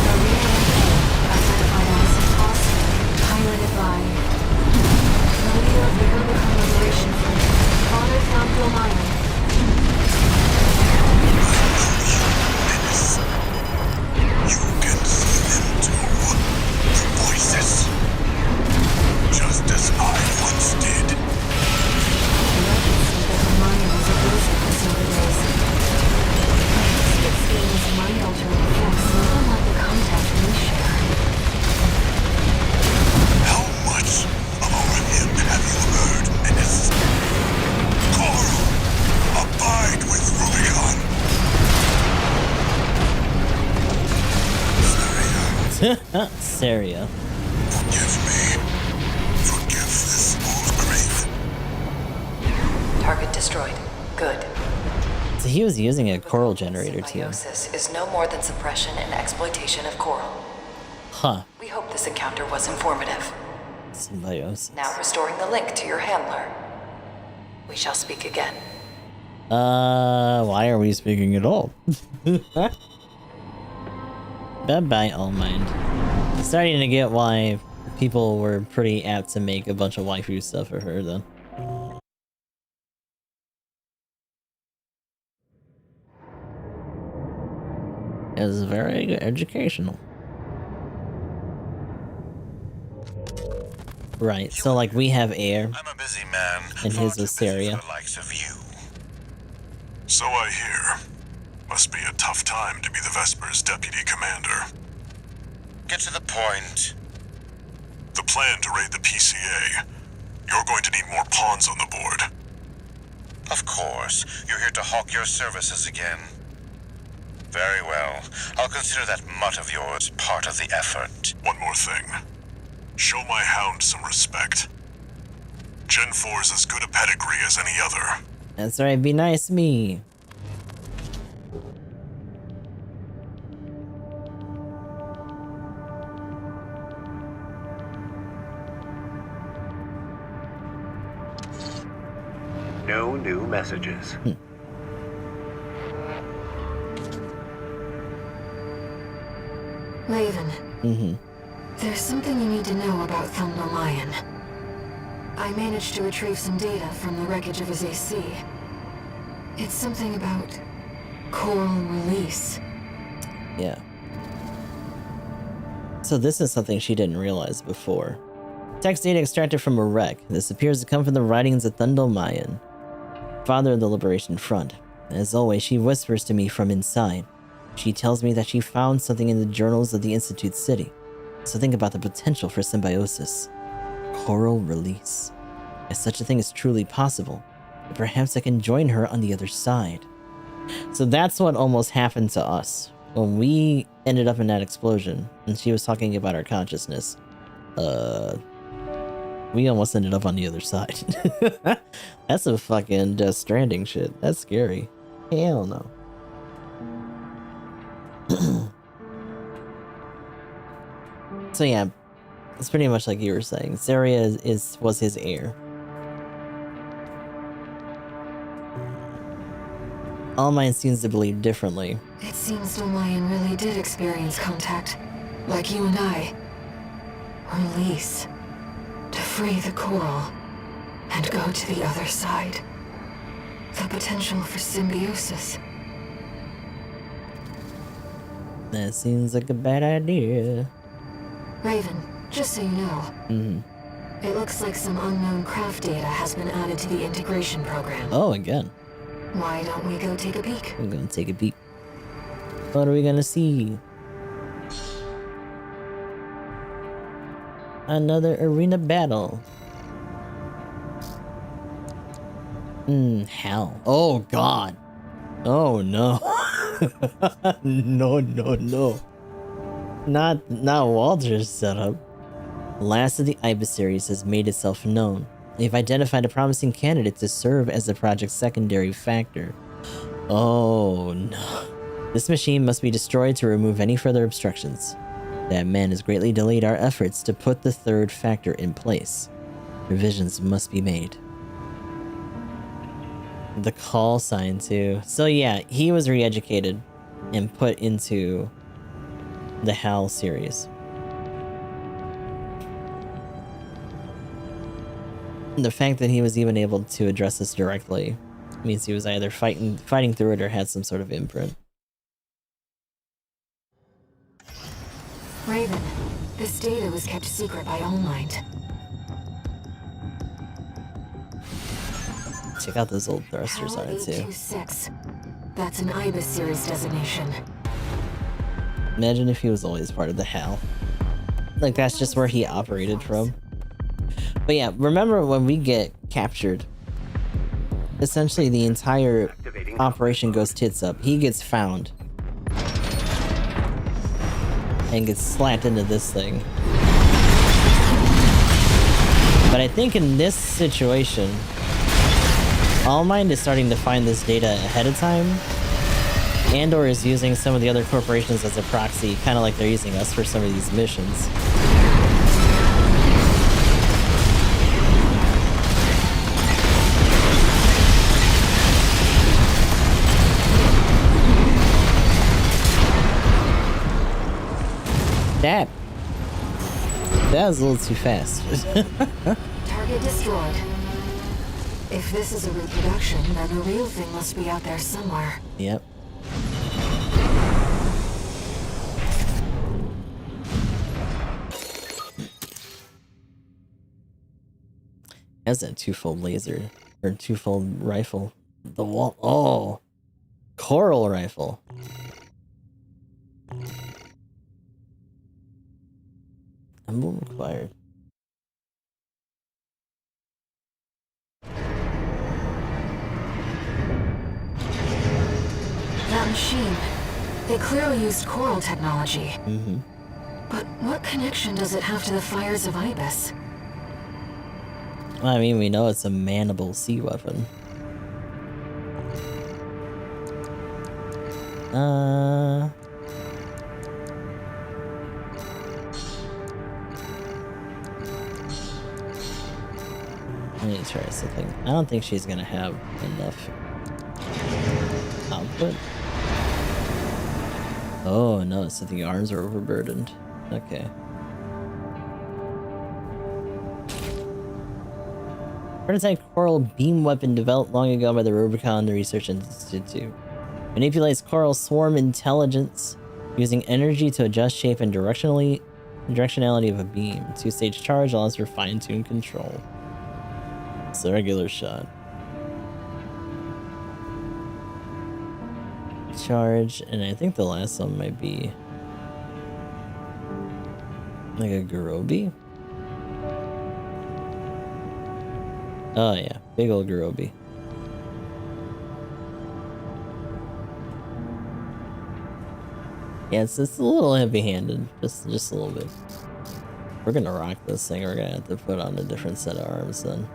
The real identified as Austin, piloted by the leader of the Rubicon Liberation Front, Father Flamco Meyer. Menace. You can see them too. The voices. Just as I once did. Meyer was a bruiser for several days. Perhaps it's being his mind-altering effects, nothing like the contact we share. How much about him have you heard, Menace? Coral, abide with Rubicon. Saria. Forgive me. Forgive this old grave. Target destroyed. Good. So he was using a coral generator too. Symbiosis is no more than suppression and exploitation of coral. Huh. We hope this encounter was informative. Symbiosis. Now restoring the link to your handler. We shall speak again. Why are we speaking at all? Bye-bye, All Mind. Starting to get why people were pretty apt to make a bunch of waifu stuff for her, then. It was very good, educational. Right, so like we have air, I'm a busy man. and far his too was busy for Saria. the likes of you. So I hear. Must be a tough time to be the Vesper's deputy commander. Get to the point. The plan to raid the PCA. You're going to need more pawns on the board. Of course, you're here to hawk your services again. Very well. I'll consider that mutt of yours part of the effort. One more thing. Show my hound some respect. Gen 4's as good a pedigree as any other. That's right, be nice to me. No new messages. Raven. There's something you need to know about Thunder Lion. I managed to retrieve some data from the wreckage of his AC. It's something about coral release. Yeah. So this is something she didn't realize before. Text data extracted from a wreck. This appears to come from the writings of Thundel Mayan, father of the Liberation Front. As always, she whispers to me from inside. She tells me that she found something in the journals of the Institute City. Something about the potential for symbiosis. Coral release. If such a thing is truly possible, perhaps I can join her on the other side. So that's what almost happened to us. When we ended up in that explosion, and she was talking about our consciousness, we almost ended up on the other side. That's some fucking Death Stranding shit. That's scary. Hell no. So yeah, it's pretty much like you were saying. Saria was his heir. All Mine seems to believe differently. It seems Lion really did experience contact, like you and I. Release. To free the coral, and go to the other side. The potential for symbiosis. That seems like a bad idea. Raven, just so you know, It looks like some unknown craft data has been added to the integration program. Oh, again. Why don't we go take a peek? I'm gonna take a peek. What are we gonna see? Another arena battle. Hell. Oh, God. Oh, no. No, no, no. Not Walter's setup. The last of the Ibis series has made itself known. They've identified a promising candidate to serve as the project's secondary factor. Oh, no. This machine must be destroyed to remove any further obstructions. That man has greatly delayed our efforts to put the third factor in place. Revisions must be made. The call sign, too. So yeah, he was re-educated and put into the HAL series. And the fact that he was even able to address this directly means he was either fighting through it or had some sort of imprint. Raven, this data was kept secret by All Might. Check out those old thrusters on it, too. 826. That's an Ibis series designation. Imagine if he was always part of the HAL. Like, that's just where he operated from. But yeah, remember when we get captured, essentially the entire operation goes tits up. He gets found. And gets slapped into this thing. But I think in this situation, All Might is starting to find this data ahead of time, and or is using some of the other corporations as a proxy, kind of like they're using us for some of these missions. That was a little too fast. Target destroyed. If this is a reproduction, then the real thing must be out there somewhere. Yep. Has that twofold laser or twofold rifle. The wall. Oh, coral rifle. Move required. That machine. They clearly used coral technology. But what connection does it have to the fires of Ibis? I mean, we know it's a manable sea weapon. Let me try something. I don't think she's gonna have enough output. Oh no, so the arms are overburdened. Okay. Prototype coral beam weapon developed long ago by the Rubicon Research Institute. Manipulates coral swarm intelligence using energy to adjust shape and directionality of a beam. Two-stage charge allows for fine-tuned control. It's a regular shot. Charge, and I think the last one might be like a Garobi. Oh yeah, big old Garobi. Yeah, it's a little heavy-handed, just a little bit. We're gonna rock this thing. We're gonna have to put on a different set of arms then.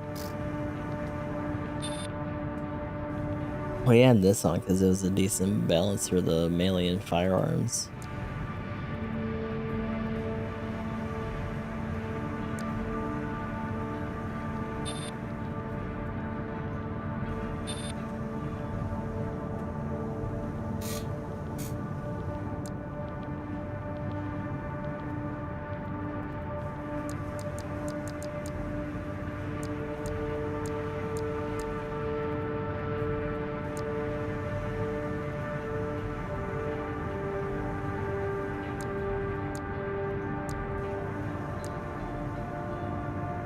We had this on because it was a decent balance for the melee and firearms.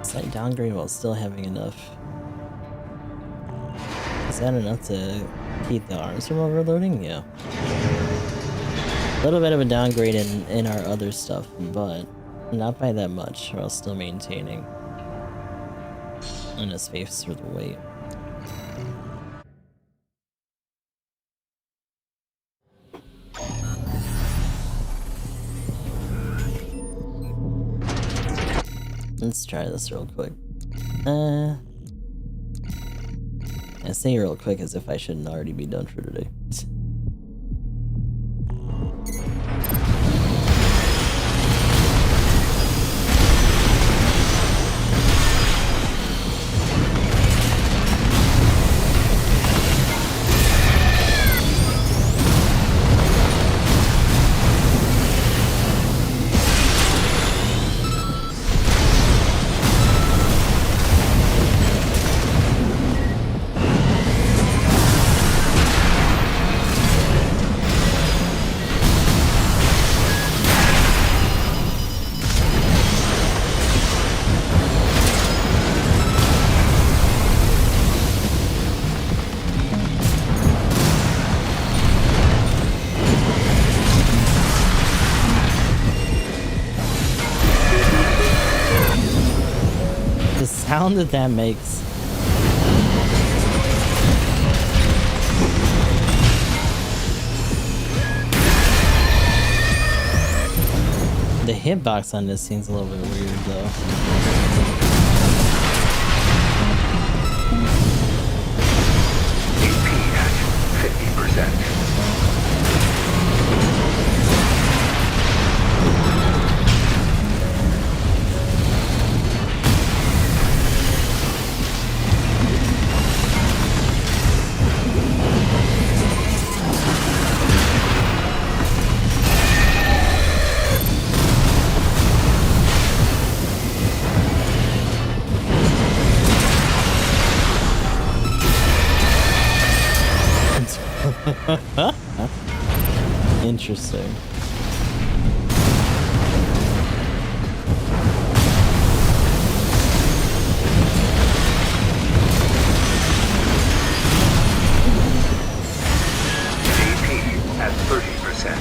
Slight downgrade while still having enough. Is that enough to keep the arms from overloading? Yeah. A little bit of a downgrade in our other stuff, but not by that much, while still maintaining enough space for the weight. Let's try this real quick. I say real quick as if I shouldn't already be done for today. Sound that makes. The hitbox on this seems a little bit weird though. AP at 50%. Interesting. AP at 30%.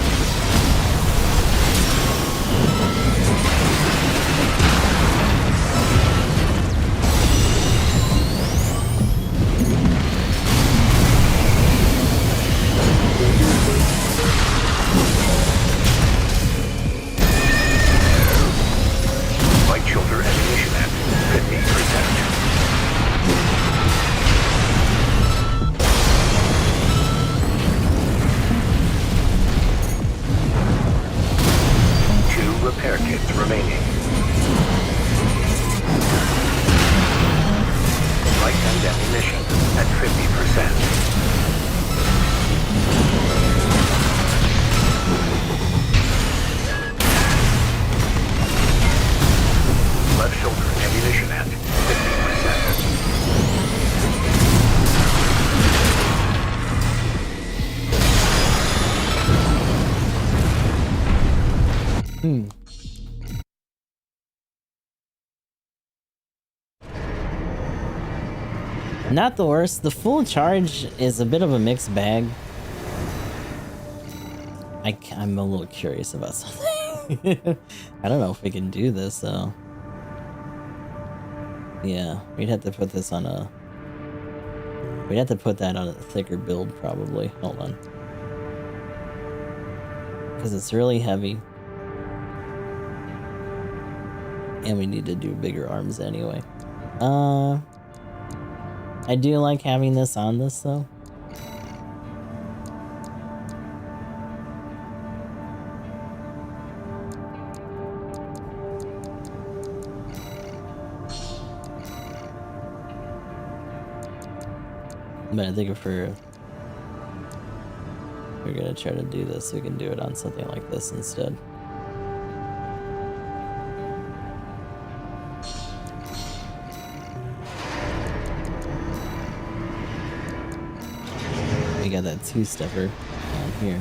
Repair kits remaining. Light and ammunition at 50%. Left shoulder ammunition at 50%. Not the worst. The full charge is a bit of a mixed bag. I'm a little curious about something. I don't know if we can do this though. Yeah, we'd have to put this on a... We'd have to put that on a thicker build probably. Hold on. Because it's really heavy. And we need to do bigger arms anyway. I do like having this on this though. But I think if we're gonna try to do this, we can do it on something like this instead. We got that two-stepper on here.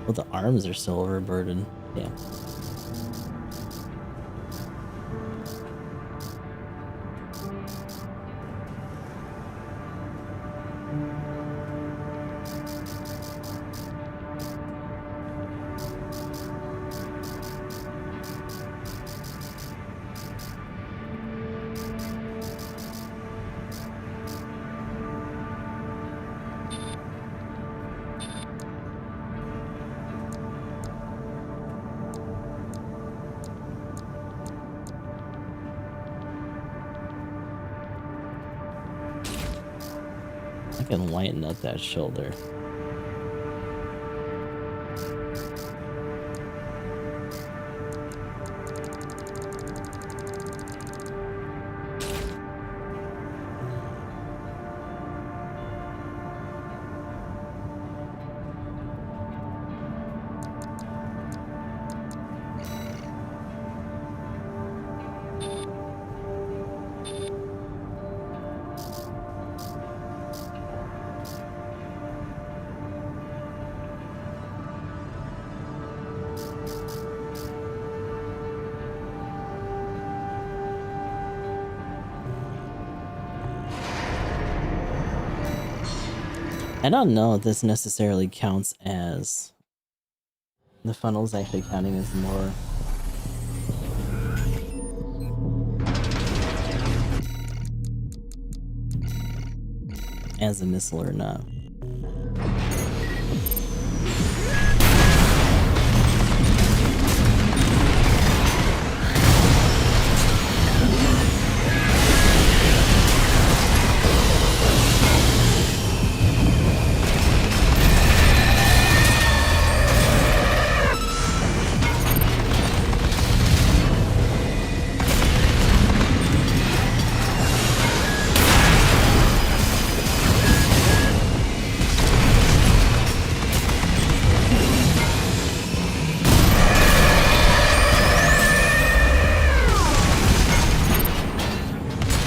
Well, the arms are still overburdened. Yeah. I can lighten up that shoulder. I don't know if this necessarily counts as the funnel's actually counting as more as a missile or not.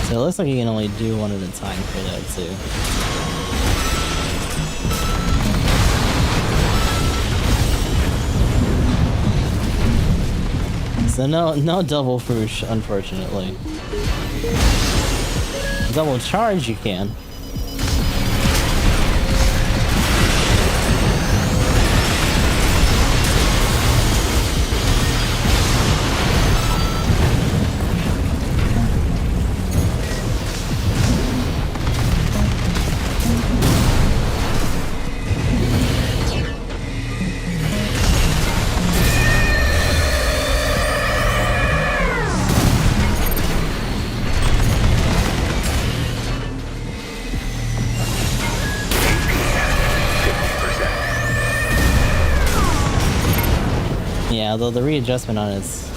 So it looks like you can only do one at a time for that too. So no double fruit, unfortunately. Double charge you can. Yeah, although the readjustment on it's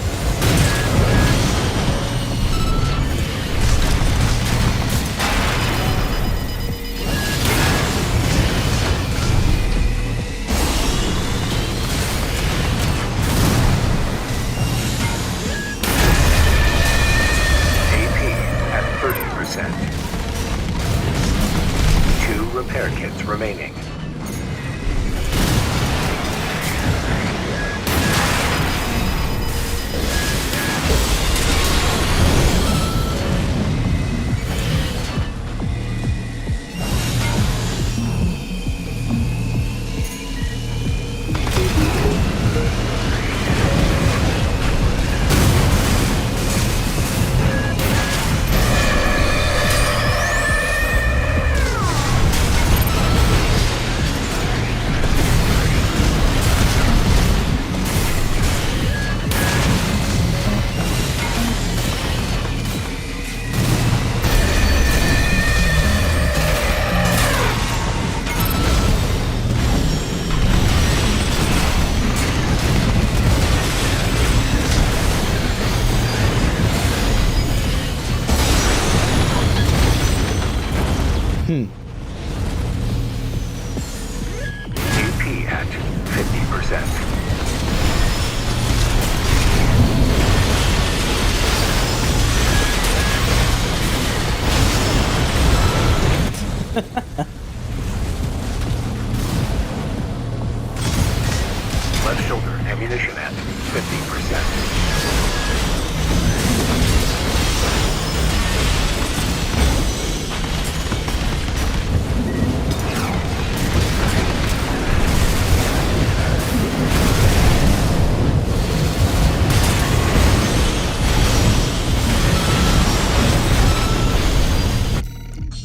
AP at 30%. 2 repair kits remaining. AP at 50%. left shoulder ammunition at 50%.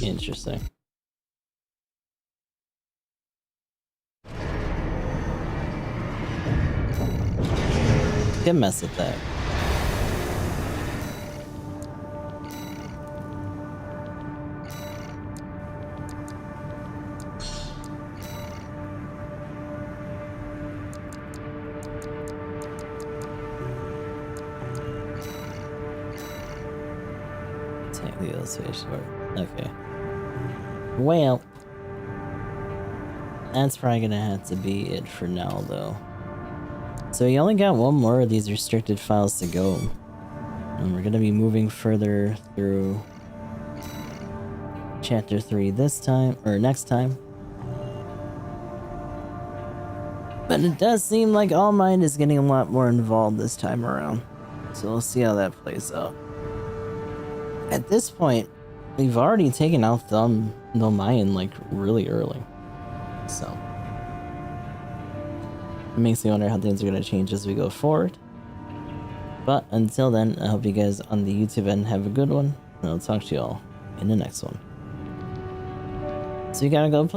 Interesting. Can mess with that. Take the illustration. Okay. Well, that's probably gonna have to be it for now, though. So you only got one more of these restricted files to go. And we're gonna be moving further through Chapter 3 this time, or next time. But it does seem like All Might is getting a lot more involved this time around. So we'll see how that plays out. At this point, we've already taken out No Mayan like really early. So it makes me wonder how things are going to change as we go forward. But until then, I hope you guys on the YouTube end have a good one, and I'll talk to you all in the next one. So you gotta go play.